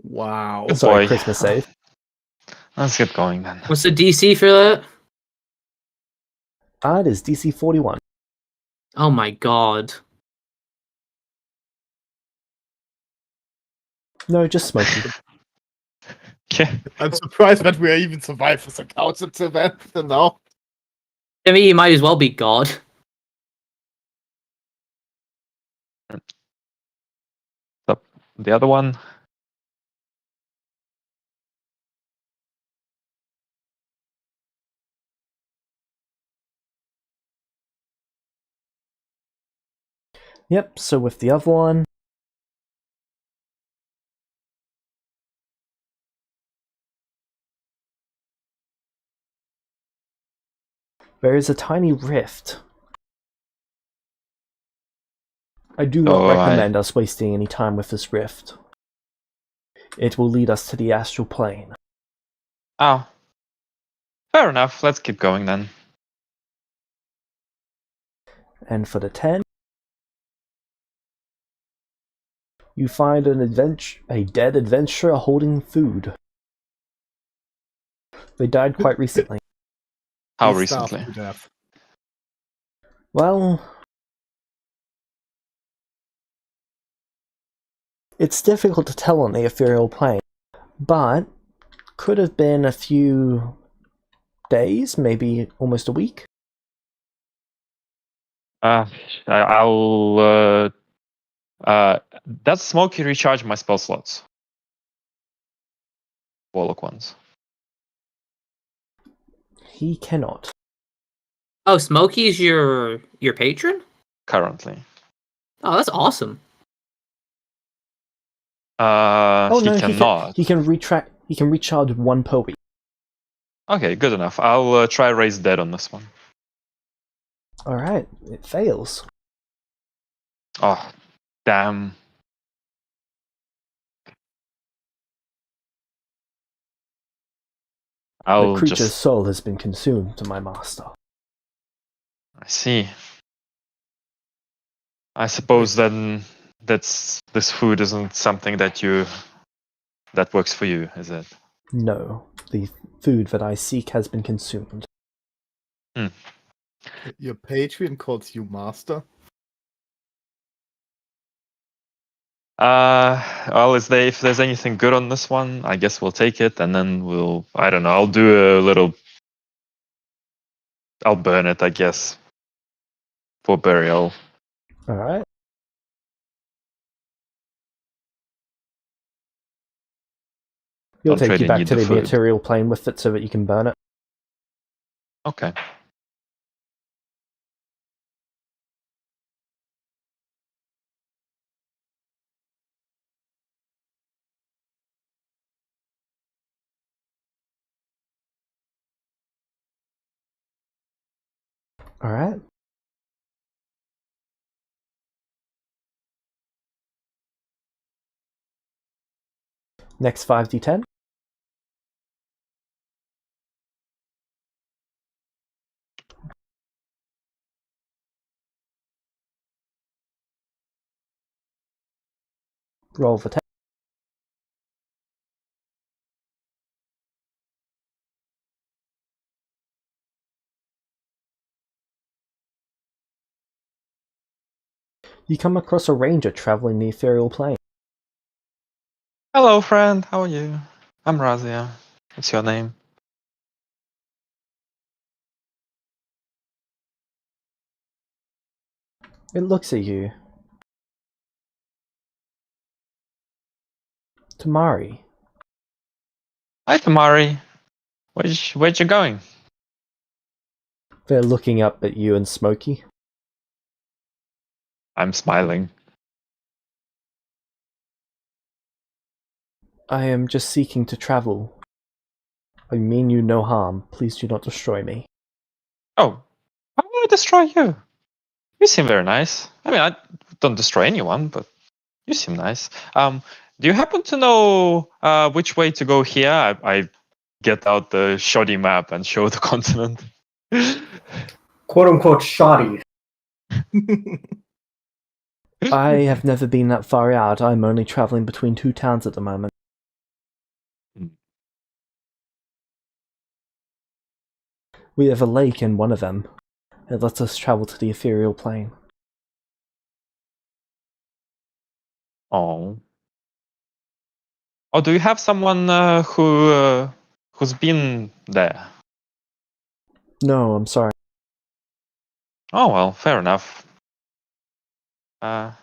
Wow. Good Sorry, boy. Christmas save. Let's get going then. What's the DC for that? It is DC 41. Oh my god. No, just Smokey. Yeah. I'm surprised that we are even survived as a couch until then. No. I mean, he might as well be god. The other one. Yep, so with the other one, there is a tiny rift I do not Oh, recommend us wasting any time with this rift. It will lead us to the astral plane. Oh. Fair enough. Let's keep going then. And for the 10, you find a dead adventurer holding food. They died quite recently. How He starved recently? to death. Well, it's difficult to tell on the ethereal plane, but could have been a few days, maybe almost a week. I'll does Smokey recharge my spell slots? Warlock ones. He cannot. Oh, Smokey's your patron? Currently. Oh, that's awesome. He cannot. He can recharge one per week. Okay, good enough. I'll try raise dead on this one. All right, it fails. Oh, damn. The creature's soul has been consumed, my master. I see. I suppose then this food isn't something that works for you, is it? No, the food that I seek has been consumed. Your Patreon calls you master. Well, if there's anything good on this one, I guess we'll take it, and then I don't know, I'll burn it, I guess, for burial. All right. You'll Don't take you really back need to the the food. material plane with it so that you can burn it. Okay. All right. Next 5d10. Roll for 10. You come across a ranger traveling the ethereal plane. Hello, friend. How are you? I'm Razia. What's your name? It looks at you. Tamari. Hi, Tamari. Where'd you going? They're looking up at you and Smokey. I'm smiling. I am just seeking to travel. I mean you no harm. Please do not destroy me. Oh, I want to destroy you. You seem very nice. I mean, I don't destroy anyone, but you seem nice. Do you happen to know which way to go here? I get out the shoddy map and show the continent. Quote unquote shoddy. I have never been that far out. I'm only traveling between two towns at the moment. We have a lake in one of them. It lets us travel to the ethereal plane. Oh. Oh, do you have someone who's been there? No, I'm sorry. Oh well, fair enough. Yeah,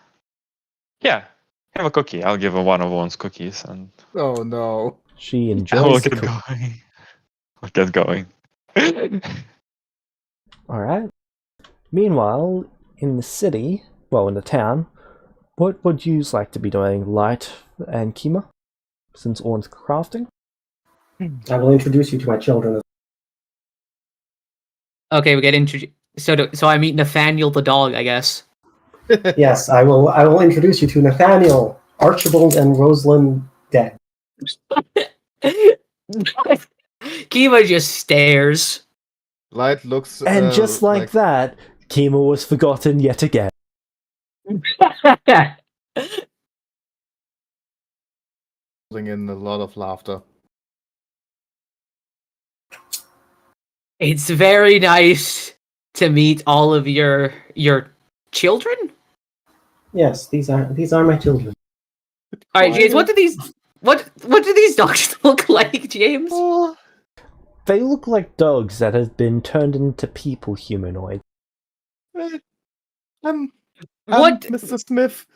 have a cookie. I'll give her one of one's cookies, and Oh no. She we'll enjoys the get cookie. going. We'll get going. Alright. Meanwhile, in the city, well, in the town, what would you like to be doing, Light and Kima? Since Orn's crafting? I will introduce you to my children. Okay, we get introduced. So I meet Nathaniel the dog, I guess. Yes, I will. I will introduce you to Nathaniel, Archibald, and Rosalind Dead. Kiva just stares. Light looks And just like that, Kima was forgotten yet again. in a lot of laughter. It's very nice to meet all of your children. Yes, these are my children. All right, James. What do these dogs look like, James? They look like dogs that have been turned into people humanoids. What? Mr. Smith.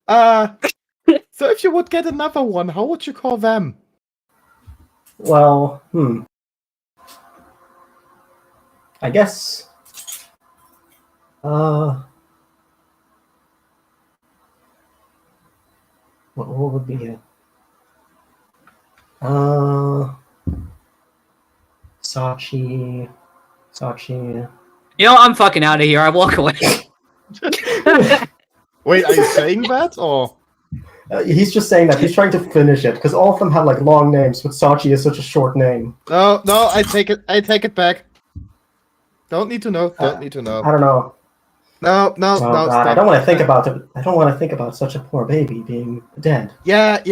So if you would get another one, how would you call them? Well, I guess. What would be it? Sachi. You know, I'm fucking out of here. I walk away. Wait, are you saying that or? He's just saying that he's trying to finish it because all of them have like long names, but Sachi is such a short name. No, I take it back. Don't need to know. Don't need to know. I don't know. No, God, stop. I don't want to think about it. I don't want to think about such a poor baby being dead. Yeah.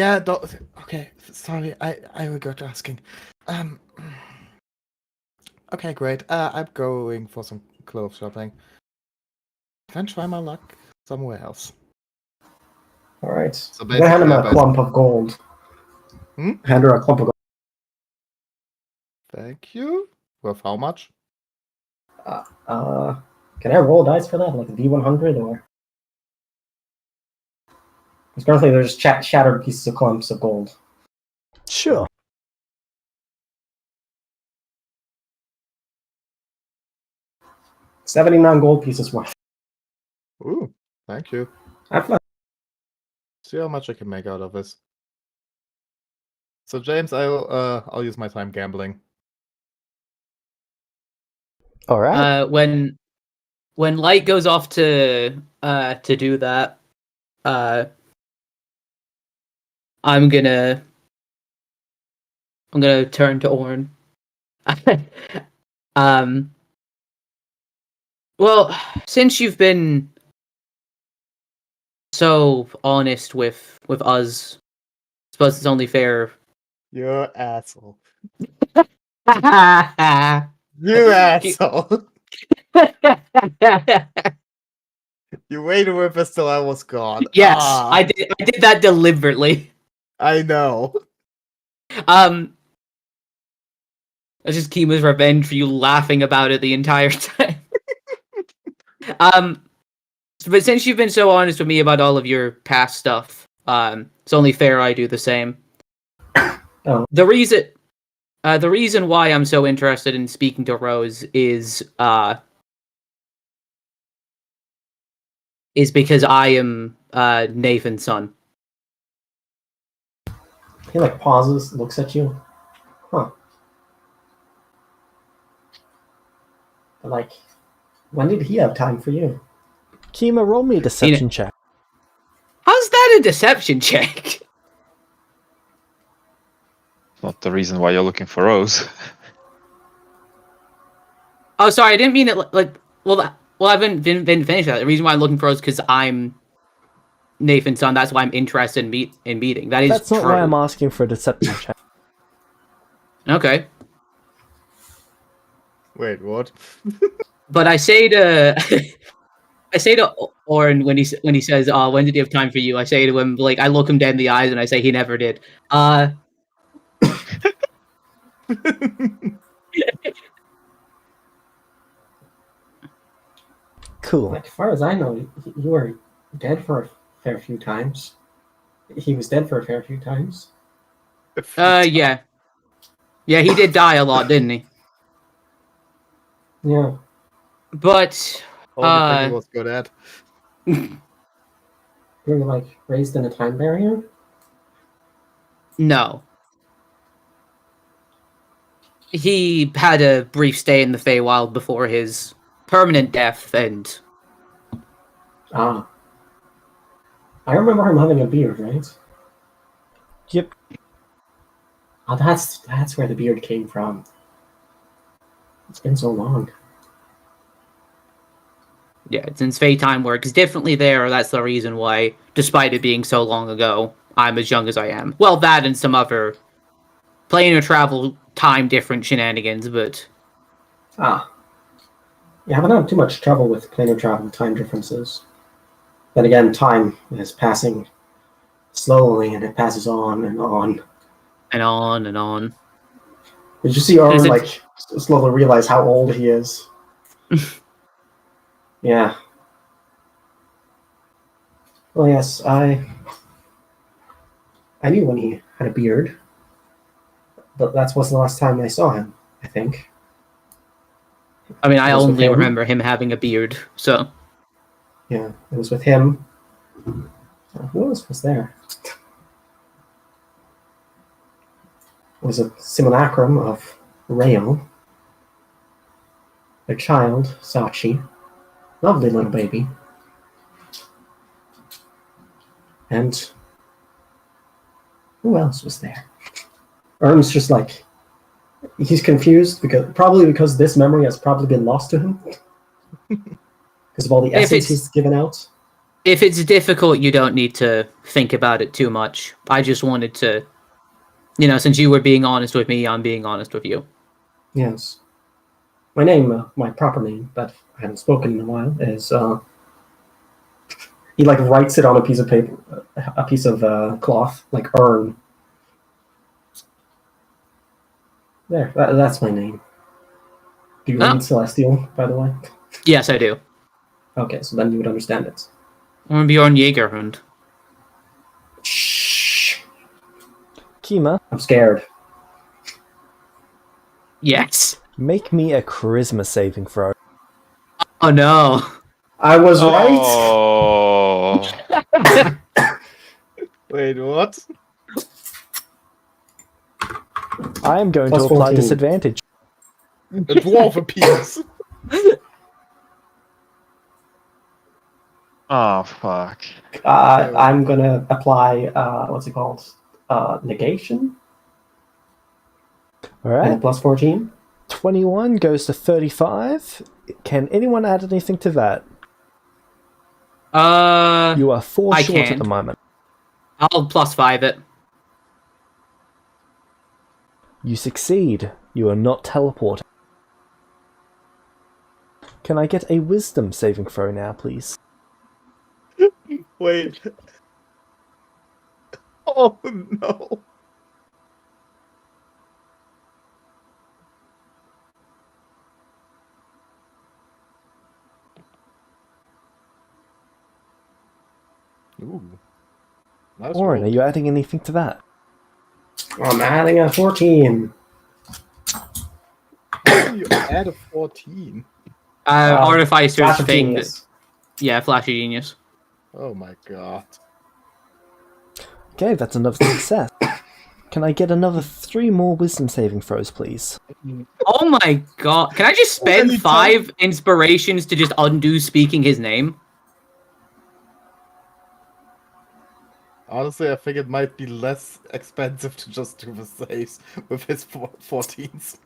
Okay, sorry. I regret asking. Okay, great. I'm going for some clothes shopping. Can I try my luck somewhere else? All right. So I'm gonna hand him basically, a clump of gold. Hand her a clump of gold. Thank you. Worth how much? Can I roll dice for that, like a D100 or? Because currently there's shattered pieces of clumps of gold. Sure. $79 gold pieces worth. Ooh, thank you. Have fun. See how much I can make out of this. So James, I'll use my time gambling. All right. When Light goes off to do that, I'm gonna turn to Orn. Well, since you've been so honest with us, I suppose it's only fair. You asshole. Yes, You asshole. You waited with us till I was gone. I did that deliberately. I know. That's just Kima's revenge for you laughing about it the entire time. But since you've been so honest with me about all of your past stuff, it's only fair I do the same. Oh. The reason why I'm so interested in speaking to Rose is because I am Nathan's son. He like pauses, looks at you. Huh. But like, when did he have time for you? Kima, roll me a deception check. How's that a deception check? Not the reason why you're looking for Rose. Oh, sorry, I didn't mean it like. Well, I haven't been finished that. The reason why I'm looking for Rose is because I'm Nathan's son. That's why I'm interested in meeting. That is That's not true. why I'm asking for a deception check. Okay. Wait, what? But I say to Oren when he says, "Oh, when did he have time for you?" I say to him, like, I look him dead in the eyes and I say he never did. Cool. Like, as far as I know, you were dead for a fair few times. He was dead for a fair few times. Yeah. Yeah, he did die a lot, didn't he? Yeah. But Only thing he was good at. You were like raised in a time barrier? no. He had a brief stay in the Feywild before his permanent death, and Ah. I remember him having a beard, right? Yep. Oh, that's where the beard came from. It's been so long. Yeah, since Fate Time works differently there, that's the reason why, despite it being so long ago, I'm as young as I am. Well, that and some other planar travel time different shenanigans, but Ah. Yeah, I haven't had too much trouble with planar travel time differences. Then again, time is passing slowly and it passes on and on. and on and on. Did you see Orm slowly realize how old he is? Yeah. Well, yes, I knew when he had a beard, but that was the last time I saw him, I think. I mean, I It was with only him. remember him having a beard, so. Yeah, it was with him. Who else was there? It was a simulacrum of Rael, their child, Sachi, lovely little baby. And who else was there? Ern's just like, he's confused because this memory has probably been lost to him because of all the essence he's given out. If it's difficult, you don't need to think about it too much. I just wanted to, since you were being honest with me, I'm being honest with you. Yes. My name, my proper name that I haven't spoken in a while is, he writes it on a piece of paper, a piece of cloth, like Ern. There, that's my name. Do you read Celestial, by the way? Yes, I do. Okay, so then you would understand it. I'm Bjorn Jaegerhund. Shh. Kima, I'm scared. Yes. make me a charisma saving throw. Oh no. I was Oh. right. Wait, what? I am going Plus to apply 14. disadvantage. A dwarf appears. Oh, fuck. I'm gonna apply what's it called? Negation. Alright, And plus 14. 21 goes to 35. Can anyone add anything to that? You are 4 I short can. at the moment. I'll +5 it. You succeed. You are not teleported. Can I get a wisdom saving throw now, please? Wait. Oh no. Ooh. Nice Orin, are roll. you adding anything to that? I'm adding a 14. How do you add a 14? Artificer's Flash of thing. Genius. Yeah, Flash of Genius. Oh my god. Okay, that's another success. Can I get another 3 more wisdom saving throws, please? Oh my god. Can I just spend Anytime. 5 inspirations to just undo speaking his name? Honestly, I think it might be less expensive to just do the saves with his 14s.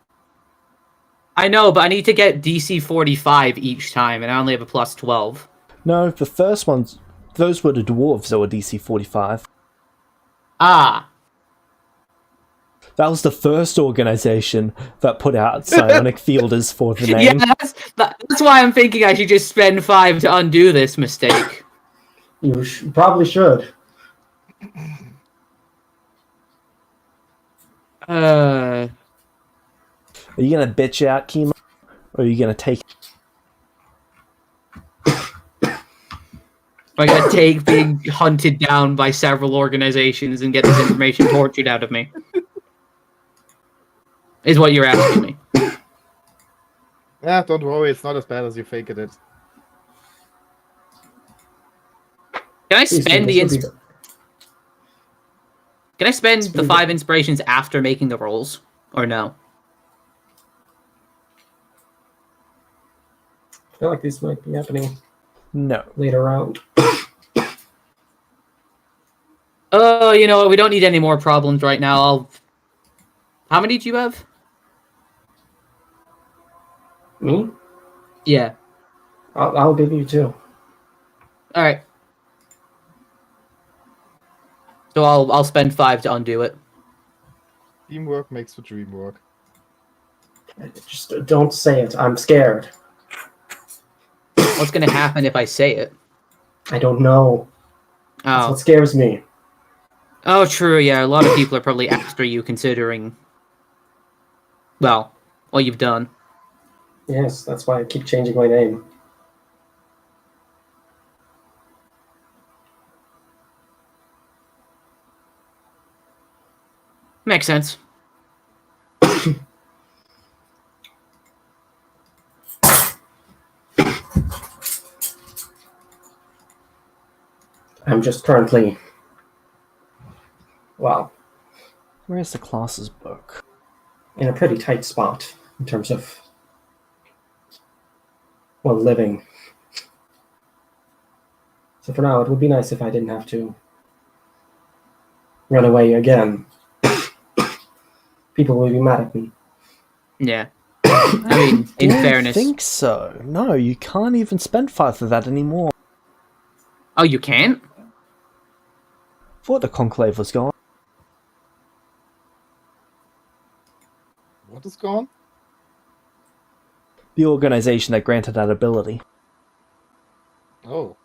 I know, but I need to get DC 45 each time, and I only have a +12. No, the first ones, those were the dwarves that were DC 45. Ah. That was the first organization that put out psionic fielders for the name. Yeah, that's why I'm thinking I should just spend 5 to undo this mistake. You probably should. Are you gonna bitch out, Kima? Or are you gonna take I'm gonna take being hunted down by several organizations and get this information tortured out of me. Is what you're asking me. Yeah, don't worry, it's not as bad as you think it is. Can I Please, spend dude, Can I spend the 5 inspirations after making the rolls? Or no? I feel like this might be happening No. later out. Oh, you know what? We don't need any more problems right now. How many do you have? Me? Yeah. I'll give you 2. All right. So I'll spend 5 to undo it. Teamwork makes the dream work. Just don't say it. I'm scared. What's gonna happen if I say it? I don't know. That's Oh. what scares me. Oh, true. Yeah, a lot of people are probably after you, considering, well, what you've done. Yes, that's why I keep changing my name. Makes sense. I'm just currently, well, Where's the classes book? in a pretty tight spot in terms of, well, living. So for now, it would be nice if I didn't have to run away again. People will be mad at me. Yeah. I mean, in Don't fairness. think so. No, you can't even spend 5 for that anymore. Oh, you can't? Thought the conclave was gone. What is gone? The organization that granted that ability. Oh.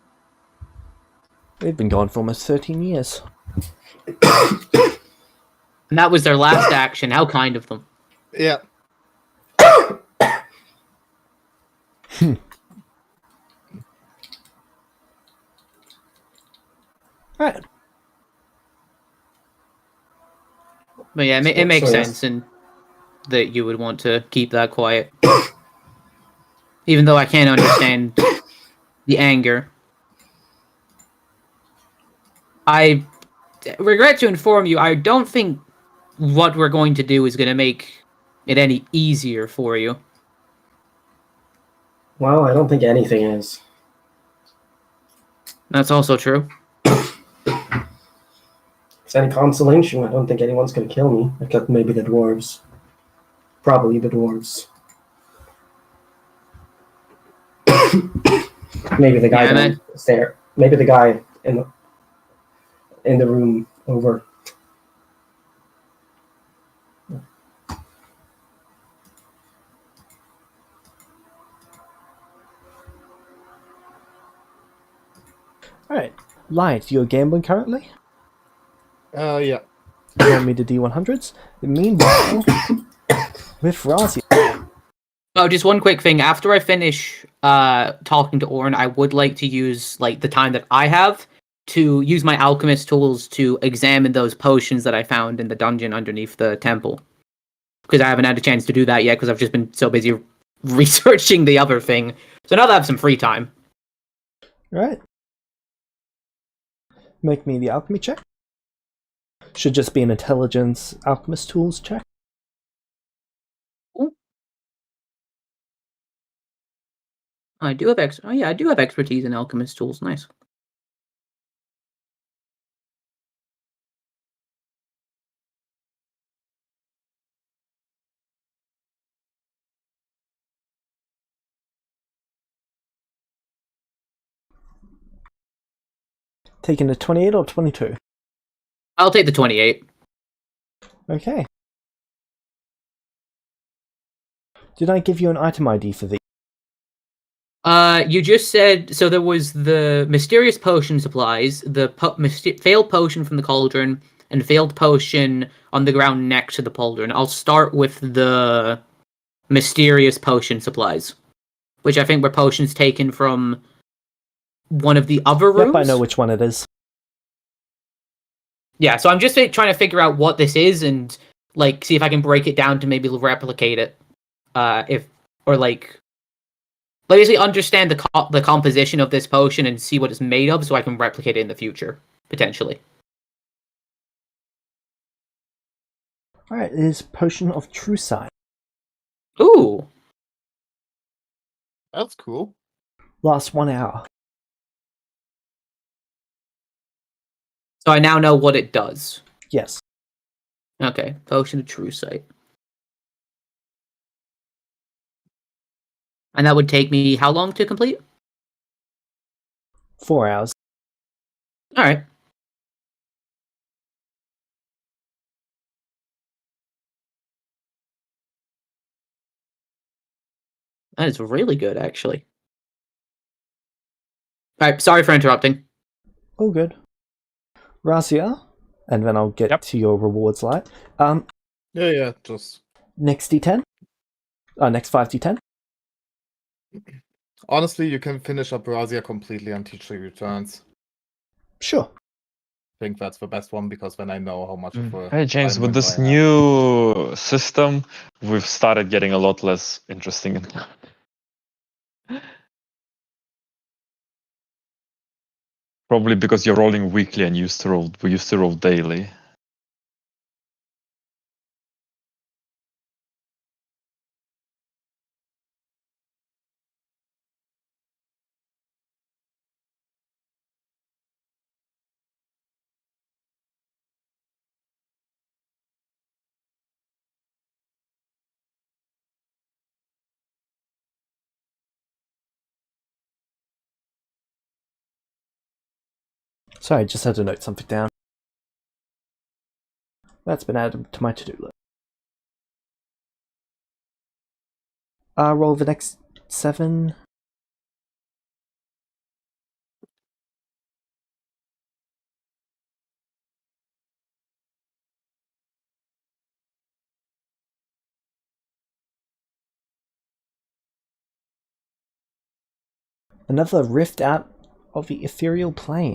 They've been gone for almost 13 years. And that was their last action. How kind of them. Yeah. Right. But yeah, it So makes yes. sense, and that you would want to keep that quiet. Even though I can't understand the anger. I regret to inform you, I don't think what we're going to do is going to make it any easier for you. Well, I don't think anything is. That's also true. If it's any consolation, I don't think anyone's going to kill me, except maybe the dwarves. Probably the dwarves. Maybe the guy Yeah, man. downstairs. Maybe the guy in the room over. Alright. Light, you're gambling currently? Yeah. You want me to D100s? Meanwhile, with Razi. Oh, just one quick thing. After I finish talking to Orn, I would like to use like the time that I have to use my alchemist tools to examine those potions that I found in the dungeon underneath the temple. Because I haven't had a chance to do that yet because I've just been so busy researching the other thing. So now that I have some free time. Right. Make me the alchemy check. Should just be an intelligence alchemist tools check. I do have I do have expertise in alchemist tools. Nice. Taking a 28 or 22? I'll take the 28. Okay. Did I give you an item ID for these? You just said so. There was the mysterious potion supplies, the failed potion from the cauldron, and failed potion on the ground next to the cauldron. I'll start with the mysterious potion supplies, which I think were potions taken from one of the other rooms. Yep, I know which one it is. Yeah, so I'm just trying to figure out what this is and like see if I can break it down to maybe replicate it. Basically understand the composition of this potion and see what it's made of so I can replicate it in the future, potentially. Alright, it is Potion of True Sight. Ooh. That's cool. Lasts 1 hour. So I now know what it does. Yes. Okay, potion of true sight. And that would take me how long to complete? 4 hours. Alright. That is really good, actually. Alright, sorry for interrupting. All good. Razia, and then I'll get Yep. to your rewards light. Yeah, just Next D10. Next 5d10. honestly, you can finish up Razia completely until she returns. Sure. I think that's the best one because then I know how much of a Hey James, time with window this I have. new system, we've started getting a lot less interesting. Probably because you're rolling weekly and we used to roll daily. Sorry, I just had to note something down. That's been added to my to-do list. Roll the next 7. Another rift out of the ethereal plane.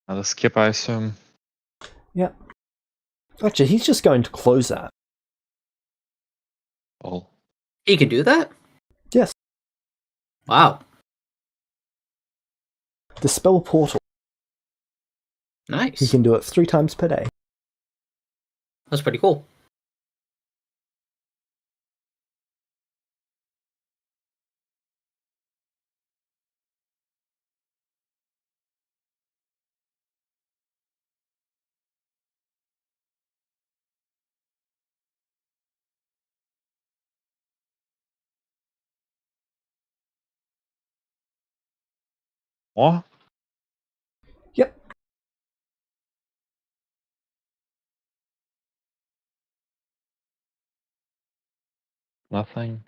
Another skip, I assume. Yep. Actually, he's just going to close that. Oh. He can do that? Yes. Wow. Dispel portal. Nice. He can do it 3 times per day. That's pretty cool. What? Yep. Nothing.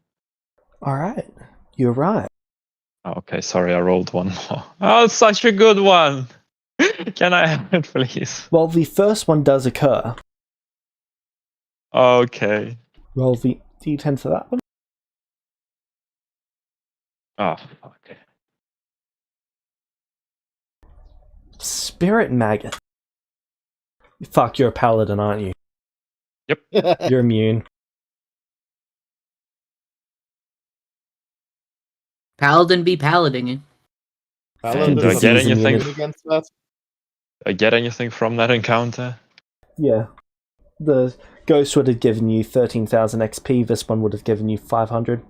Alright. You're right. Oh, okay, sorry, I rolled one more. Oh, it's such a good one! Can I have it, please? Well, the first one does occur. Okay. Roll the d10 for that one. Oh, fuck. Spirit maggot. Fuck, you're a paladin, aren't you? You're immune. Paladin be palading. Paladin Do I is get disease anything? immunity. against that? I get anything from that encounter? Yeah. The ghost would have given you 13,000 XP, this one would have given you 500.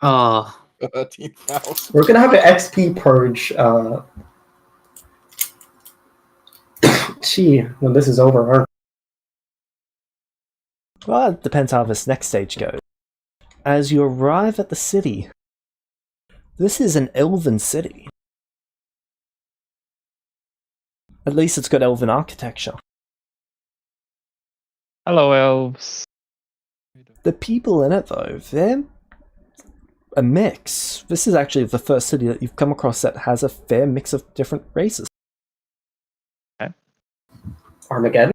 Oh. 13,000. We're gonna have an XP purge. When this is over, aren't Well, it depends how this next stage goes. As you arrive at the city, this is an elven city. At least it's got elven architecture. Hello, elves. The people in it, though, they're a mix. This is actually the first city that you've come across that has a fair mix of different races. Armageddon?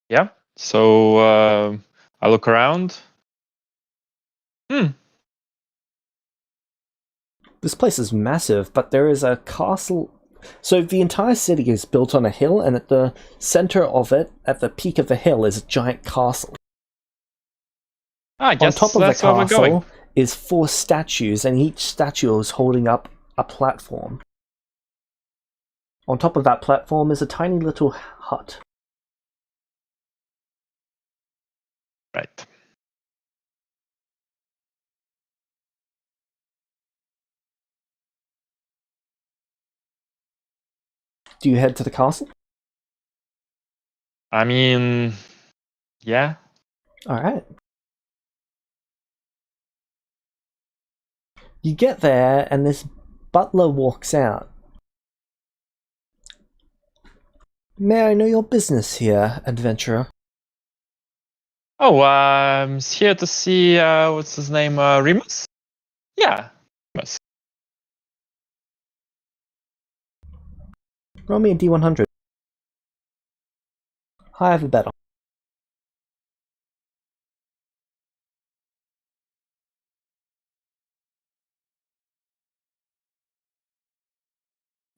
Yeah, so I look around. This place is massive, but there is a castle. So the entire city is built on a hill, and at the center of it, at the peak of the hill, is a giant castle. I On guess top of the that's where we're going. castle is 4 statues, and each statue is holding up a platform. On top of that platform is a tiny little hut. Right. Do you head to the castle? I mean, yeah. Alright. You get there, and this butler walks out. May I know your business here, adventurer? Oh, I'm here to see, what's his name, Remus? Yeah, Remus. Roll me a D100. Higher the better.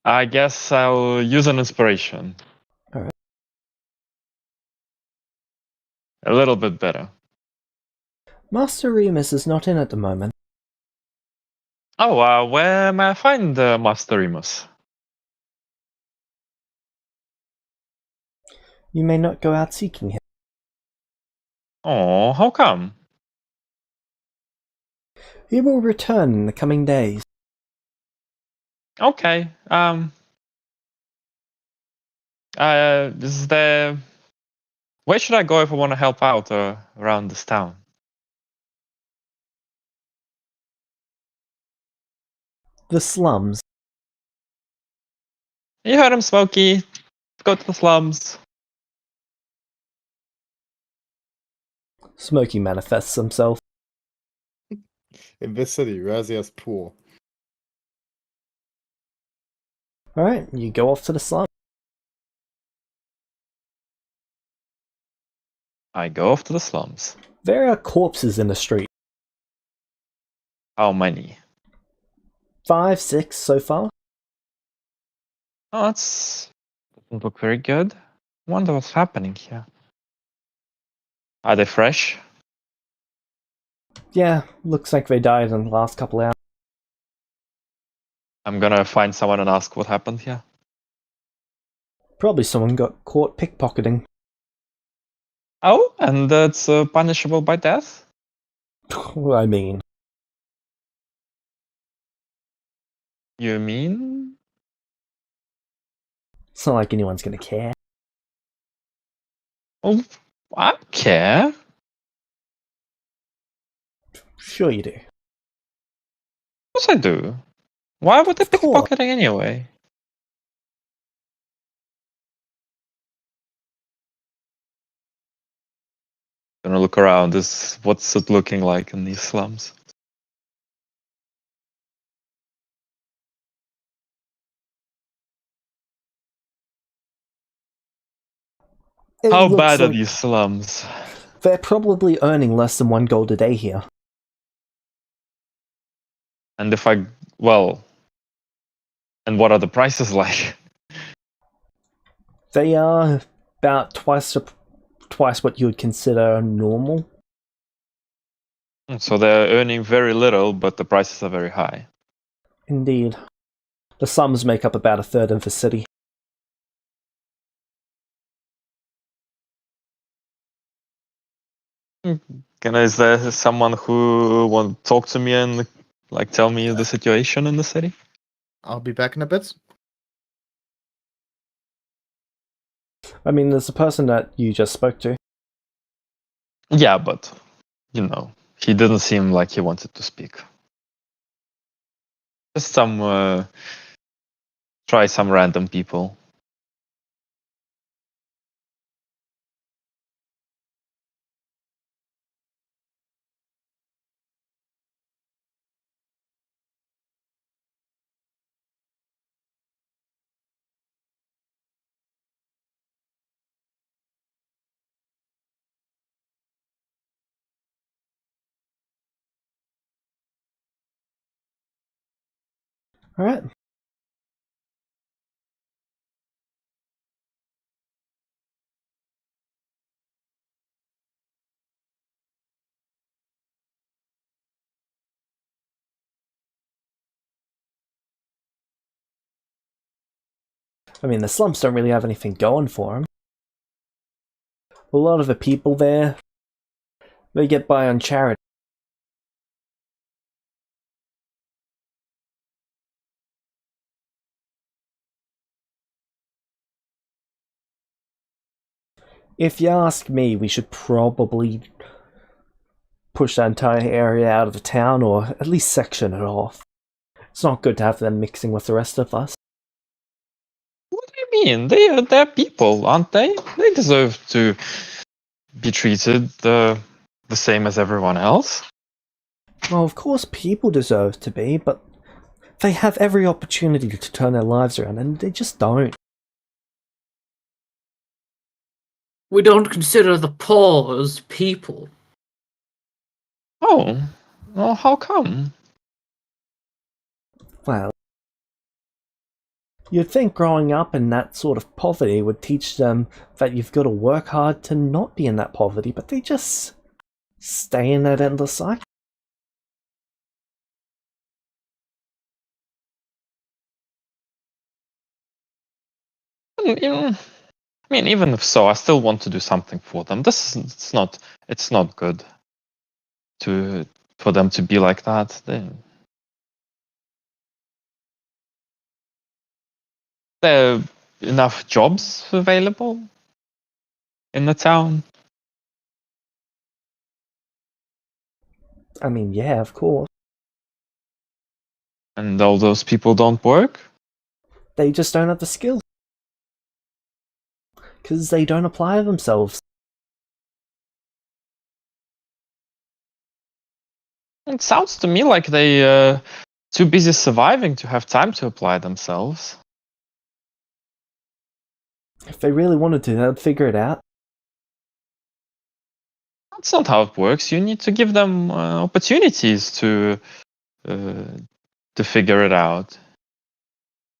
I guess I'll use an inspiration. Alright. A little bit better. Master Remus is not in at the moment. Oh, where may I find Master Remus? You may not go out seeking him. Oh, how come? He will return in the coming days. Okay. Is there... Where should I go if I want to help out around this town? The slums. You heard him, Smokey. Go to the slums. Smokey manifests himself. In this city, Razia's poor. Alright, you go off to the slum. I go off to the slums. There are corpses in the street. How many? 5, 6 so far. Oh, that's... doesn't look very good. Wonder what's happening here. Are they fresh? Yeah, looks like they died in the last couple hours. I'm gonna find someone and ask what happened here. Probably someone got caught pickpocketing. Oh, and that's punishable by death? I mean, You mean? it's not like anyone's gonna care. Oh, I care. Sure you do. Of course I do. Why would they Of course. pickpocketing anyway? Gonna look around. What's it looking like in these slums? It How looks bad are like these slums? they're probably earning less than 1 gold a day here. And if I, well, and what are the prices like? They are about twice what you would consider normal. So they're earning very little, but the prices are very high. Indeed. The slums make up about a third of the city. Is there someone who want to talk to me and like tell me the situation in the city? I'll be back in a bit. I mean, there's a person that you just spoke to. Yeah, but you know, he didn't seem like he wanted to speak. Just try some random people. Alright. I mean, the slums don't really have anything going for them. A lot of the people there, they get by on charity. If you ask me, we should probably push that entire area out of the town, or at least section it off. It's not good to have them mixing with the rest of us. What do you mean? They're people, aren't they? They deserve to be treated the same as everyone else. Well, of course people deserve to be, but they have every opportunity to turn their lives around, and they just don't. We don't consider the poor as people. Oh, well, how come? Well, you'd think growing up in that sort of poverty would teach them that you've got to work hard to not be in that poverty, but they just stay in that endless cycle. I mean, even if so, I still want to do something for them. It's not good for them to be like that. There are enough jobs available in the town. I mean, yeah, of course. And all those people don't work? They just don't have the skills. Because they don't apply themselves. It sounds to me like they too busy surviving to have time to apply themselves. If they really wanted to, they'd figure it out. That's not how it works. You need to give them opportunities to figure it out.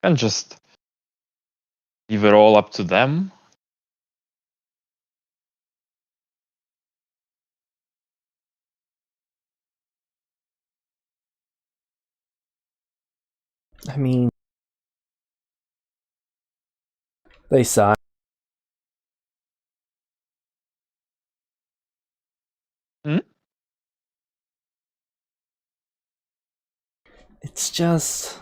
And just leave it all up to them. I mean, they sigh. Hmm? It's just...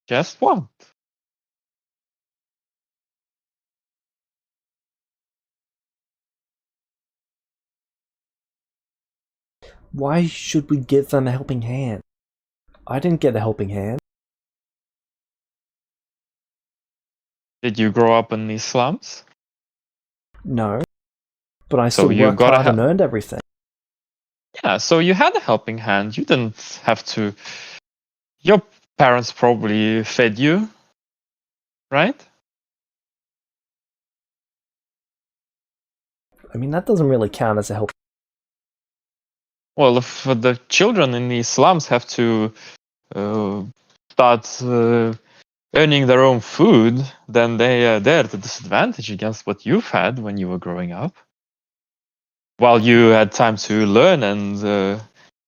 Just what? Why should we give them a helping hand? I didn't get a helping hand. Did you grow up in these slums? No. But I So still you worked gotta hard and earned everything. Yeah, so you had a helping hand. You didn't have to. Your parents probably fed you, right? I mean, that doesn't really count as a help. Well, if the children in these slums have to start earning their own food, then they're at a disadvantage against what you've had when you were growing up. While you had time to learn and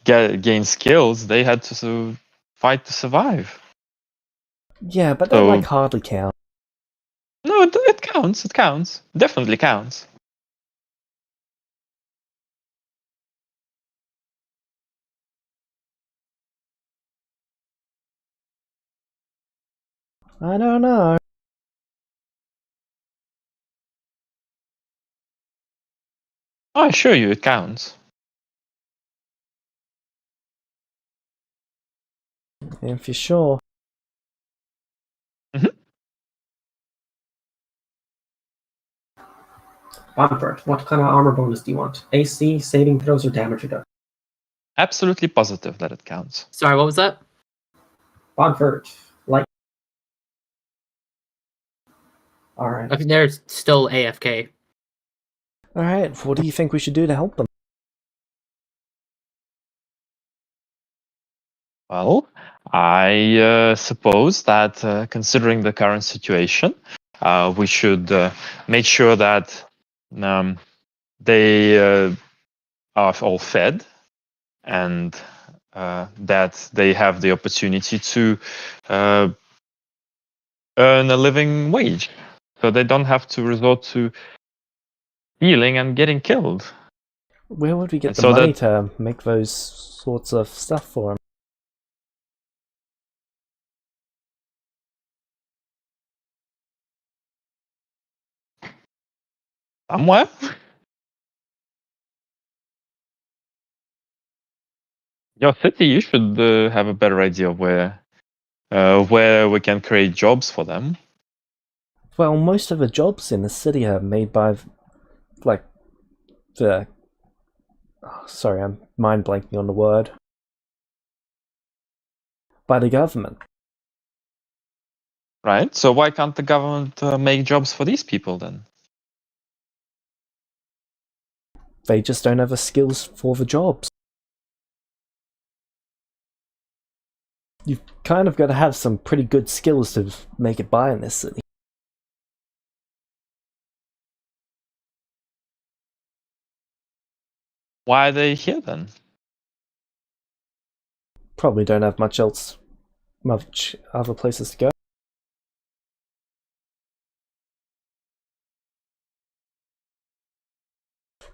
gain skills, they had to fight to survive. Yeah, but that So- like hardly counts. No, it counts. It counts. Definitely counts. I don't know. I assure you, it counts. If you're sure. Bonford, what kind of armor bonus do you want? AC, saving throws, or damage reduction? Absolutely positive that it counts. Sorry, what was that? Bonford, like. Alright. I think they're still AFK. Alright, what do you think we should do to help them? Well, I suppose that considering the current situation, we should make sure that they are all fed and that they have the opportunity to earn a living wage, so they don't have to resort to stealing and getting killed. Where would we get And the so money that- to make those sorts of stuff for him? Somewhere? Your city, you should have a better idea of where we can create jobs for them. Well, most of the jobs in the city are made by, like, the... Oh, sorry, I'm mind blanking on the word. By the government. Right? So why can't the government make jobs for these people then? They just don't have the skills for the jobs. You've kind of got to have some pretty good skills to make it by in this city. Why are they here then? Probably don't have much other places to go.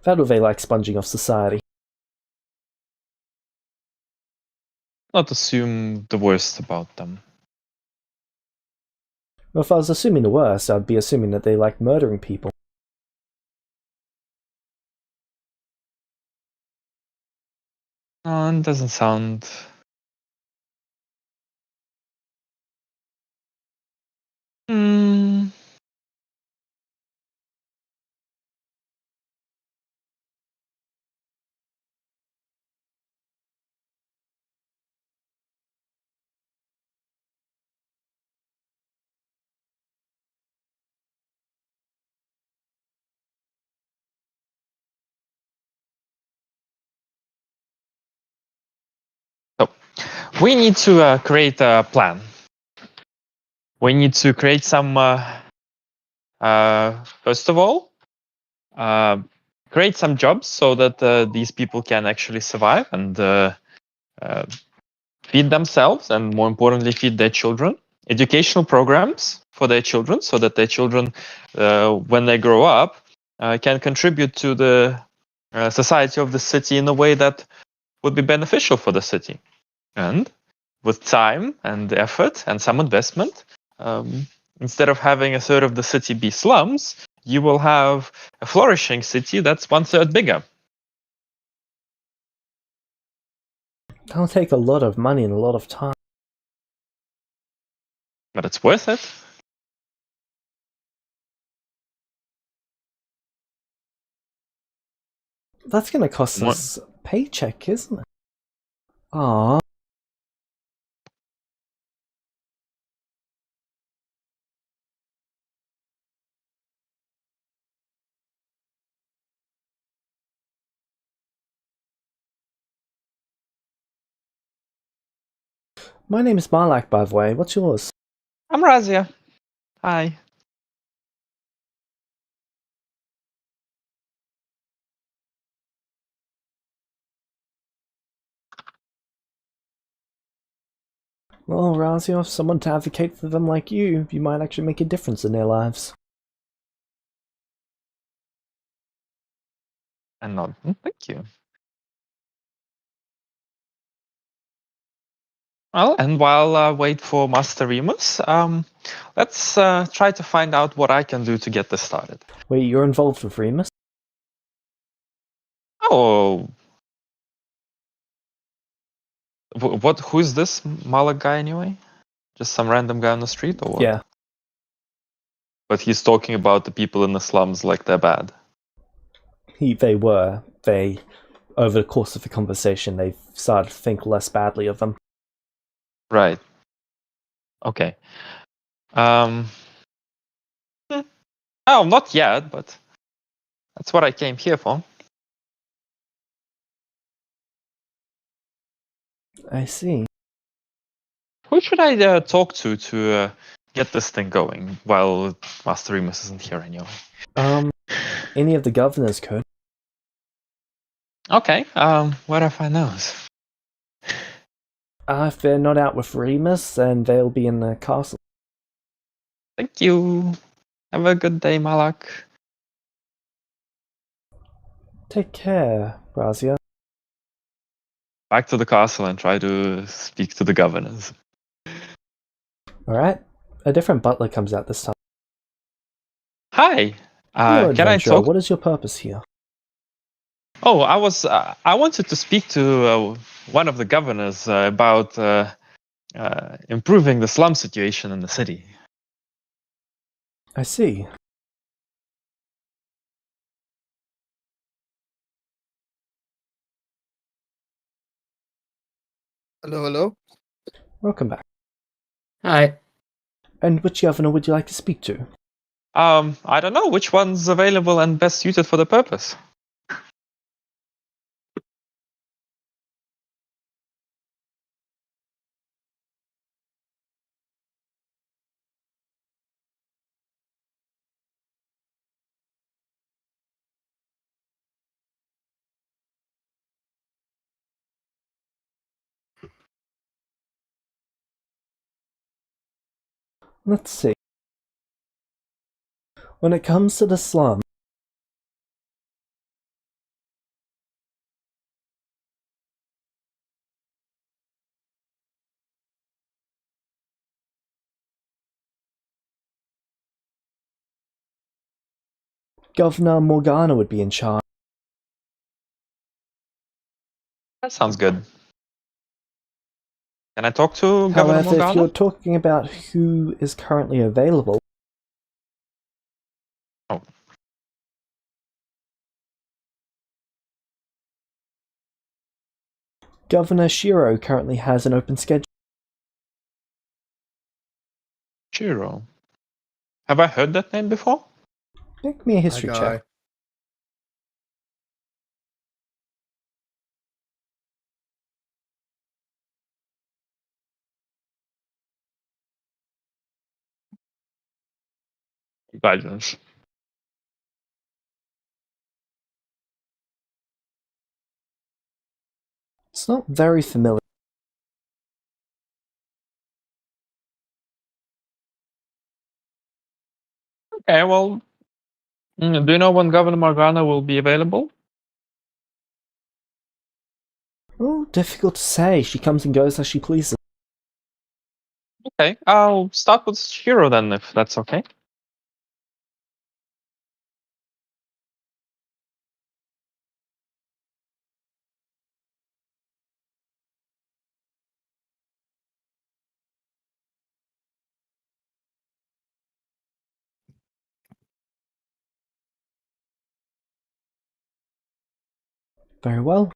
That or they like sponging off society. Not assume the worst about them. Well, if I was assuming the worst, I'd be assuming that they like murdering people. It doesn't sound... Hmm. So, we need to create a plan. We need to create some, first of all, create some jobs so that these people can actually survive and feed themselves, and more importantly, feed their children. Educational programs for their children, so that their children, when they grow up, can contribute to the society of the city in a way that would be beneficial for the city. And with time and effort and some investment, instead of having a third of the city be slums, you will have a flourishing city that's 1/3 bigger. That'll take a lot of money and a lot of time. But it's worth it. That's gonna cost What? us a paycheck, isn't it? Aww. My name is Marlak, by the way. What's yours? I'm Razia. Hi. Well, Razio, if someone to advocate for them like you might actually make a difference in their lives. And not, thank you. Well, and while I wait for Master Remus, let's try to find out what I can do to get this started. Wait, you're involved with Remus? Oh, what? Who's this Malak guy anyway? Just some random guy on the street, or what? Yeah. But he's talking about the people in the slums like they're bad. They were. Over the course of the conversation, they started to think less badly of them. Right. Okay. Oh, not yet, but that's what I came here for. I see. Who should I talk to get this thing going while Master Remus isn't here anyway? Any of the governors could. Okay. Where do I find those? If they're not out with Remus, then they'll be in the castle. Thank you. Have a good day, Malak. Take care, Razia. Back to the castle and try to speak to the governors. Alright. A different butler comes out this time. Hi. Hello, Can I adventurer. talk? What is your purpose here? Oh, I wanted to speak to one of the governors about improving the slum situation in the city. I see. Hello, hello. Welcome back. Hi. And which governor would you like to speak to? I don't know which one's available and best suited for the purpose. Let's see. When it comes to the slum, Governor Morgana would be in charge. That sounds good. Can I talk to Governor However, if Morgana? you're talking about who is currently available, Oh. Governor Shiro currently has an open schedule. Chiro. Have I heard that name before? Make me a history Hi, check. guy. Guidance. It's not very familiar. Okay, well, do you know when Governor Morgana will be available? Oh, difficult to say. She comes and goes as she pleases. Okay, I'll start with Shiro then, if that's okay. Very well.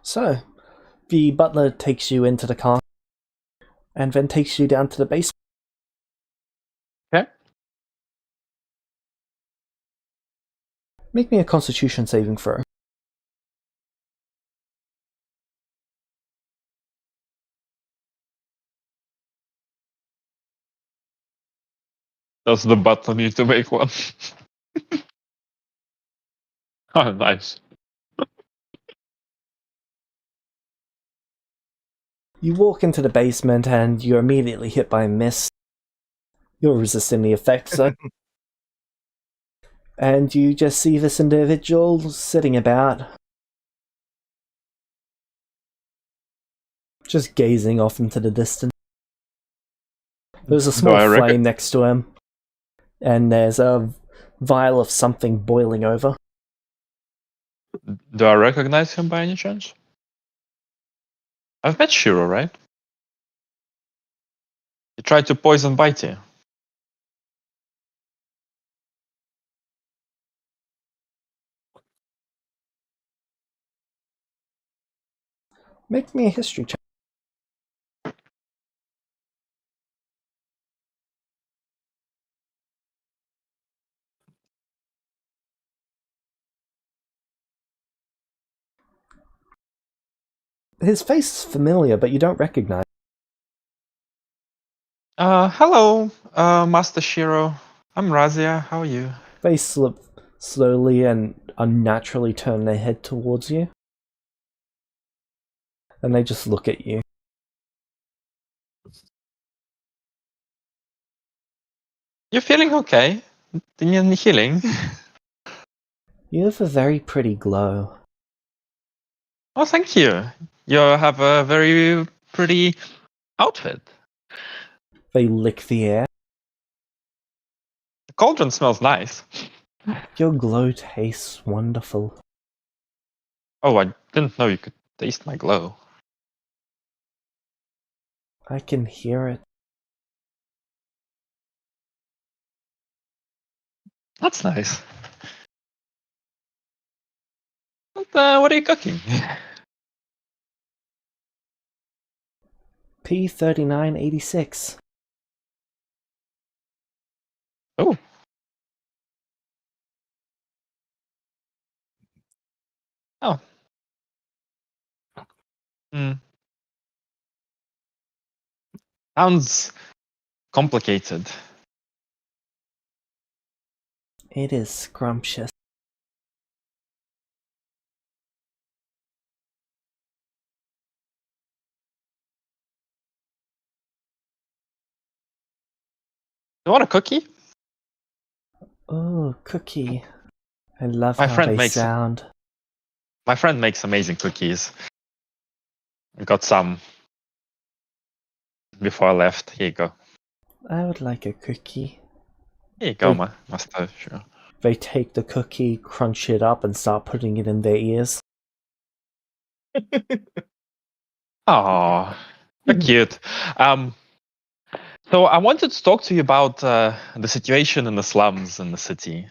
So, the butler takes you into the car and then takes you down to the basement. Okay. Make me a constitution saving throw. Does the butler need to make one? Oh, nice. You walk into the basement and you're immediately hit by a mist. You're resisting the effects, so And you just see this individual sitting about, just gazing off into the distance. There's a small flame next to him, and there's a vial of something boiling over. Do I recognize him by any chance? I've met Shiro, right? He tried to poison Bitey. Make me a history check. His face is familiar, but you don't recognize. Hello, Master Shiro. I'm Razia. How are you? They slowly and unnaturally turn their head towards you. And they just look at you. You feeling okay? Do you need any healing? You have a very pretty glow. Oh, thank you. You have a very pretty outfit. They lick the air. The cauldron smells nice. Your glow tastes wonderful. Oh, I didn't know you could taste my glow. I can hear it. That's nice. What are you cooking? P3986. Oh. Oh. Hmm. Sounds complicated. It is scrumptious. You want a cookie? Oh, cookie. I love My how friend they makes it. sound. My friend makes amazing cookies. I got some before I left. Here you go. I would like a cookie. Here you go, Wait. Master. Sure. They take the cookie, crunch it up, and start putting it in their ears. Aw, you're cute. So I wanted to talk to you about the situation in the slums in the city.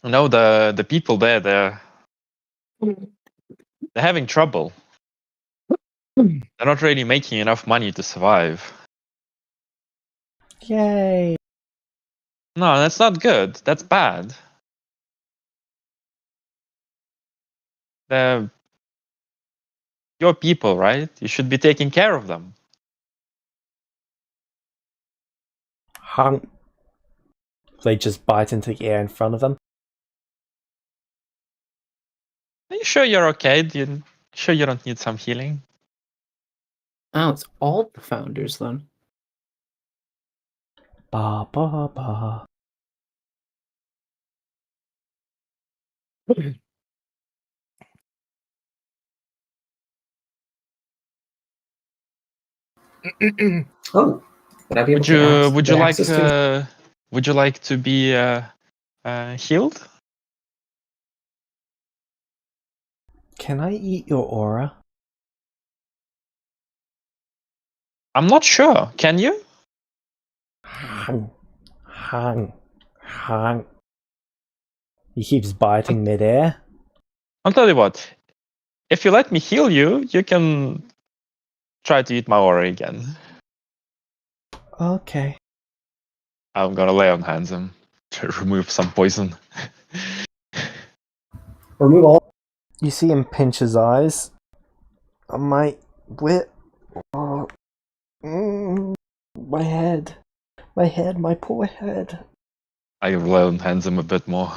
You know, the people there, they're having trouble. They're not really making enough money to survive. Yay! No, that's not good. That's bad. They're your people, right? You should be taking care of them. Hung. They just bite into the air in front of them. Are you sure you're okay? Sure you don't need some healing? Oh, it's all the founders then. Ba ba ba. Oh, would I be able Would to you get like access to? would you like to be healed? Can I eat your aura? I'm not sure. Can you? Hung. Hung. Hung. He keeps biting midair. I'll tell you what. If you let me heal you, you can try to eat my aura again. Okay. I'm gonna lay on hands him to remove some poison. Remove all. You see him pinch his eyes. My wit. Oh. My head. My head, my poor head. I lay on hands him a bit more.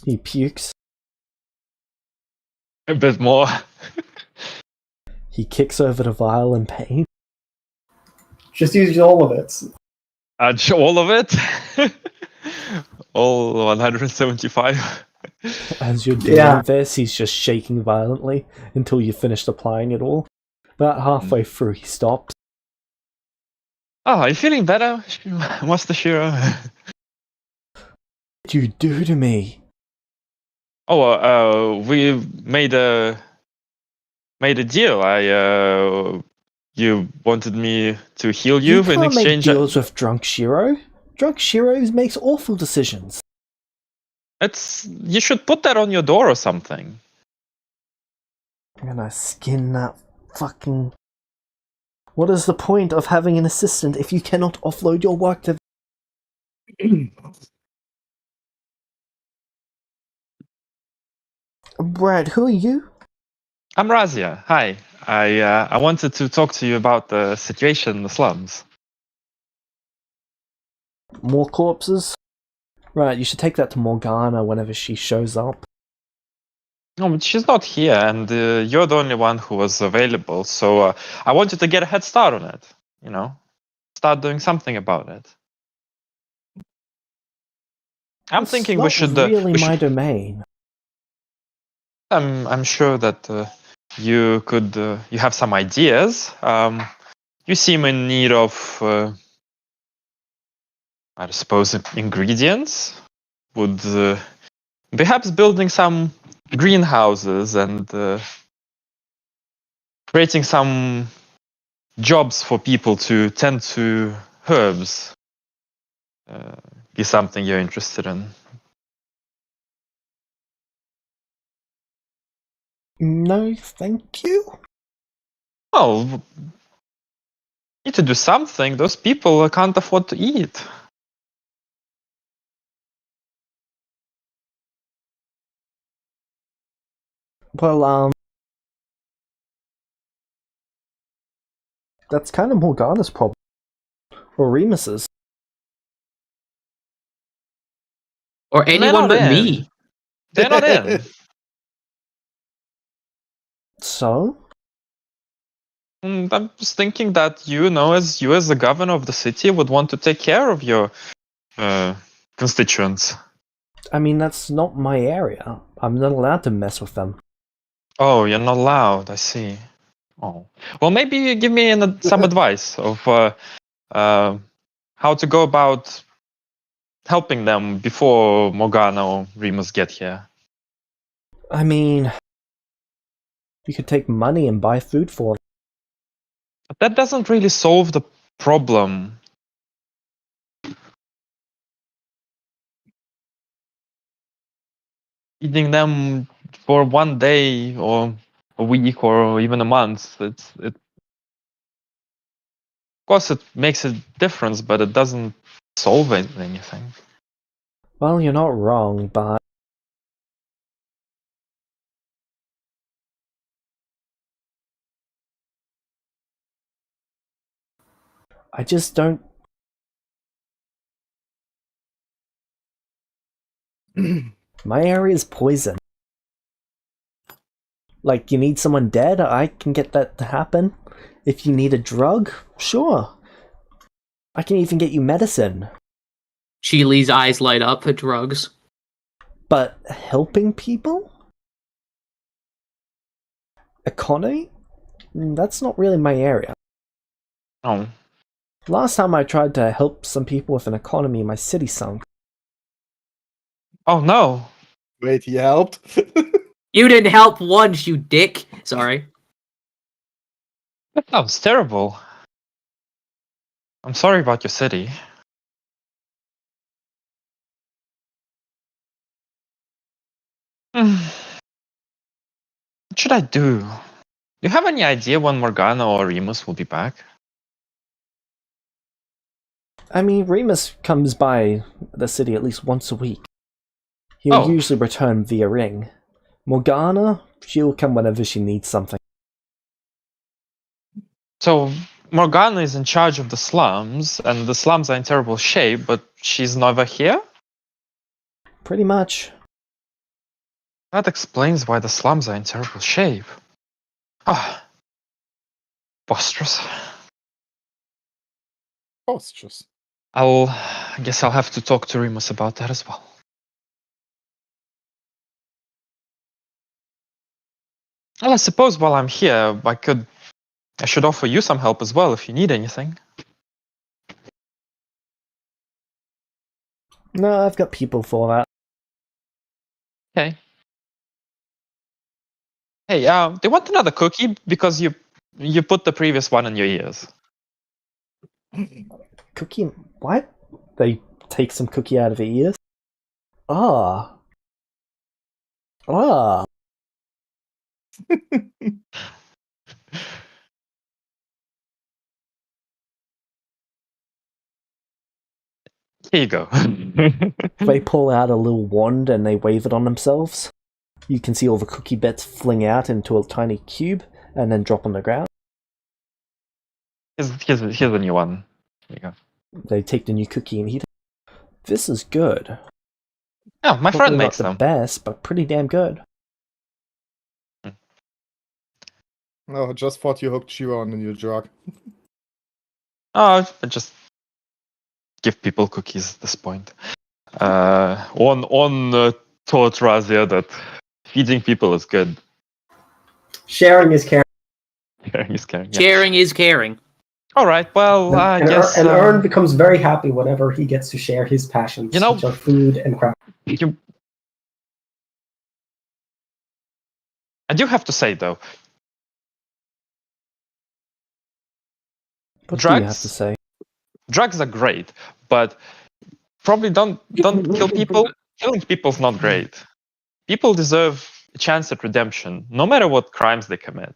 He pukes. A bit more. He kicks over the vial in pain. Just use all of it. All of it? All 175? As you're doing Yeah. this, he's just shaking violently until you finished applying it all. About halfway through, he stops. Oh, are you feeling better, Master Shiro? What did you do to me? Oh, we made a deal. You wanted me to heal you, You in can't make exchange. deals with Drunk Shiro. Drunk Shiro makes awful decisions. You should put that on your door or something. I'm gonna skin that fucking... What is the point of having an assistant if you cannot offload your work to... Brad, who are you? I'm Razia. Hi. I wanted to talk to you about the situation in the slums. More corpses? Right, you should take that to Morgana whenever she shows up. No, but she's not here, and you're the only one who was available. So I wanted to get a head start on it. You know, start doing something about it. I'm It's thinking not really my domain. I'm sure that you could. You have some ideas. You seem in need of, I suppose, ingredients. Would perhaps building some greenhouses and creating some jobs for people to tend to herbs be something you're interested in? No, thank you. Well, need to do something. Those people can't afford to eat. Well, that's kind of Morgana's problem. Or Remus's. Or They're anyone not but in. me. They're not in. So? I'm just thinking that as the governor of the city, would want to take care of your constituents. I mean, that's not my area. I'm not allowed to mess with them. Oh, you're not allowed. I see. Oh, well, maybe you give me some advice of how to go about helping them before Morgana or Remus get here. I mean, you could take money and buy food for them. But that doesn't really solve the problem. Feeding them for one day or a week or even a month, of course it makes a difference, but it doesn't solve anything. Well, you're not wrong, but... I just don't... My area is poison. Like, you need someone dead? I can get that to happen. If you need a drug? Sure. I can even get you medicine. Sheely's eyes light up at drugs. But helping people? Economy? That's not really my area. Oh. Last time I tried to help some people with an economy, my city sunk. Oh no. Wait, he helped? You didn't help once, you dick. Sorry. That sounds terrible. I'm sorry about your city. What should I do? Do you have any idea when Morgana or Remus will be back? I mean, Remus comes by the city at least once a week. He'll usually return via ring. Morgana, she'll come whenever she needs something. So Morgana is in charge of the slums, and the slums are in terrible shape, but she's never here? Pretty much. That explains why the slums are in terrible shape. Ah, preposterous. Postures. I guess I'll have to talk to Remus about that as well. Well, I suppose while I'm here, I should offer you some help as well if you need anything. No, I've got people for that. Okay. Hey, do you want another cookie? Because you put the previous one in your ears. Cookie? What? They take some cookie out of their ears? Ah. Ah. Here you go. They pull out a little wand and they wave it on themselves. You can see all the cookie bits fling out into a tiny cube and then drop on the ground. Here's a new one. Here you go. They take the new cookie and eat it. This is good. Oh, my Probably friend not makes the them. best, but pretty damn good. No, I just thought you hooked Shiro on the new drug. Oh, I just give people cookies at this point. On taught Razia that feeding people is good. Sharing is caring. Sharing is caring. Yeah. Sharing is caring. All right. Well, I guess. And Ern becomes very happy whenever he gets to share his passions, You know- which are food and craft. I do have to say though, What do you have drugs to say? drugs are great, but probably don't kill people. Killing people's not great. People deserve a chance at redemption, no matter what crimes they commit,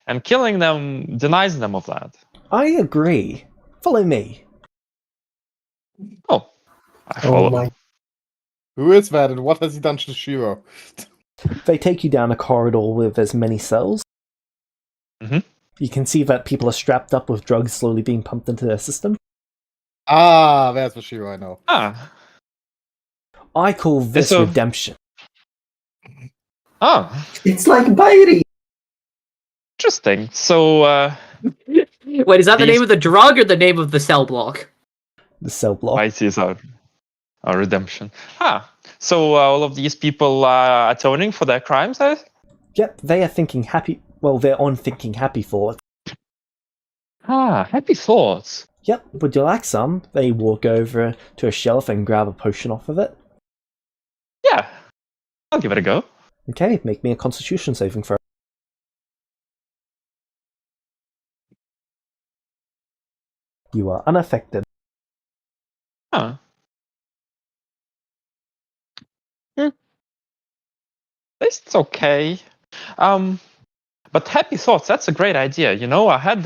and killing them denies them of that. I agree. Follow me. Oh, I follow. Oh my! Who is that and what has he done to Shiro? They take you down a corridor with as many cells. Mhm. You can see that people are strapped up with drugs slowly being pumped into their system. Ah, that's the Shiro I know. Ah, I call this So- redemption. oh, It's like Bairi. interesting. So, Wait, is that the These- name of the drug or the name of the cell block? The cell block. Mighty is our redemption. Ah, so all of these people are atoning for their crimes, eh? Yep, they are thinking happy. Well, they're on thinking happy thoughts. Ah, happy thoughts. Yep, would you like some? They walk over to a shelf and grab a potion off of it. Yeah, I'll give it a go. Okay, make me a constitution saving throw. You are unaffected. Huh. It's okay. But happy thoughts, that's a great idea. You know, I had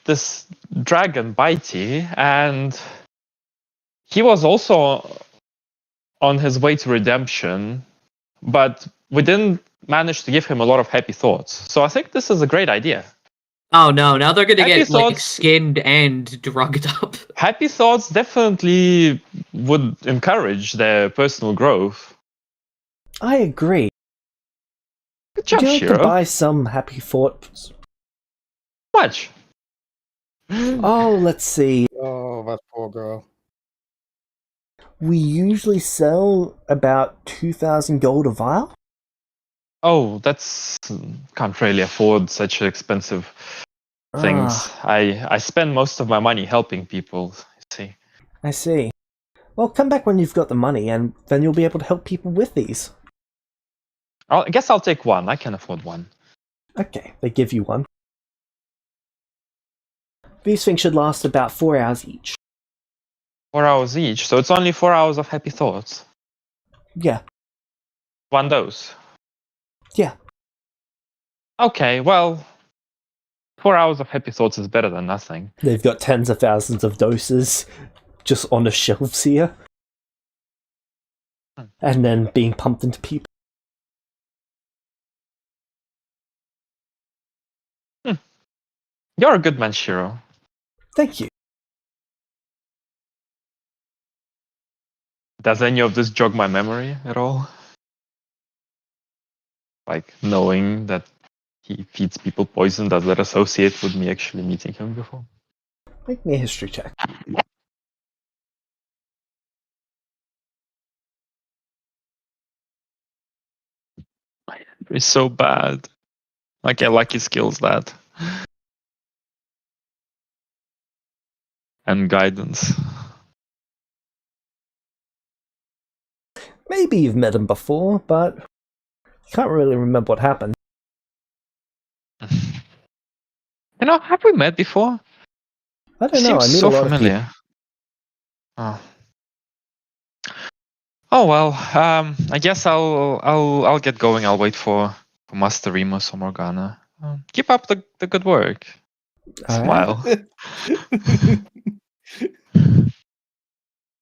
this dragon Bitey, and he was also on his way to redemption, but we didn't manage to give him a lot of happy thoughts. So I think this is a great idea. Oh no, now they're gonna Happy get like thoughts. skinned and drugged up. Happy thoughts definitely would encourage their personal growth. I agree. Good job, Would you like Shiro. to buy some happy thoughts? Much. Oh, let's see. Oh, that poor girl. We usually sell about 2,000 gold a vial. Oh, that's can't really afford such expensive things. I spend most of my money helping people. You see. I see. Well, come back when you've got the money, and then you'll be able to help people with these. I guess I'll take one. I can afford one. Okay, they give you one. These things should last about 4 hours each. 4 hours each, so it's only 4 hours of happy thoughts. Yeah, One dose. yeah. Okay, well, 4 hours of happy thoughts is better than nothing. They've got tens of thousands of doses just on the shelves here. And then being pumped into people. You're a good man, Shiro. Thank you. Does any of this jog my memory at all? Like knowing that he feeds people poison. Does that associate with me actually meeting him before? Make me a history check. It's so bad. Like I like his skills that. And guidance. Maybe you've met him before, but you can't really remember what happened. Have we met before? I don't know. I Seems meet so a lot of people. familiar. Oh well. I guess I'll get going. I'll wait for Master Remus or Morgana. Keep up the good work. All Smile.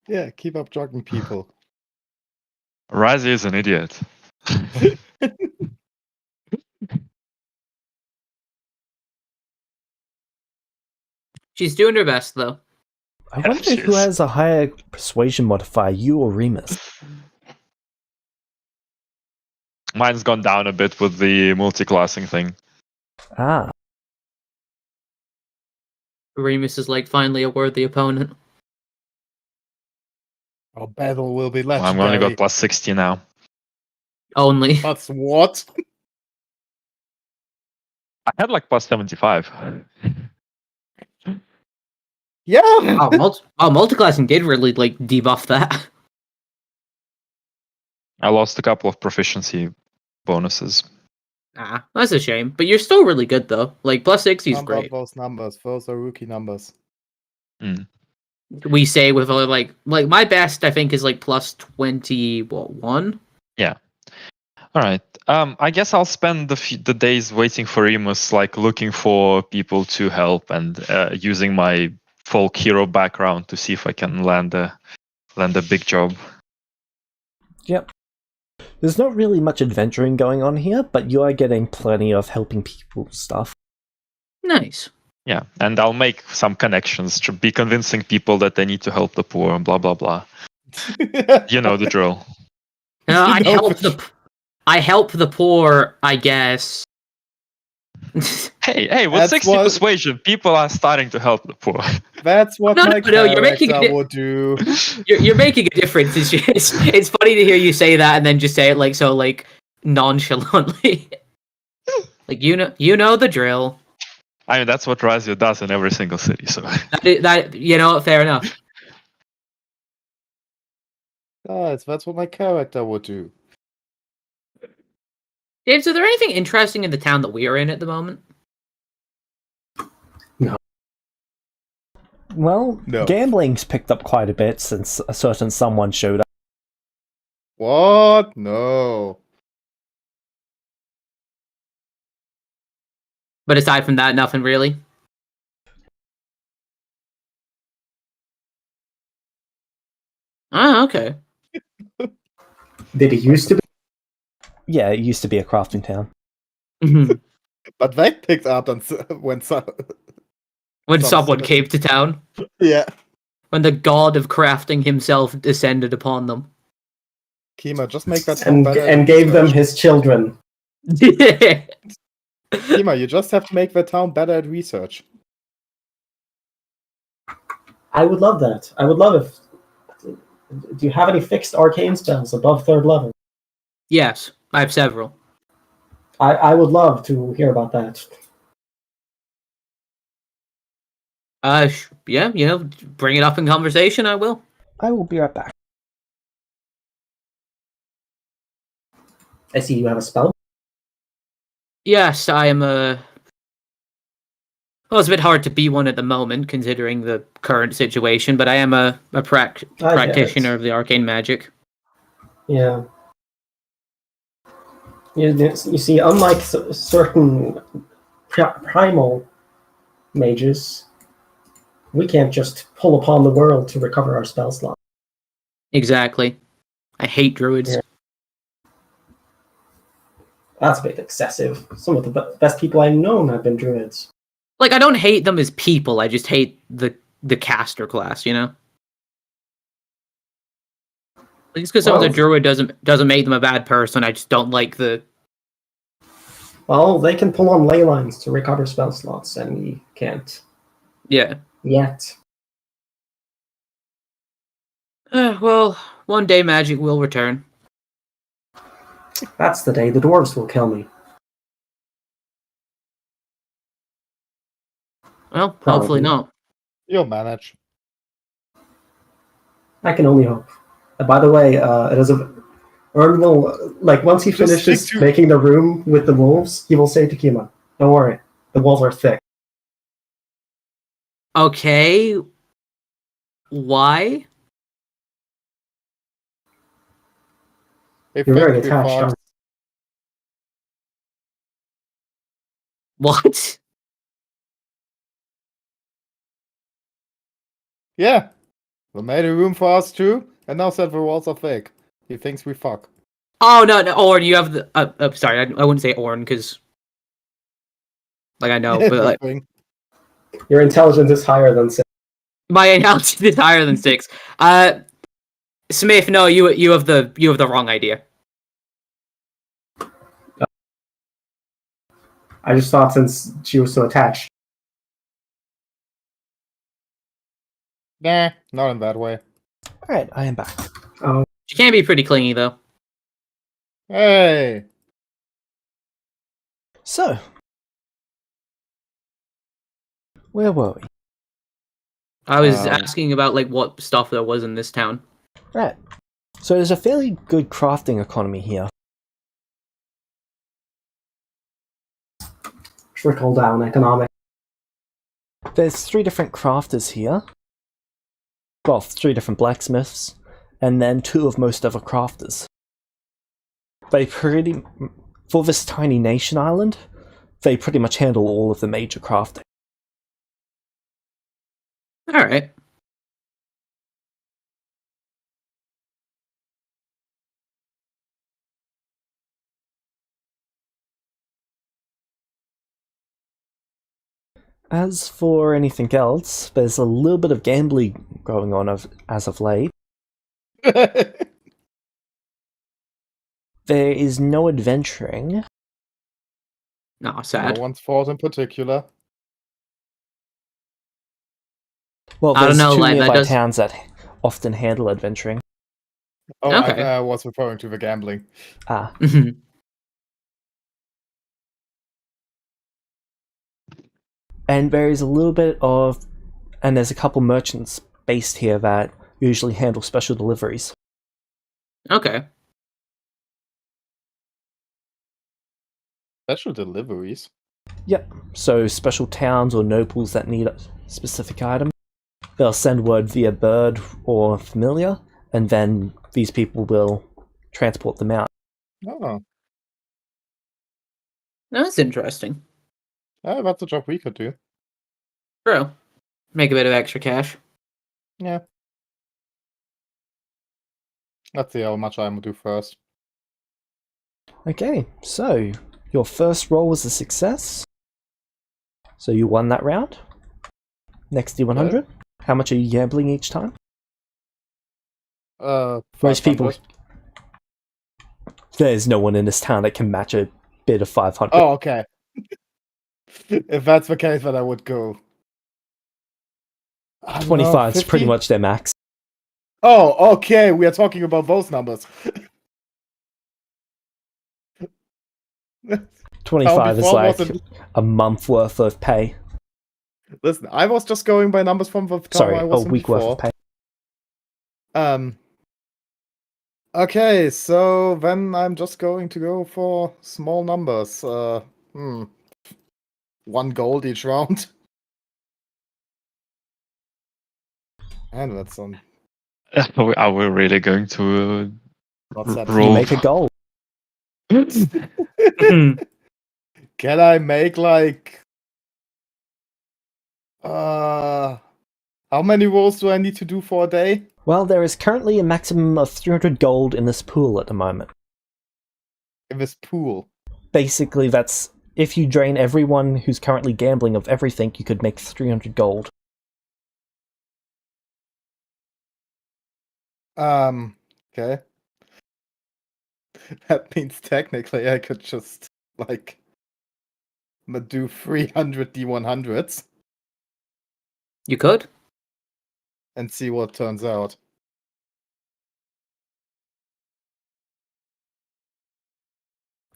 Yeah, keep up jogging people. Razi is an idiot. She's doing her best, though. I wonder who has a higher persuasion modifier, you or Remus? Mine's gone down a bit with the multi-classing thing. Ah, Remus is like finally a worthy opponent. Our battle will be Well, I've legendary. only got plus 60 now. Only. That's what? I had like plus 75. Yeah! Multiclassing did really like debuff that. I lost a couple of proficiency bonuses. Ah, that's a shame. But you're still really good though. Like plus 60 is Count great. out those numbers. Those are rookie numbers. We say with like my best I think is like plus 21. Yeah. All right. I guess I'll spend the days waiting for Remus, like looking for people to help and using my folk hero background to see if I can land a big job. yep. There's not really much adventuring going on here, but you are getting plenty of helping people stuff. Nice. Yeah, and I'll make some connections to be convincing people that they need to help the poor. Blah blah blah. You know the drill. I help the poor, I guess. Hey, with That's 60 what- persuasion, people are starting to help the poor. That's what No, my no, you're making character it- would do. You're making a difference. It's funny to hear you say that and then just say it like so like nonchalantly. Like you know the drill. I mean, that's what Razio does in every single city. So That fair enough. Guys, that's what my character would do. James, is there anything interesting in the town that we are in at the moment? Well, No. gambling's picked up quite a bit since a certain someone showed up. What? No. But aside from that, nothing really. Oh, okay. Did it used to be? Yeah, it used to be a crafting town. Mhm. But they picked up when When Some someone sort of- came to town, yeah. when the god of crafting himself descended upon them. Kima, just make that And, better and at gave them research. his children. Kima, you just have to make the town better at research. I would love that. I would love if. Do you have any fixed arcane spells above 3rd level? Yes, I have several. I would love to hear about that. Yeah, bring it up in conversation. I will. I will be right back. I see you have a spell. Yes, I am a. Well, it's a bit hard to be one at the moment, considering the current situation. But I am a practitioner of the arcane magic. Yeah. You see, unlike certain primal mages, we can't just pull upon the world to recover our spell slot. Exactly. I hate druids. Yeah. That's a bit excessive. Some of the best people I've known have been druids. Like, I don't hate them as people. I just hate the caster class. You know. Like, just because someone's a druid doesn't make them a bad person. I just don't like the Well, they can pull on ley lines to recover spell slots, and we can't Yeah. yet. Well, one day magic will return. That's the day the dwarves will kill me. Well, Probably. hopefully not. You'll manage. I can only hope. By the way, it is a Ern will once he Just finishes stick to- making the room with the wolves, he will say to Kima, "Don't worry, the walls are thick." Okay. Why? Hey, You're very thank you, attached, Fox. aren't What? Yeah. We made a room for us too, and now said the walls are fake. He thinks we fuck. Oh no, Orn, you have the. Sorry, I wouldn't say Orn because, I know, but Nothing. you? Your intelligence is higher than 6. my intelligence is higher than 6. Smith, no, you have the wrong idea. I just thought since she was so attached. Nah, not in that way. Alright, I am back. She can be pretty clingy though. Hey! So, where were we? I was Um, asking about what stuff there was in this town. Right. So there's a fairly good crafting economy here. Trickle down economic. There's 3 different crafters here. Well, 3 different blacksmiths, and then 2 of most other crafters. They for this tiny nation island, they pretty much handle all of the major crafting. All right. As for anything else, there's a little bit of gambling going on as of late. There is no adventuring. No, No sad. one's fault in particular. Well, I don't there's know, 2 like, that nearby does- towns that often handle adventuring. Oh, Okay. I was referring to the gambling. Ah, and there is a little bit of... And there's a couple merchants based here that usually handle special deliveries. Okay. Special deliveries. Yep, so special towns or nobles that need a specific item, they'll send word via bird or familiar, and then these people will transport them out. Oh, That's interesting. that's a job we could do. True. Make a bit of extra cash. Yeah. Let's see how much I'm gonna do first. Okay, so your first roll was a success. So you won that round. Next D100. How much are you gambling each time? Most people... 500. There's no one in this town that can match a bid of 500. Oh, okay. If that's the case, then I would go. 25 is pretty 50? much their max. Oh, okay. We are talking about those numbers. 25 is before like wasn't- a month worth of pay. Listen, I was just going by numbers from the town Sorry, I a was in week before. worth of pay. Okay, so then I'm just going to go for small numbers. 1 gold each round. And that's on. Are we really going to What's that? You roll? make a goal. Can I make how many rolls do I need to do for a day? Well, there is currently a maximum of 300 gold in this pool at the moment. In this pool. Basically, that's... If you drain everyone who's currently gambling of everything, you could make 300 gold. Okay. That means technically I could just, do 300 D100s You could. and see what turns out.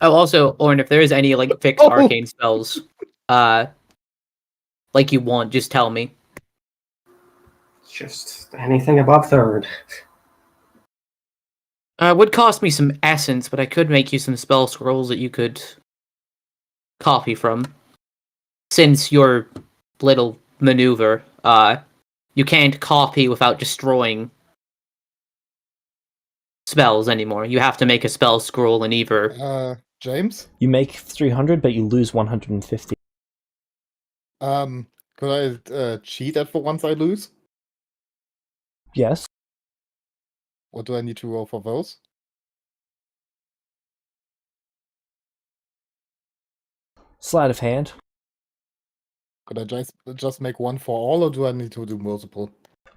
Oh, also, Orin, if there is any like fixed Oh! arcane spells, like you want, just tell me. Just anything above third. It would cost me some essence, but I could make you some spell scrolls that you could copy from. Since your little maneuver, you can't copy without destroying spells anymore. You have to make a spell scroll in either. James? You make 300, but you lose 150. Could I cheat it for once I lose? Yes. What do I need to roll for those? Sleight of hand. Could I just make one for all, or do I need to do multiple?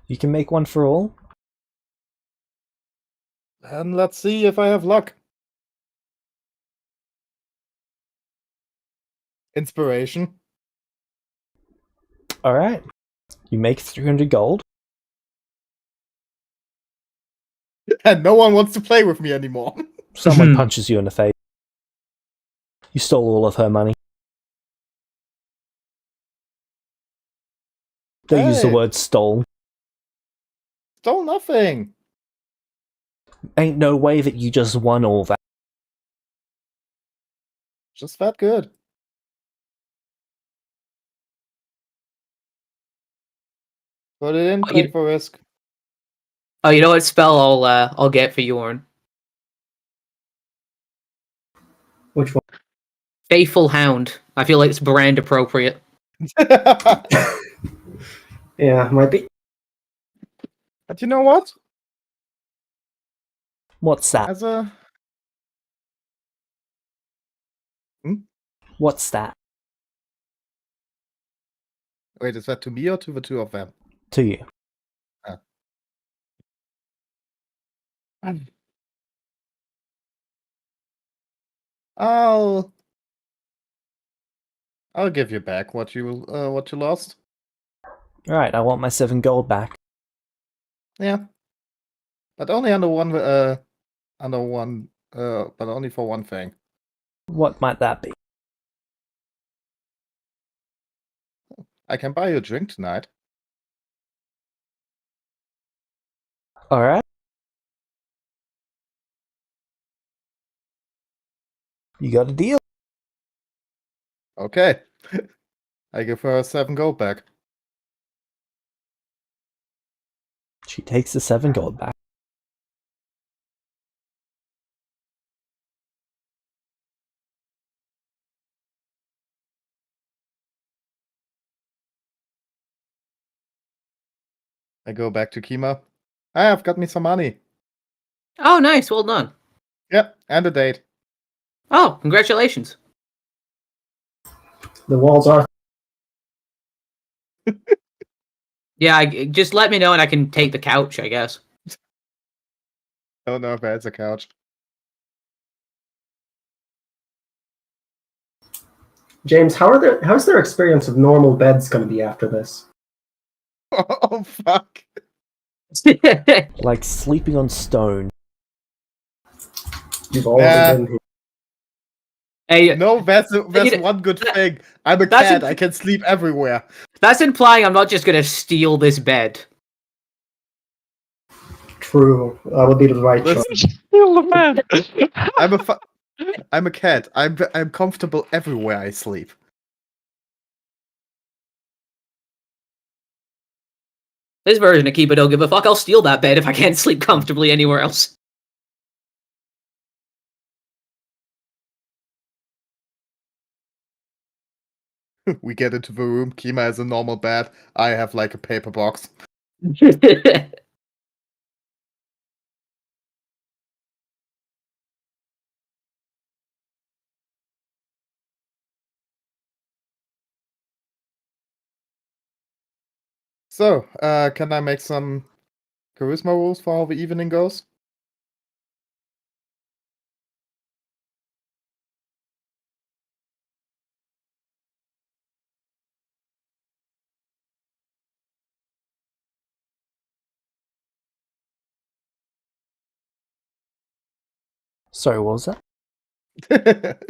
You can make one for all. And let's see if I have luck. Inspiration. Alright. You make 300 gold. And no one wants to play with me anymore. Someone punches you in the face. You stole all of her money. They use the Hey. word stole. Stole nothing. Ain't no way that you just won all that. Just that good. Put it in, Oh, take the risk. Oh, you know what spell I'll get for you, Orin? Which one? Faithful Hound. I feel like it's brand appropriate. Yeah, might be. But you know what? What's that? As a What's that? wait, is that to me or to the two of them? To you. I'll give you back what you lost. Alright, I want my 7 gold back. Yeah, but only under one but only for one thing. What might that be? I can buy you a drink tonight. Alright. You got a deal. Okay. I give her 7 gold back. She takes the 7 gold back. I go back to Kima. I've got me some money. Oh, nice. Well done. Yep, and a date. Oh, congratulations. The walls are. Yeah, just let me know and I can take the couch, I guess. I don't know if that's a couch. James, how's their experience of normal beds going to be after this? Oh fuck. Like sleeping on stone. You've already been here. Hey, No, that's you know, one good thing. I'm a that's cat. a- I can sleep everywhere. that's implying I'm not just gonna steal this bed. True. That would be the right choice. Steal the man. I'm a cat. I'm comfortable everywhere I sleep. This version of Keep It Don't Give a Fuck, I'll steal that bed if I can't sleep comfortably anywhere else. We get into the room. Kima has a normal bed. I have like a paper box. So, can I make some charisma rules for how the evening goes? Sorry, what was that?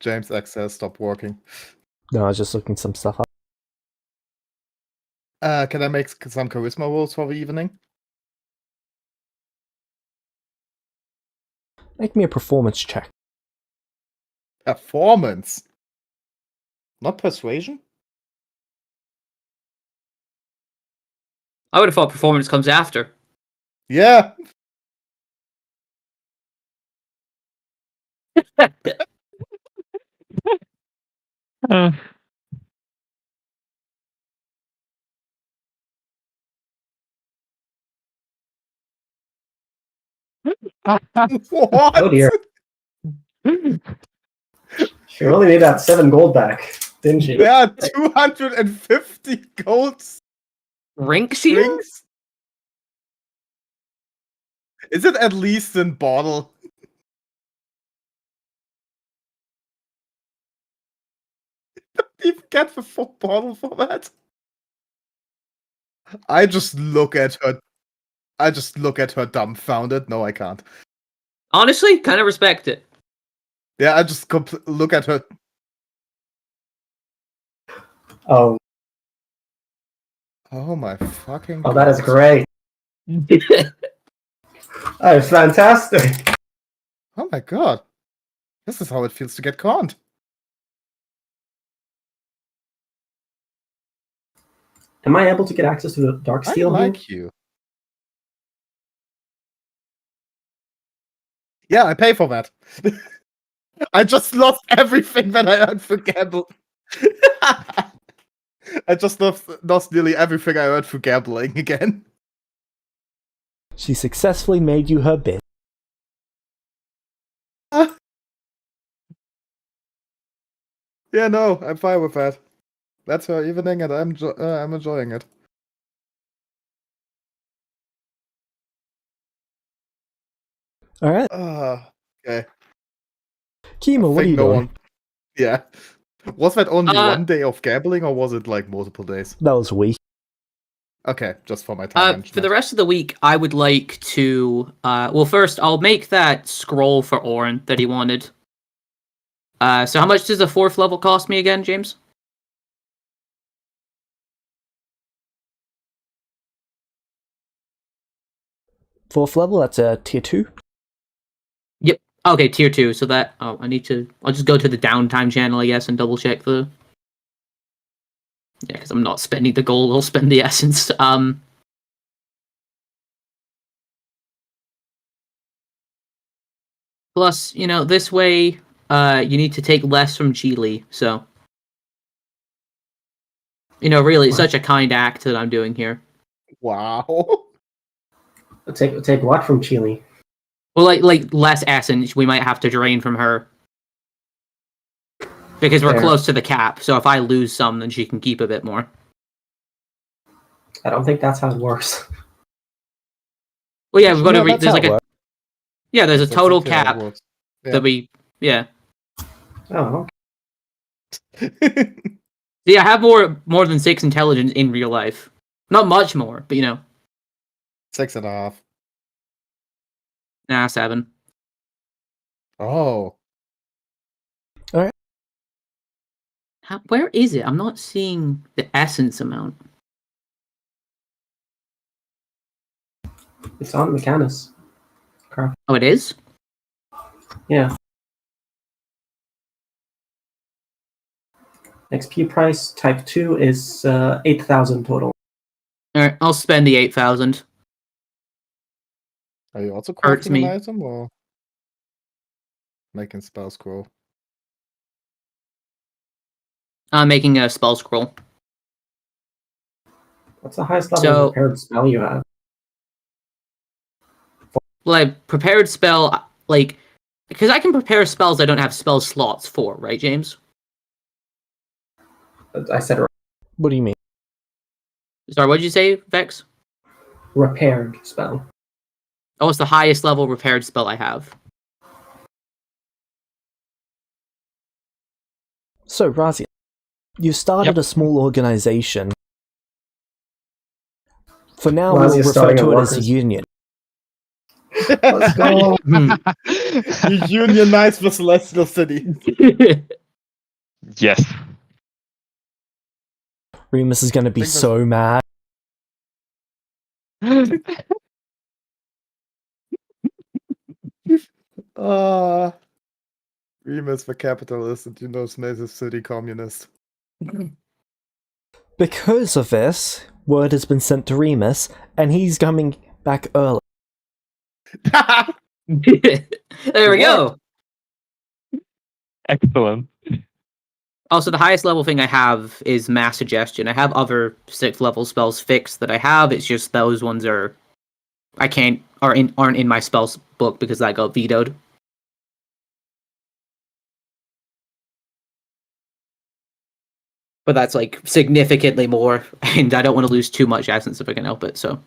James access stopped working. No, I was just looking some stuff up. Can I make some charisma rolls for the evening? Make me a performance check. Performance, not persuasion. I would have thought performance comes after. Yeah. Uh, What? Oh dear. She really made that 7 gold back, didn't she? There are 250 gold Rinks here? strings. Is it at least in bottle? You get the full bottle for that? I just look at her. I just look at her dumbfounded. No, I can't. Honestly, kind of respect it. Yeah, I just look at her. Oh, Oh my fucking. oh, that is God. great. That is fantastic. Oh my god. This is how it feels to get conned. Am I able to get access to the dark I steel like here? you. Yeah, I pay for that. I just lost everything that I earned for gambling. I just lost nearly everything I earned for gambling again. She successfully made you her bid. Yeah, no, I'm fine with that. That's her evening, and I'm enjoying it. Alright. Okay. Kima, what are you no doing? one. Yeah. Was that only Uh, one day of gambling, or was it like multiple days? That was weak. Okay, just for my time. For the rest of the week, I would like to. Well, first, I'll make that scroll for Orin that he wanted. So how much does the 4th level cost me again, James? Fourth level, that's a tier 2. Yep. Okay, tier 2. So that. Oh, I need to. I'll just go to the downtime channel, I guess, and double check the. Yeah, because I'm not spending the gold. I'll spend the essence. Plus, this way, you need to take less from Geely. So, really, it's such a kind act that I'm doing here. Wow. Take what from Chile? Well, like less essence we might have to drain from her. Because we're Fair. close to the cap, so if I lose some, then she can keep a bit more. I don't think that's how it works. Well, yeah, we've got to. No, that's There's how like it a. works. Yeah, there's a That's total exactly how it cap works. that we. Yeah. Oh, See, I have more than 6 intelligence in real life. Not much more, but 6.5. Nah, 7. Oh. Where is it? I'm not seeing the essence amount. it's on Mechanus. Oh, it is? Yeah. XP price type 2 is 8,000 total. Alright, I'll spend the 8,000. Are you also Hurts crafting me. an item or making spell scroll? I'm making a spell scroll. What's the highest level So- of prepared spell you have? Well, I prepared spell, because I can prepare spells I don't have spell slots for, right, James? I said What do you mean? Sorry, what did you say, Vex? repaired spell. Oh, it's the highest level repaired spell I have. So, Razia, you started Yep. a small organization. For now, Razia's we'll refer starting to a it as a workers. union. Let's go. You unionize the Celestial City. Yes. Remus is going to be Think that's- so mad. Remus the capitalist and Massive City communist. Because of this, word has been sent to Remus, and he's coming back early. There we go. Excellent. Also, the highest level thing I have is mass suggestion. I have other 6th level spells fixed that I have. It's just those ones aren't in my spells book because that got vetoed. But that's like significantly more, and I don't want to lose too much essence if I can help it. So.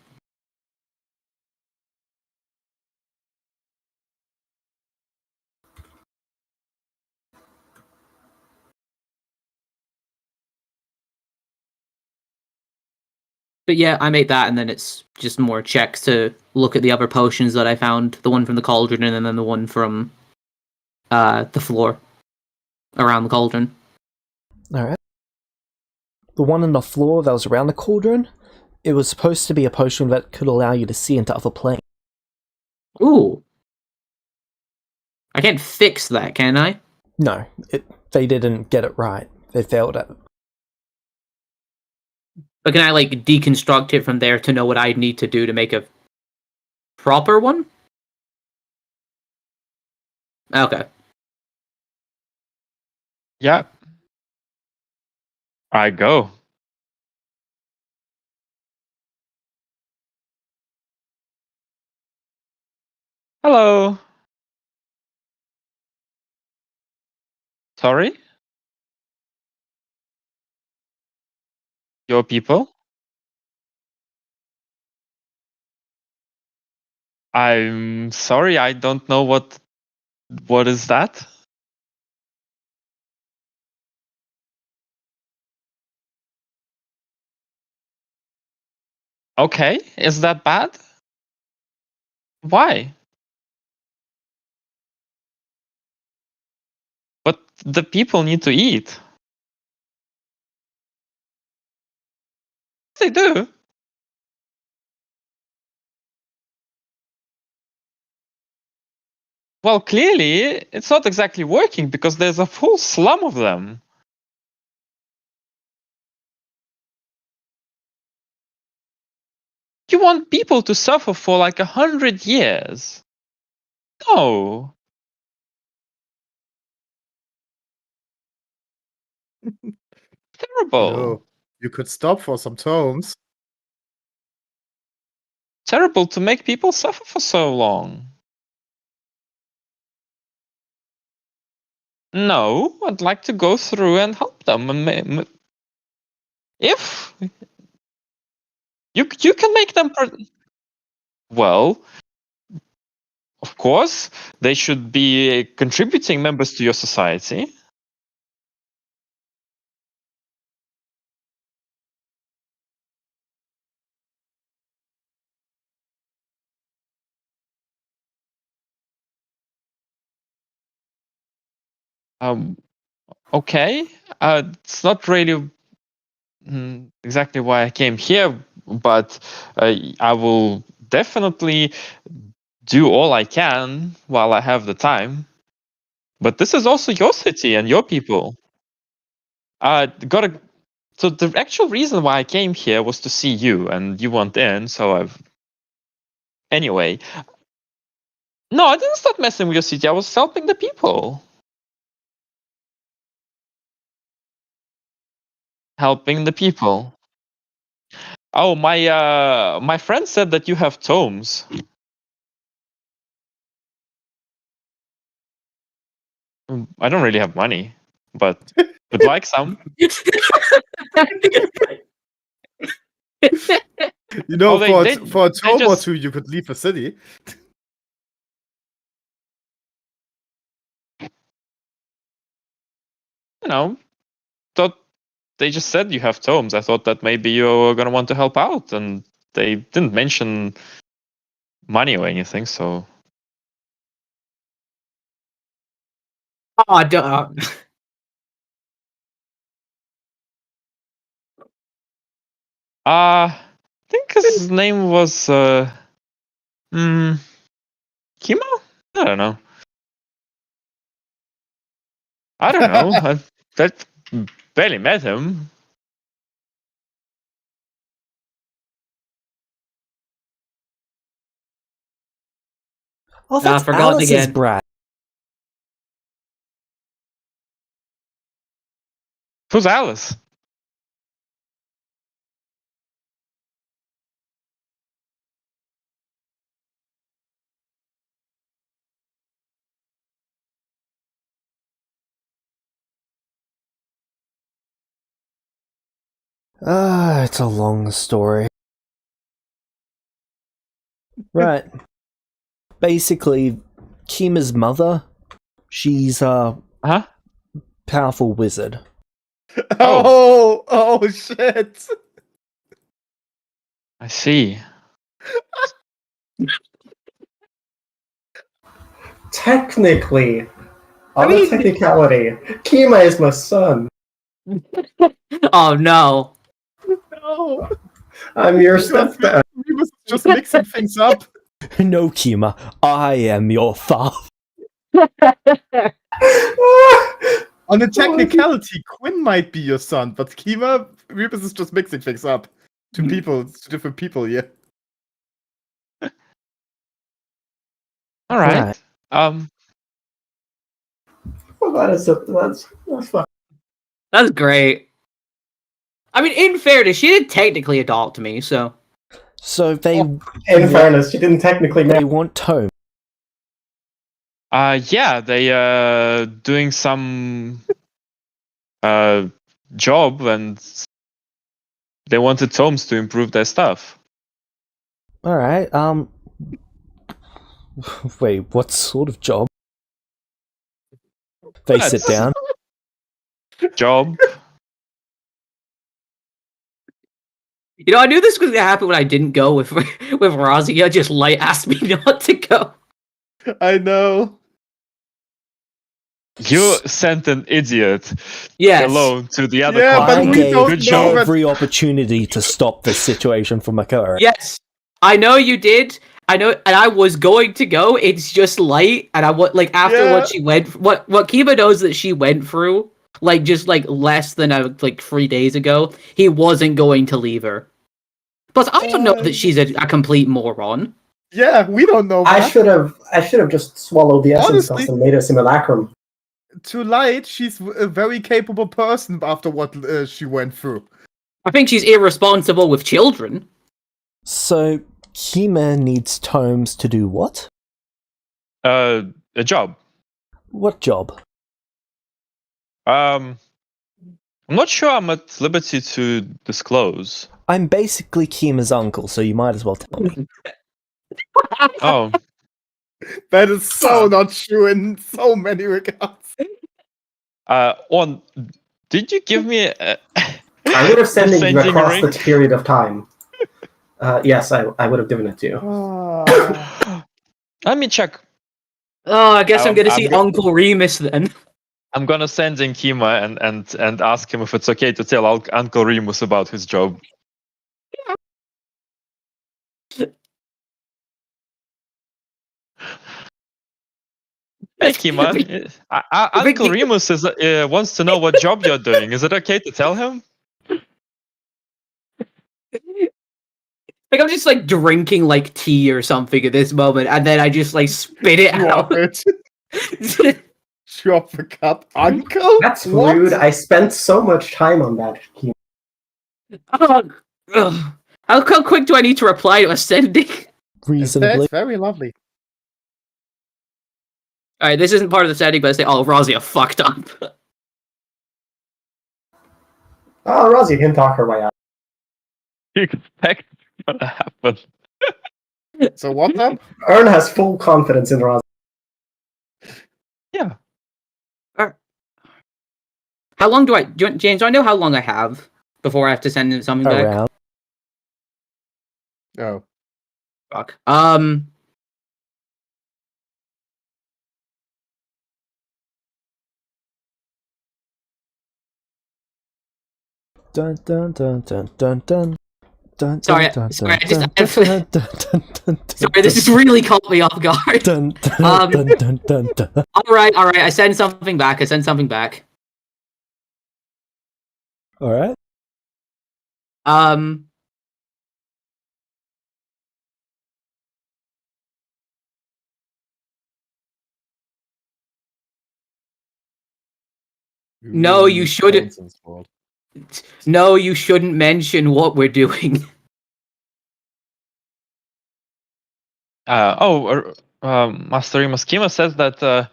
But yeah, I made that, and then it's just more checks to look at the other potions that I found. The one from the cauldron, and then the one from the floor around the cauldron. Alright. The one on the floor that was around the cauldron, it was supposed to be a potion that could allow you to see into other planes. Ooh. I can't fix that, can I? No, they didn't get it right. They failed at it. But can I, like, deconstruct it from there to know what I need to do to make a proper one? Okay. Yeah. I go. Hello. Sorry? Your people? I'm sorry, I don't know what is that? Okay, is that bad? Why? But the people need to eat. They do. Well, clearly, it's not exactly working because there's a full slum of them. You want people to suffer for like 100 years? No. Terrible. You could stop for some tomes. Terrible to make people suffer for so long. No, I'd like to go through and help them. If you can make them. Well, of course, they should be contributing members to your society. Okay, it's not really exactly why I came here, but I will definitely do all I can while I have the time. But this is also your city and your people. So the actual reason why I came here was to see you, and you weren't in, so I've. Anyway, no, I didn't start messing with your city. I was helping the people. Helping the people. Oh, my friend said that you have tomes. I don't really have money, but would like some. Oh, For a tome or just- two, you could leave the city. Thought they just said you have tomes. I thought that maybe you were gonna want to help out, and they didn't mention money or anything, so Oh, duh. I think his name was Kimo? I don't know. I barely met him. Oh, I that's forgot Alice's again. brat. Who's Alice? It's a long story. Right. Basically, Kima's mother, she's a Huh? powerful wizard. Oh shit! I see. Technically, on a technicality, Kima is my son. Oh no. No, I'm your stepdad. we was just mixing things up. No, Kima, I am your father. On a technicality, Quinn might be your son, but Kima, Rebus is just mixing things up. Two different people here. All right. Right. Well, that's fine. That's great. I mean, in fairness, she did technically adopt me, so. So they In fairness, she didn't technically they marry. want Tome. Yeah, they doing some job and they wanted tomes to improve their stuff. All right. Wait, what sort of job? They sit That's- down. Job. You know, I knew this was gonna happen when I didn't go with Razia. Just light asked me not to go. I know. You sent an idiot Yes. alone to the other Yeah, but I class. we don't gave know that- every opportunity to stop this situation from occurring. Yes. I know you did. I know, and I was going to go. It's just light, and I like after Yeah. what she went, what Kiba knows that she went through, like just like less than like 3 days ago. He wasn't going to leave her. Plus, I don't know that she's a complete moron. Yeah, we don't know. I That. should have just swallowed the essence Honestly- dust and made a simulacrum. To Light, she's a very capable person after what she went through. I think she's irresponsible with children. So Kima needs Tomes to do what? A job. What job? I'm not sure I'm at liberty to disclose. I'm basically Kima's uncle, so you might as well tell me. Oh, That is so not true in so many regards. did you give me a... I would have sent you sending across ring? the period of time. Yes, I would have given it to you. Let me check. Oh, I guess I'm gonna I'm see go- Uncle Remus then. I'm gonna send in Kima and ask him if it's okay to tell Uncle Remus about his job. Hey Kima, Uncle Remus wants to know what job you're doing. Is it okay to tell him? Like I'm just like drinking like tea or something at this moment, and then I just like spit it Drop out. it. Drop the cup. Uncle? That's What? rude. I spent so much time on that. Kima. Ugh. How quick do I need to reply to a sending? Reasonably. That's very lovely. All right, this isn't part of the setting, but I say, "Oh, Razia fucked up." Oh, Rosie can talk her way out. You expect what's gonna happen? So what then? Ern has full confidence in Rosie. Yeah. How long James? Do I know how long I have before I have to send him something back? Around. Oh. Fuck. Dun dun dun dun dun dun. Dun, Sorry, dun, sorry, I dun, just- dun, dun, dun, dun, Sorry, this has really caught me off guard. dun, dun, dun, dun, dun, dun. All right. I send something back. All right. No, you shouldn't. Nonsense world. No, you shouldn't mention what we're doing. Master Schema says that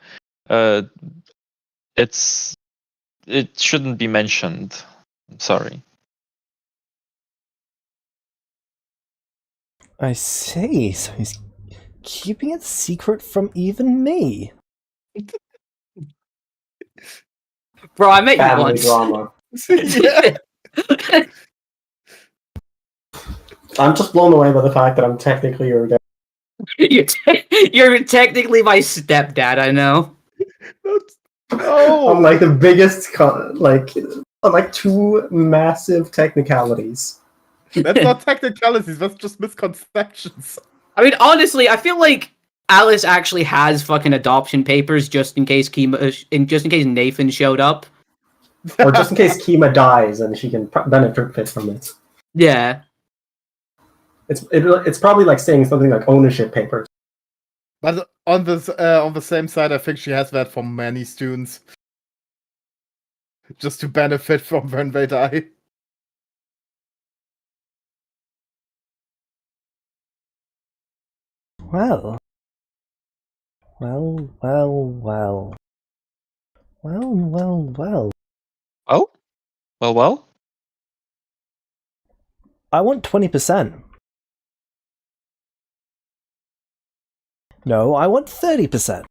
it shouldn't be mentioned. I'm sorry. I see. So he's keeping it secret from even me. Bro, I met you Family once. drama. Yeah. I'm just blown away by the fact that I'm technically your dad. You're technically my stepdad, I know. No. I'm like the biggest, I'm like two massive technicalities. That's not technicalities. That's just misconceptions. I mean, honestly, I feel like Alice actually has fucking adoption papers just in case just in case Nathan showed up. Or just in case Kima dies and she can benefit from it. Yeah. It's probably like saying something like ownership papers. But on the same side, I think she has that for many students, just to benefit from when they die. Well. Well, well, well. Well, well, well. Oh? Well. I want 20%. No, I want 30%.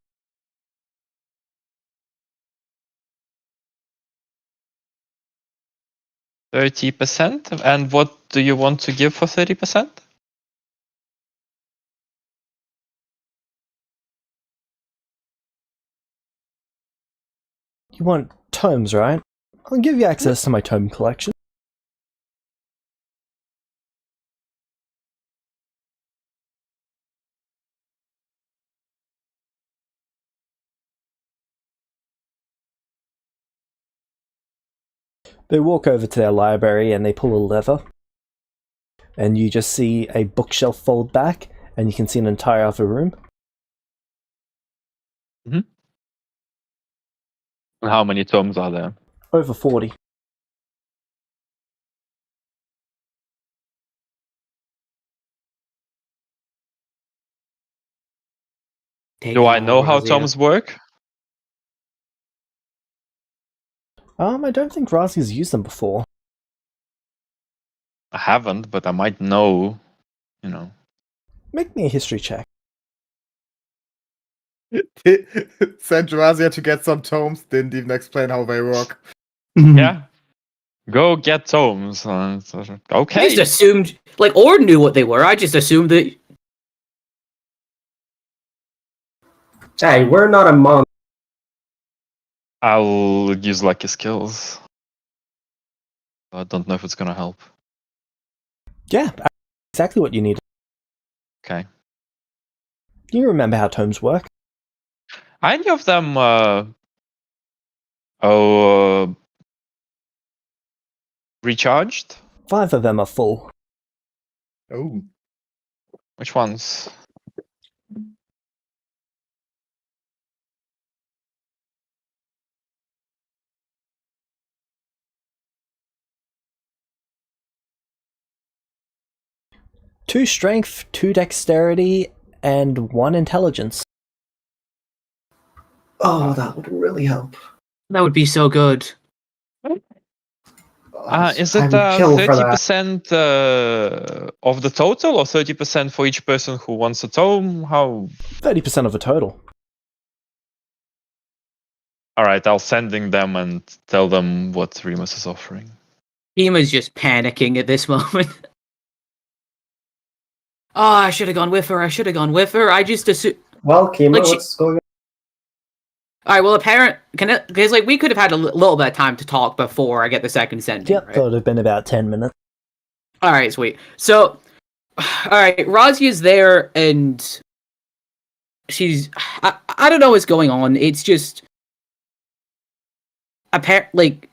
%30%? And what do you want to give for 30%? You want tomes, right? I'll give you access to my tome collection. They walk over to their library and they pull a lever. And you just see a bookshelf fold back, and you can see an entire other room. And how many tomes are there? Over 40. Do I know how tomes work? I don't think Razi's used them before. I haven't, but I might know, you know. Make me a history check. Sent Razia to get some tomes, didn't even explain how they work. Yeah. Go get tomes. Okay. I just assumed, like, Ord knew what they were. I just assumed that. Hey, we're not a monk. I'll use lucky skills. I don't know if it's gonna help. Yeah, exactly what you need. Okay. Do you remember how tomes work? Are any of them recharged? 5 of them are full. Oh. Which ones? Two strength, 2 dexterity, and 1 intelligence. Oh, that would really help. That would be so good. Is it I would kill for that. 30% of the total, or 30% for each person who wants a tome? How? 30% of the total. All right, I'll sending them and tell them what Remus is offering. Kima's just panicking at this moment. Oh, I should have gone with her. I just assumed. Well, Kima, Like what's going on? All right. Well, because like we could have had a little bit of time to talk before I get the second sending. Yep, Right? that would have been about 10 minutes. All right. Sweet. So, all right. Razia's there, and she's. I don't know what's going on. It's just. Like.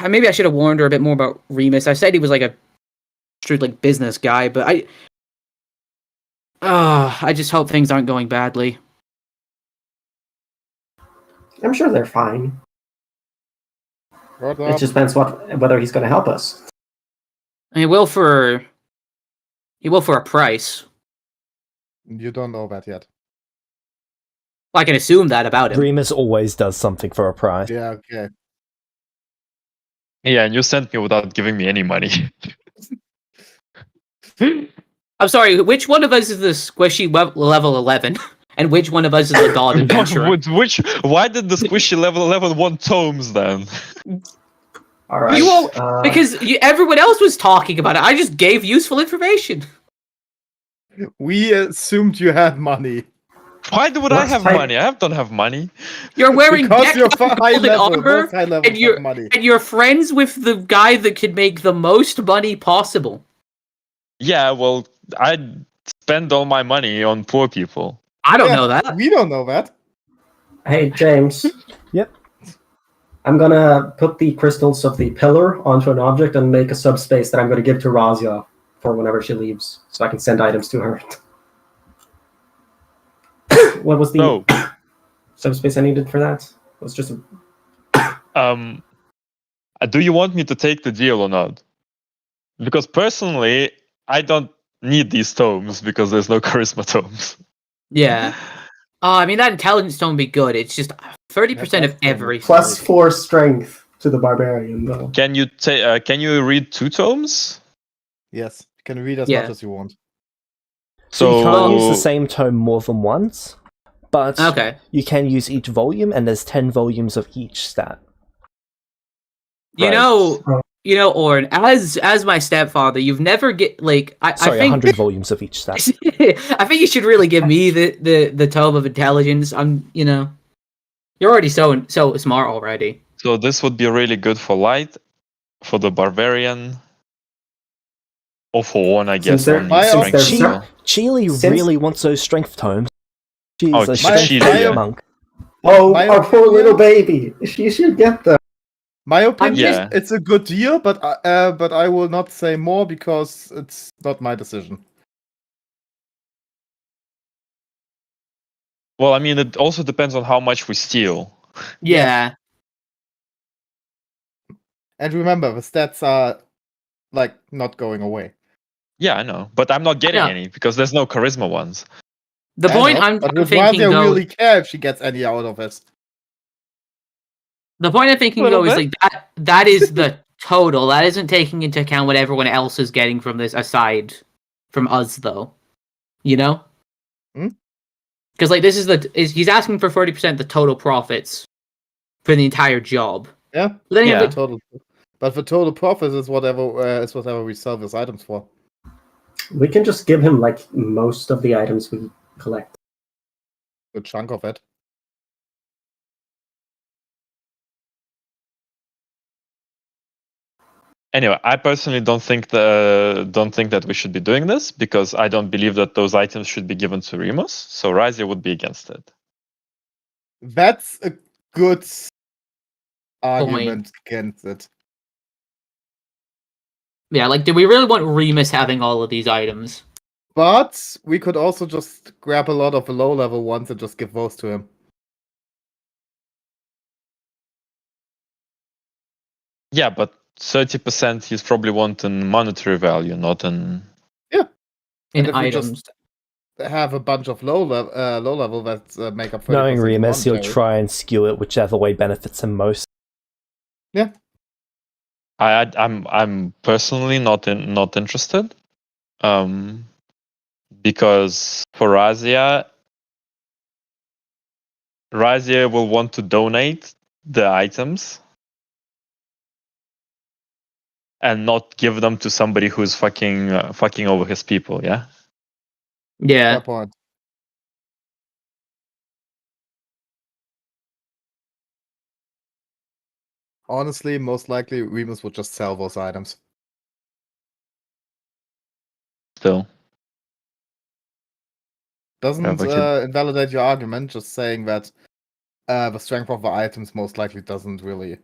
Maybe I should have warned her a bit more about Remus. I said he was like a true like business guy, but I just hope things aren't going badly. I'm sure they're fine. What It up? just depends whether he's going to help us. He will for a price. You don't know that yet. I can assume that about him. Remus always does something for a price. Yeah, okay. Yeah, and you sent me without giving me any money. I'm sorry, which one of us is the squishy level 11? And which one of us is the god adventurer? Why did the squishy level 11 want tomes then? All right. You all, because everyone else was talking about it. I just gave useful information. We assumed you had money. Why would I have money? I don't have money. You're wearing Because you're decked high golden level, armor, most high level and you're have money. and you're friends with the guy that could make the most money possible. Yeah, well, I spend all my money on poor people. I don't know that. We don't know that. Hey, James. Yep. I'm going to put the crystals of the pillar onto an object and make a subspace that I'm going to give to Razia for whenever she leaves, so I can send items to her. What was the subspace I needed for that? It was just do you want me to take the deal or not? Because personally, I don't need these tomes because there's no charisma tomes. Yeah. I mean, that intelligence tone would be good. It's just 30% of everything. plus 4 strength to the barbarian, though. Can you read 2 tomes? Yes, you can read as much as you want. So you can't use the same tome more than once, but you can use each volume, and there's 10 volumes of each stat. You know, Orin, as my stepfather, you've never I think 100 volumes of each stat. I think you should really give me the tome of intelligence. You're already so smart already. So this would be really good for light, for the barbarian, or for one, I guess. Chile really wants those strength tomes. She's a Chile, strength monk. Oh, our poor little baby. She should get them. My opinion, it's a good deal, but I will not say more because it's not my decision. Well, I mean, it also depends on how much we steal. Yeah. And remember, the stats are not going away. Yeah, I know, but I'm not getting any because there's no charisma ones. The point I'm thinking though, really care if she gets any out of it. The point I'm thinking though is that is the total. That isn't taking into account what everyone else is getting from this aside from us, though. You know? Because this he's asking for 30% the total profits for the entire job. Yeah. But then the total. But the total profit is whatever we sell these items for. We can just give him most of the items we collect. A chunk of it. Anyway, I personally don't think that we should be doing this because I don't believe that those items should be given to Remus. So Razia would be against it. That's a good argument against it. Yeah, do we really want Remus having all of these items? But we could also just grab a lot of the low-level ones and just give those to him. Yeah, but 30% he's probably wanting monetary value, not in... Yeah. In items. Just have a bunch of low level that make up 30%. Knowing Remus, he'll try and skew it whichever way benefits him most. Yeah. I'm personally not interested. Because for Razia will want to donate the items and not give them to somebody who's fucking over his people, yeah? Yeah. Fair point. Honestly, most likely Remus would just sell those items. Still. Doesn't but you- invalidate your argument, just saying that the strength of the items most likely doesn't really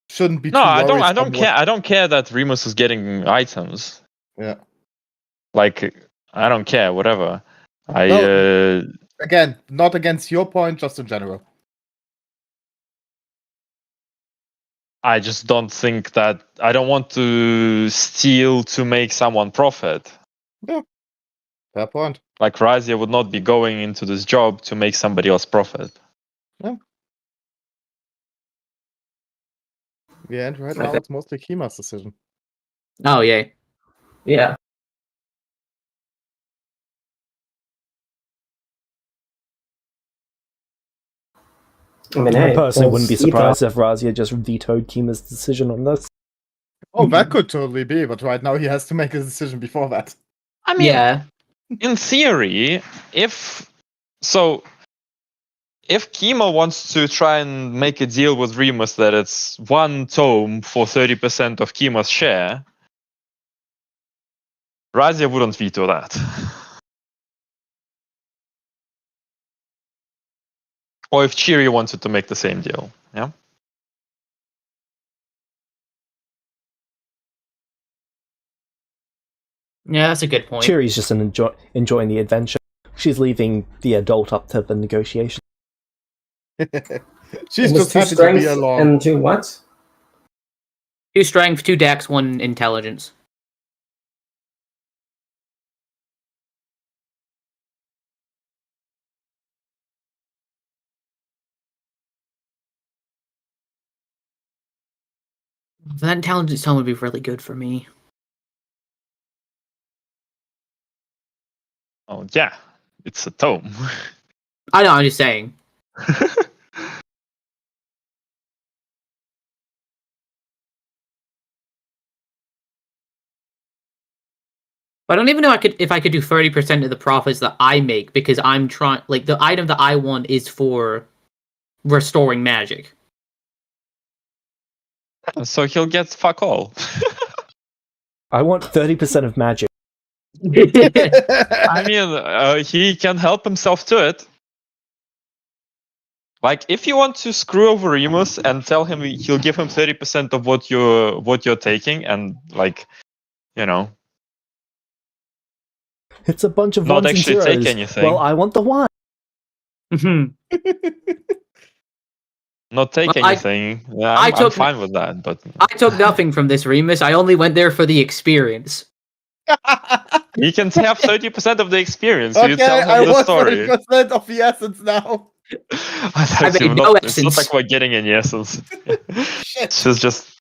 shouldn't be No, too I don't worrisome care. I don't care that Remus is getting items. Yeah. Like, I don't care, whatever. Again, not against your point, just in general. I just don't think that I don't want to steal to make someone profit. Fair point. Like Razia would not be going into this job to make somebody else profit. Yeah, and right now it's mostly Kima's decision. Oh, yay. Yeah. I mean, I hey, personally wouldn't be those ethos- surprised if Razia just vetoed Kima's decision on this. Oh, that could totally be, but right now he has to make a decision before that. I mean, Yeah. in theory, if Kima wants to try and make a deal with Remus that it's one tome for 30% of Kima's share, Razia wouldn't veto that. Or if Chiri wanted to make the same deal, yeah? Yeah, that's a good point. Chiri's just enjoying the adventure. She's leaving the adult up to the negotiation. She's it was just 2 happy to strength be along. and 2 what? 2 strength, 2 dex, 1 intelligence. That intelligence tone would be really good for me. Oh, yeah. It's a tome. I know, I'm just saying. But I don't even know if I could do 30% of the profits that I make, because I'm trying, like, the item that I want is for restoring magic. So he'll get fuck all. I want 30% of magic. I mean, he can help himself to it. Like, if you want to screw over Remus and tell him he'll give him 30% of what you're taking, and like, you know, It's a bunch of not ones and actually take zeros. anything. Well, I want the one. Not take Well, anything. Yeah, I'm fine with that. But I took nothing from this, Remus. I only went there for the experience. he can have 30% of the experience. Okay, You tell him I the want story. 30% of the essence now. I made no It's not essence. like we're getting any essence. Shit. just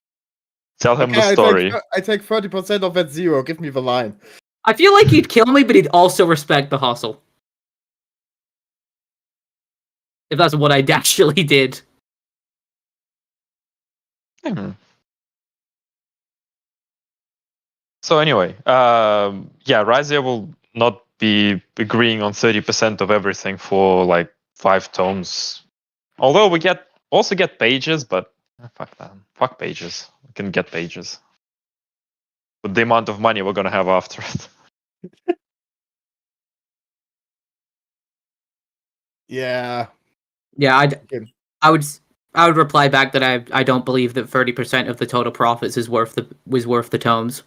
tell him Okay, the story. I take 30% of that 0. Give me the line. I feel like he'd kill me, but he'd also respect the hustle. If that's what I actually did. So anyway, yeah, Razia will not be agreeing on 30% of everything for like 5 tomes. Although we also get pages, but fuck that. Fuck pages. We can get pages. With the amount of money we're gonna have after it. Yeah. Yeah, I would reply back that I don't believe that 30% of the total profits was worth the tomes.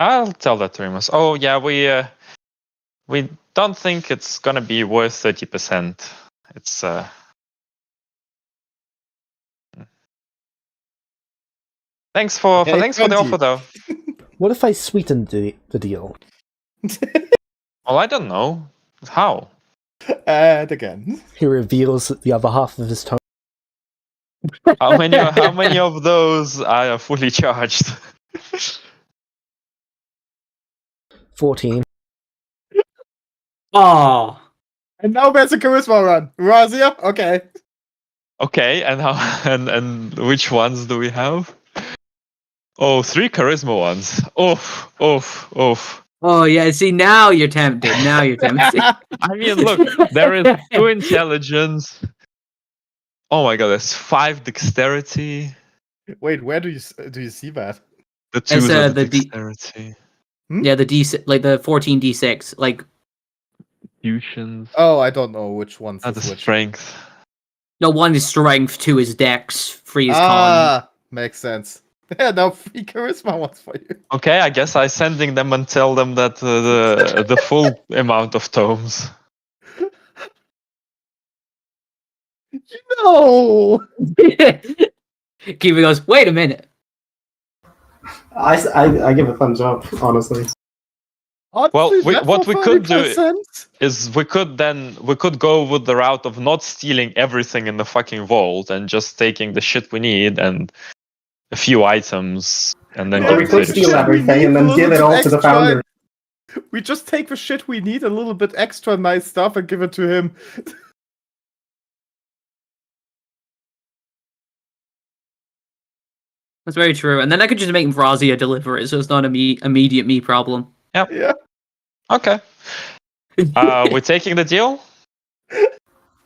I'll tell that to Remus. Oh yeah, we don't think it's gonna be worth 30%. It's Thanks for the offer though. What if I sweetened the deal? Well, I don't know. How? And again. He reveals the other half of his tone. How many of those are fully charged? 14. Oh. And now there's a charisma run. Razia? Okay. Okay, and how and which ones do we have? Oh, 3 charisma ones. Oof, oof, oof. Oh yeah, see now you're tempted. Now you're tempted. I mean, look, there is 2 intelligence. Oh my god, there's 5 dexterity. Wait, where do you see that? The 2s It's, are the the D- dexterity. Yeah, the like the 14d6. Like Fusions. Oh, I don't know which ones And the is which. strength. no, 1 is strength, 2 is dex, 3 is con. Ah, makes sense. Yeah, now 3 charisma ones for you. Okay, I guess I'm sending them and tell them that the full amount of tomes. No! Kiwi goes, wait a minute. I give a thumbs up, honestly. Well, Honestly, that what for we could do 30%? is we could go with the route of not stealing everything in the fucking vault and just taking the shit we need and a few items and then Or give we it could to steal the everything and then give it all to the founder. We just take the shit we need, a little bit extra nice stuff, and give it to him. That's very true. And then I could just make Vrazia deliver it, so it's not immediate me problem. Yeah. Okay. We're taking the deal?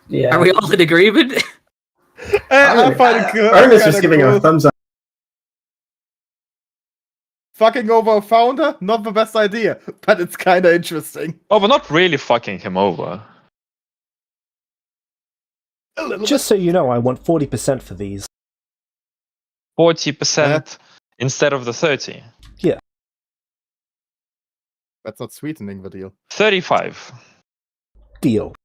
Yeah. Are we all in agreement? I find it good. Ernest is giving a thumbs up. Fucking over a founder? Not the best idea, but it's kind of interesting. Oh, we're not really fucking him over. A little Just so you know, I want 40% for these. 40% instead of the 30. bit. That's not sweetening the deal. 35. Deal.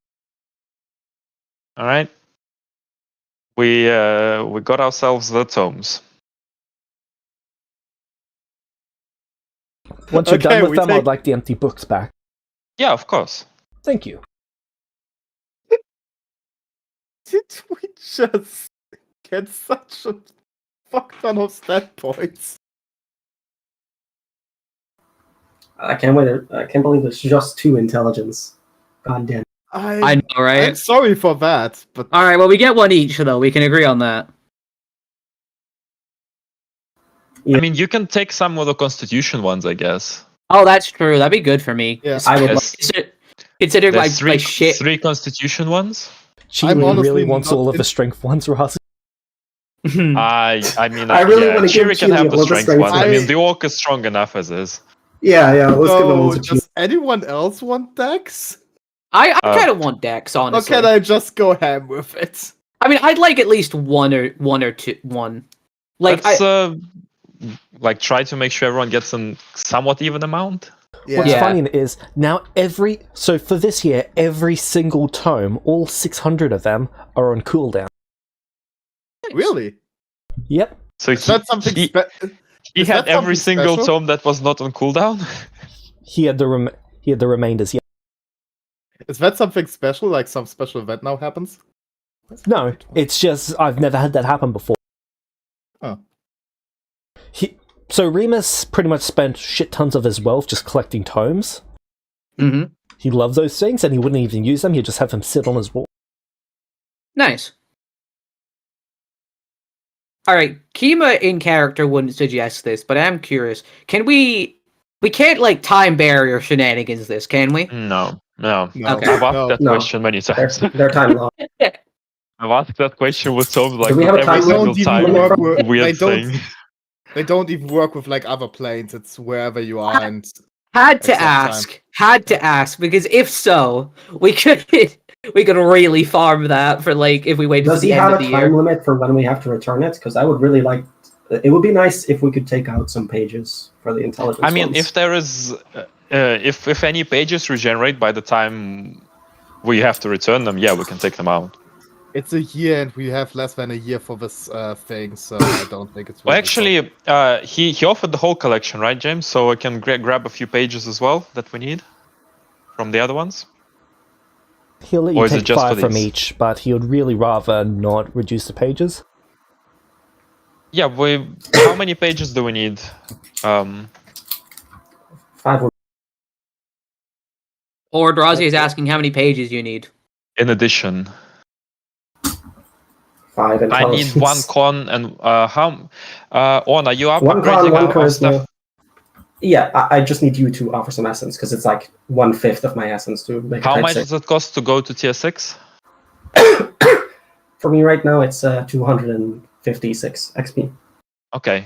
All right. We got ourselves the tomes. Once you're Okay, done with we them, take- I'd like the empty books back. Yeah, of course. Thank you. Did we just get such a fuck ton of stat points? I can't believe it's just 2 intelligence. God damn. I know, right? I'm sorry for that, but All right, well, we get 1 each, though. We can agree on that. Yeah. I mean, you can take some of the constitution ones, I guess. Oh, that's true. That'd be good for me. Yeah. I would Yes. Considering my There's shit. 3 constitution ones. Chile honestly really wants not all of the in- strength ones, Ross. I mean, I really yeah, wanna give Chiri can Chile have the all the strength strength ones. I ones. mean, the orc is strong enough as is. Yeah, let's give them all so to does anyone else want Dex? I Uh, kind of want Dex, Or honestly. can I just go ham with it? I mean, I'd like at least one or two. Like, Let's like try to make sure everyone gets a somewhat even amount. What's Yeah. funny is now so for this year, every single tome, all 600 of them are on cooldown. Really? Yep. So Is that something he is had that every something single special? tome that was not on cooldown. He had the remainders. Yeah. Is that something special? Like some special event now happens? No, it's just I've never had that happen before. Oh. So Remus pretty much spent shit tons of his wealth just collecting tomes. hmm He loved those things, and he wouldn't even use them. He'd just have them sit on his wall. Nice. All right, Kima in character wouldn't suggest this, but I'm curious. Can we can't like time barrier shenanigans this, can we? No. No. Okay. I've asked No. that No. question many times. their time long. I've asked that question with tomes like we have a every time single limit? time. Don't even work- Weird they don't- thing. They don't even work with like other planes. It's wherever you are, and Had to Except time. ask, because if so, we could really farm that for like if we waited to Does he the end have of a the time year. limit for when we have to return it? Because I would really like. It would be nice if we could take out some pages for the intelligence. I mean, ones. if there is, if any pages regenerate by the time we have to return them, yeah, we can take them out. it's a year, and we have less than a year for this thing, so I don't think it's. Well, worth it. actually, he offered the whole collection, right, James? So I can grab a few pages as well that we need from the other ones. He'll let Or you is it take just for 5 from these? each, but he would really rather not reduce the pages. Yeah, how many pages do we need? 5 would Or Drazi is asking how many pages you need. In addition, 5 I need intelligence. 1 con and how? On, are you up? 1 con, upgrading 1 our charisma. stuff? Yeah, I just need you to offer some essence because it's like 1/5 of my essence to make. How a much type does it cost to go to tier 6? For me right now, it's 256 XP. Okay.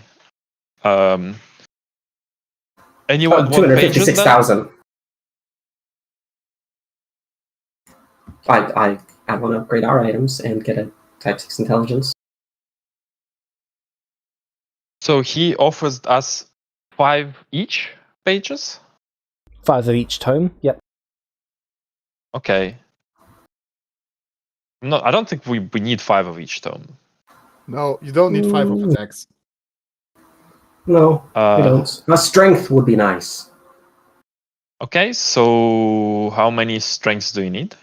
Anyone want pages then? 256,000. I want to upgrade our items and get a type 6 intelligence. So he offers us 5 each pages? 5 of each tome. Yep. Okay. No, I don't think we need 5 of each tome. No, you don't need 5 of attacks. No, we don't. A strength would be nice. Okay, so how many strengths do you need?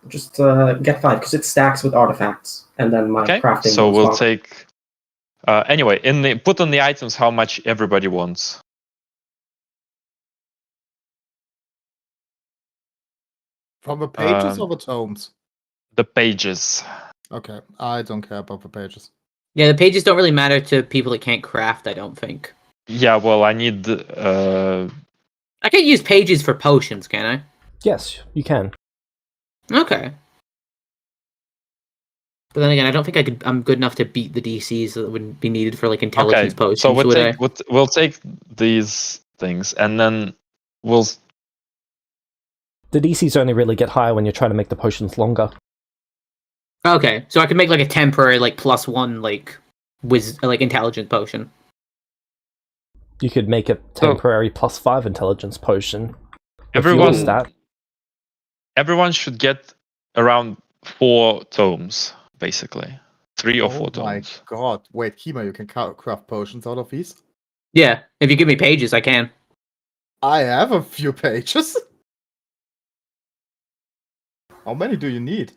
Just get 5 because it stacks with artifacts, and then my Okay, crafting. so we'll response. take. Anyway, put on the items how much everybody wants. From the pages or the tomes? The pages. Okay, I don't care about the pages. Yeah, the pages don't really matter to people that can't craft, I don't think. Yeah, well, I need. I can use pages for potions, can I? Yes, you can. Okay. But then again, I don't think I'm good enough to beat the DCs that would be needed for like intelligence potions. So would I? we'll take these things, and then we'll. The DCs only really get higher when you're trying to make the potions longer. Okay, so I could make like a temporary like +1 like intelligence potion. You could make a temporary +5 intelligence potion. Everyone should get around 4 tomes, basically. 3 or 4 tomes. Oh my god. Wait, Kima, you can craft potions out of these? Yeah, if you give me pages, I can. I have a few pages. How many do you need?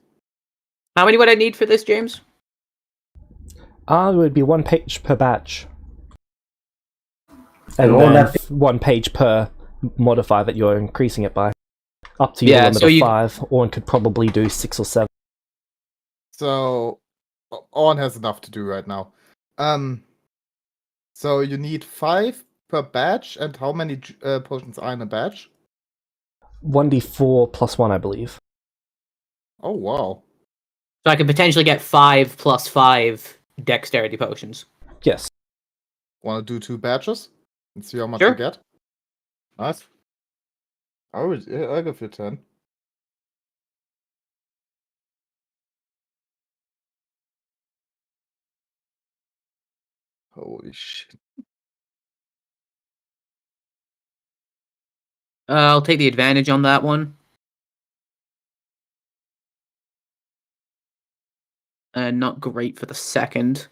How many would I need for this, James? It would be 1 page per batch. And And all then that 1 page per modifier that you're increasing it by. Up to your limit so of 5, or one could probably do 6 or 7. So, On has enough to do right now. So you need 5 per batch, and how many potions are in a batch? 1d4 plus 1, I believe. Oh, wow. So I could potentially get 5 + 5 dexterity potions. Yes. Want to do 2 batches? And see how much Sure. you get? Nice. I'll give you 10. Holy shit. I'll take the advantage on that one. Not great for the second.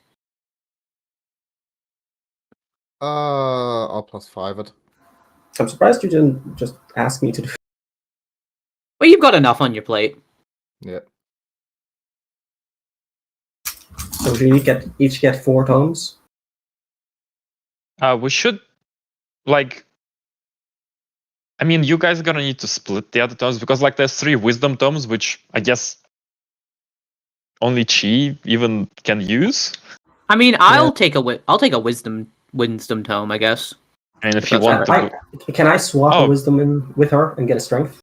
I'll +5 it. I'm surprised you didn't just ask me to do. Well, you've got enough on your plate. Yeah. So do you each get 4 tomes? We should, like. I mean, you guys are gonna need to split the other tomes because, like, there's 3 wisdom tomes, which I guess only Chi even can use. I mean, I'll take a wisdom tome, I guess. And if If you that's want to, Can I swap Oh. a wisdom in with her and get a strength?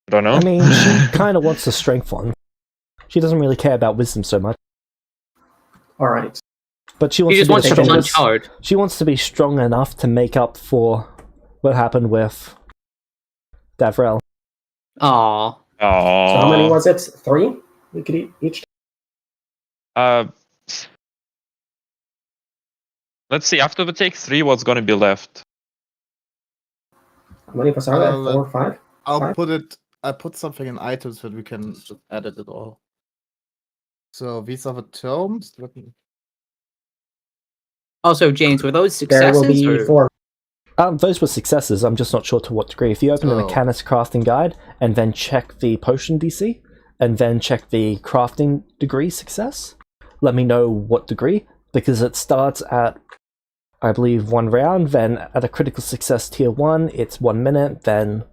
I don't know. I mean, she kind of wants the strength one. She doesn't really care about wisdom so much. Alright. But she You wants just to be want the to strongest. punch hard. She wants to be strong enough to make up for what happened with Davrel. Aww. So how many was it? 3? We could each. Let's see. After we take 3, what's gonna be left? How many of us are there? 4 or 5? I'll Five? put it. I put something in items that we can just edit it all. So these are the tomes. Let me. Also, James, were those There will successes? be or- 4. Those were successes. I'm just not sure to what degree. If you open the Oh. mechanics crafting guide and then check the potion DC and then check the crafting degree success, let me know what degree, because it starts at, I believe, 1 round. Then at a critical success tier 1, it's 1 minute. Then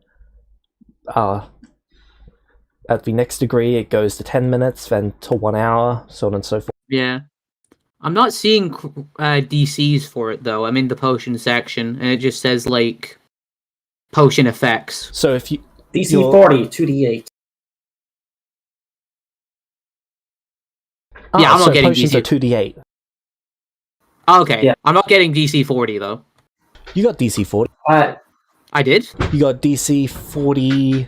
at the next degree, it goes to 10 minutes, then to 1 hour, so on and so forth. Yeah. I'm not seeing DCs for it, though. I'm in the potion section, and it just says, like, potion effects. So DC Your- 40, 2d8. Yeah, I'm not so getting potions DC. are 2d8. Okay, Yeah. I'm not getting DC 40 though. You got DC 40. I did. You got DC 40.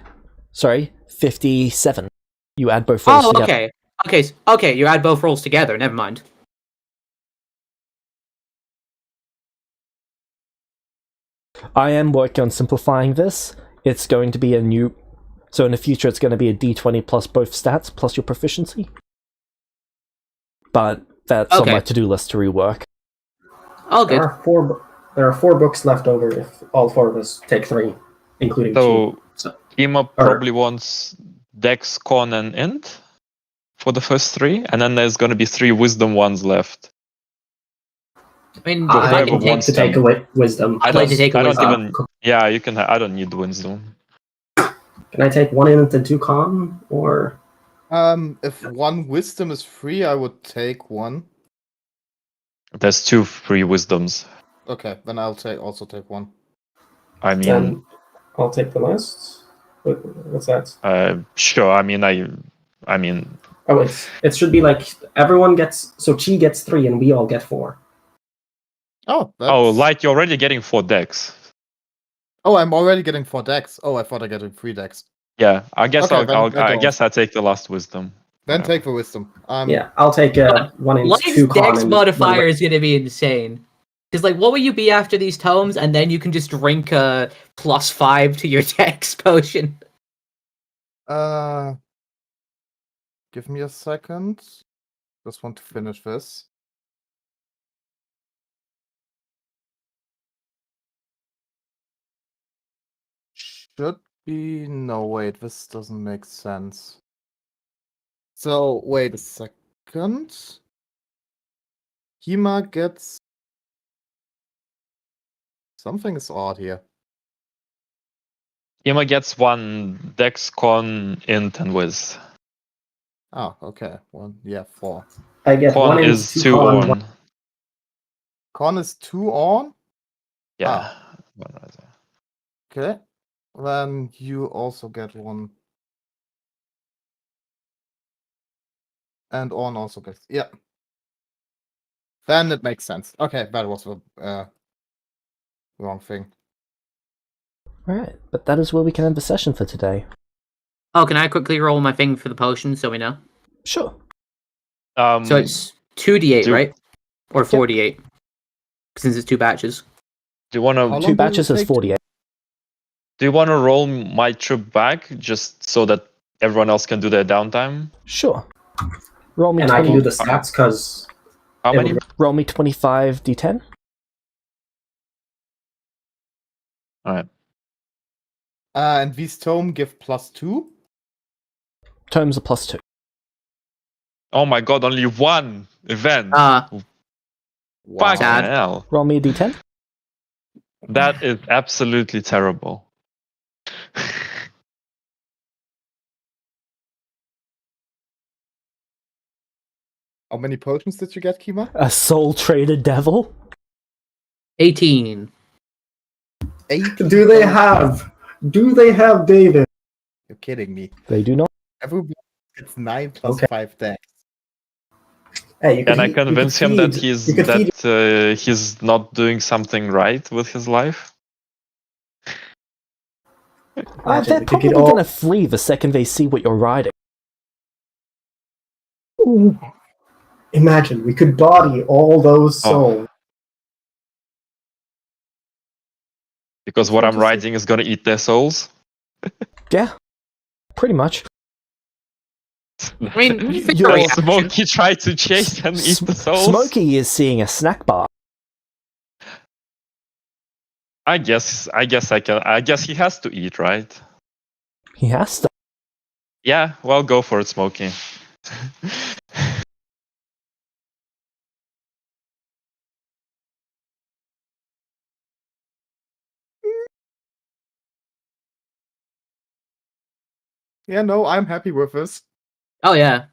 Sorry, 57. You add both rolls Oh, together. okay. You add both rolls together. Never mind. I am working on simplifying this. It's going to be a new... So in the future, it's going to be a d20 plus both stats, plus your proficiency. But that's on Okay. my to-do list to rework. Oh, There good. are four books left over if all four of us take 3, including So, So- Kima probably wants Dex, Con, and Int for the first 3, and then there's going to be 3 Wisdom ones left. I mean, So if I whoever can wants to take them. away wisdom. I'd like to take a I don't wisdom. even. Yeah, you can. I don't need Wisdom. Can I take 1 int and 2 con? Or If 1 wisdom is free, I would take 1. There's 2 free Wisdoms. Okay, then I'll also take 1. I mean, then I'll take the list. What's that? sure. I mean, Oh, it should be like everyone gets. So Chi gets 3 and we all get 4. Oh, Light, you're already getting 4 Dex. Oh, I'm already getting 4 decks. Oh, I thought I got 3 decks. Yeah, I guess Okay, then I guess I take the last Wisdom. Then Whatever. take the wisdom. Yeah, I'll take 1 int, Light's 2 con. Dex and modifier one- is gonna be insane. Because like, what will you be after these tomes, and then you can just drink a +5 to your Dex potion. Give me a second. Just want to finish this. Should be... No, wait, this doesn't make sense. So, wait a second. Kima gets... Something is odd here. Kima gets 1 Dex, Con, Int, and Wiz. Oh, okay. 4. I get 1 Con int, is 2 2 con. on. Con is 2 on? Yeah. Okay. Then you also get 1. And on also gets... Yeah. Then it makes sense. Okay, that was the wrong thing. Alright, but that is where we can end the session for today. Oh, can I quickly roll my thing for the potion so we know? Sure. So it's 2d8, do- right? Or 4d8? Since it's 2 batches. Do you want How to? long 2 does it batches is take? 48. Do you want to roll my troop back just so that everyone else can do their downtime? Sure. Roll me And I can do 20, the stats because How It many? would- roll me 25 d10. All right. And these tome give +2. Tomes are +2. Oh my god! Only 1 event. Wow. Fucking Sad. hell! Roll me a d10. That is absolutely terrible. How many potions did you get, Kima? A soul traded devil. 18. 8. do they have David? You're kidding me. They do not. Everybody gets 9 plus Okay. 5 decks. Hey, you Can could I feed- you could convince him that feed- he's you could feed- he's not doing something right with his life? Imagine, They're we could probably get all- going to flee the second they see what you're riding. Imagine we could body all those Oh. souls. Because what I'm riding is gonna eat their souls. Yeah, pretty much. I mean, Your- yeah. Smokey tried to chase and eat the souls. Smokey is seeing a snack bar. I guess he has to eat, right? He has to. Yeah, well, go for it, Smokey. Yeah, no, I'm happy with this. Oh, yeah.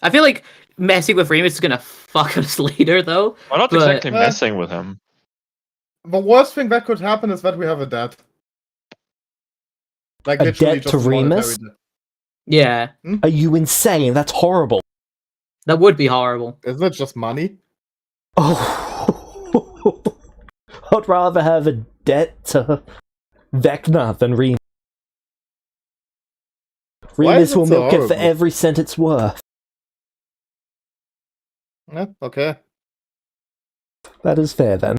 I feel like messing with Remus is gonna fuck us later, though. We're not But- exactly messing with him. The worst thing that could happen is that we have a death. Like A literally debt just to a monetary Remus? debt. Yeah, Are you insane? That's horrible. that would be horrible. Isn't it just money? Oh, I'd rather have a debt to Vecna than Remus. Why is Remus it will so milk it for horrible? every cent it's worth. Yeah, okay. That is fair then.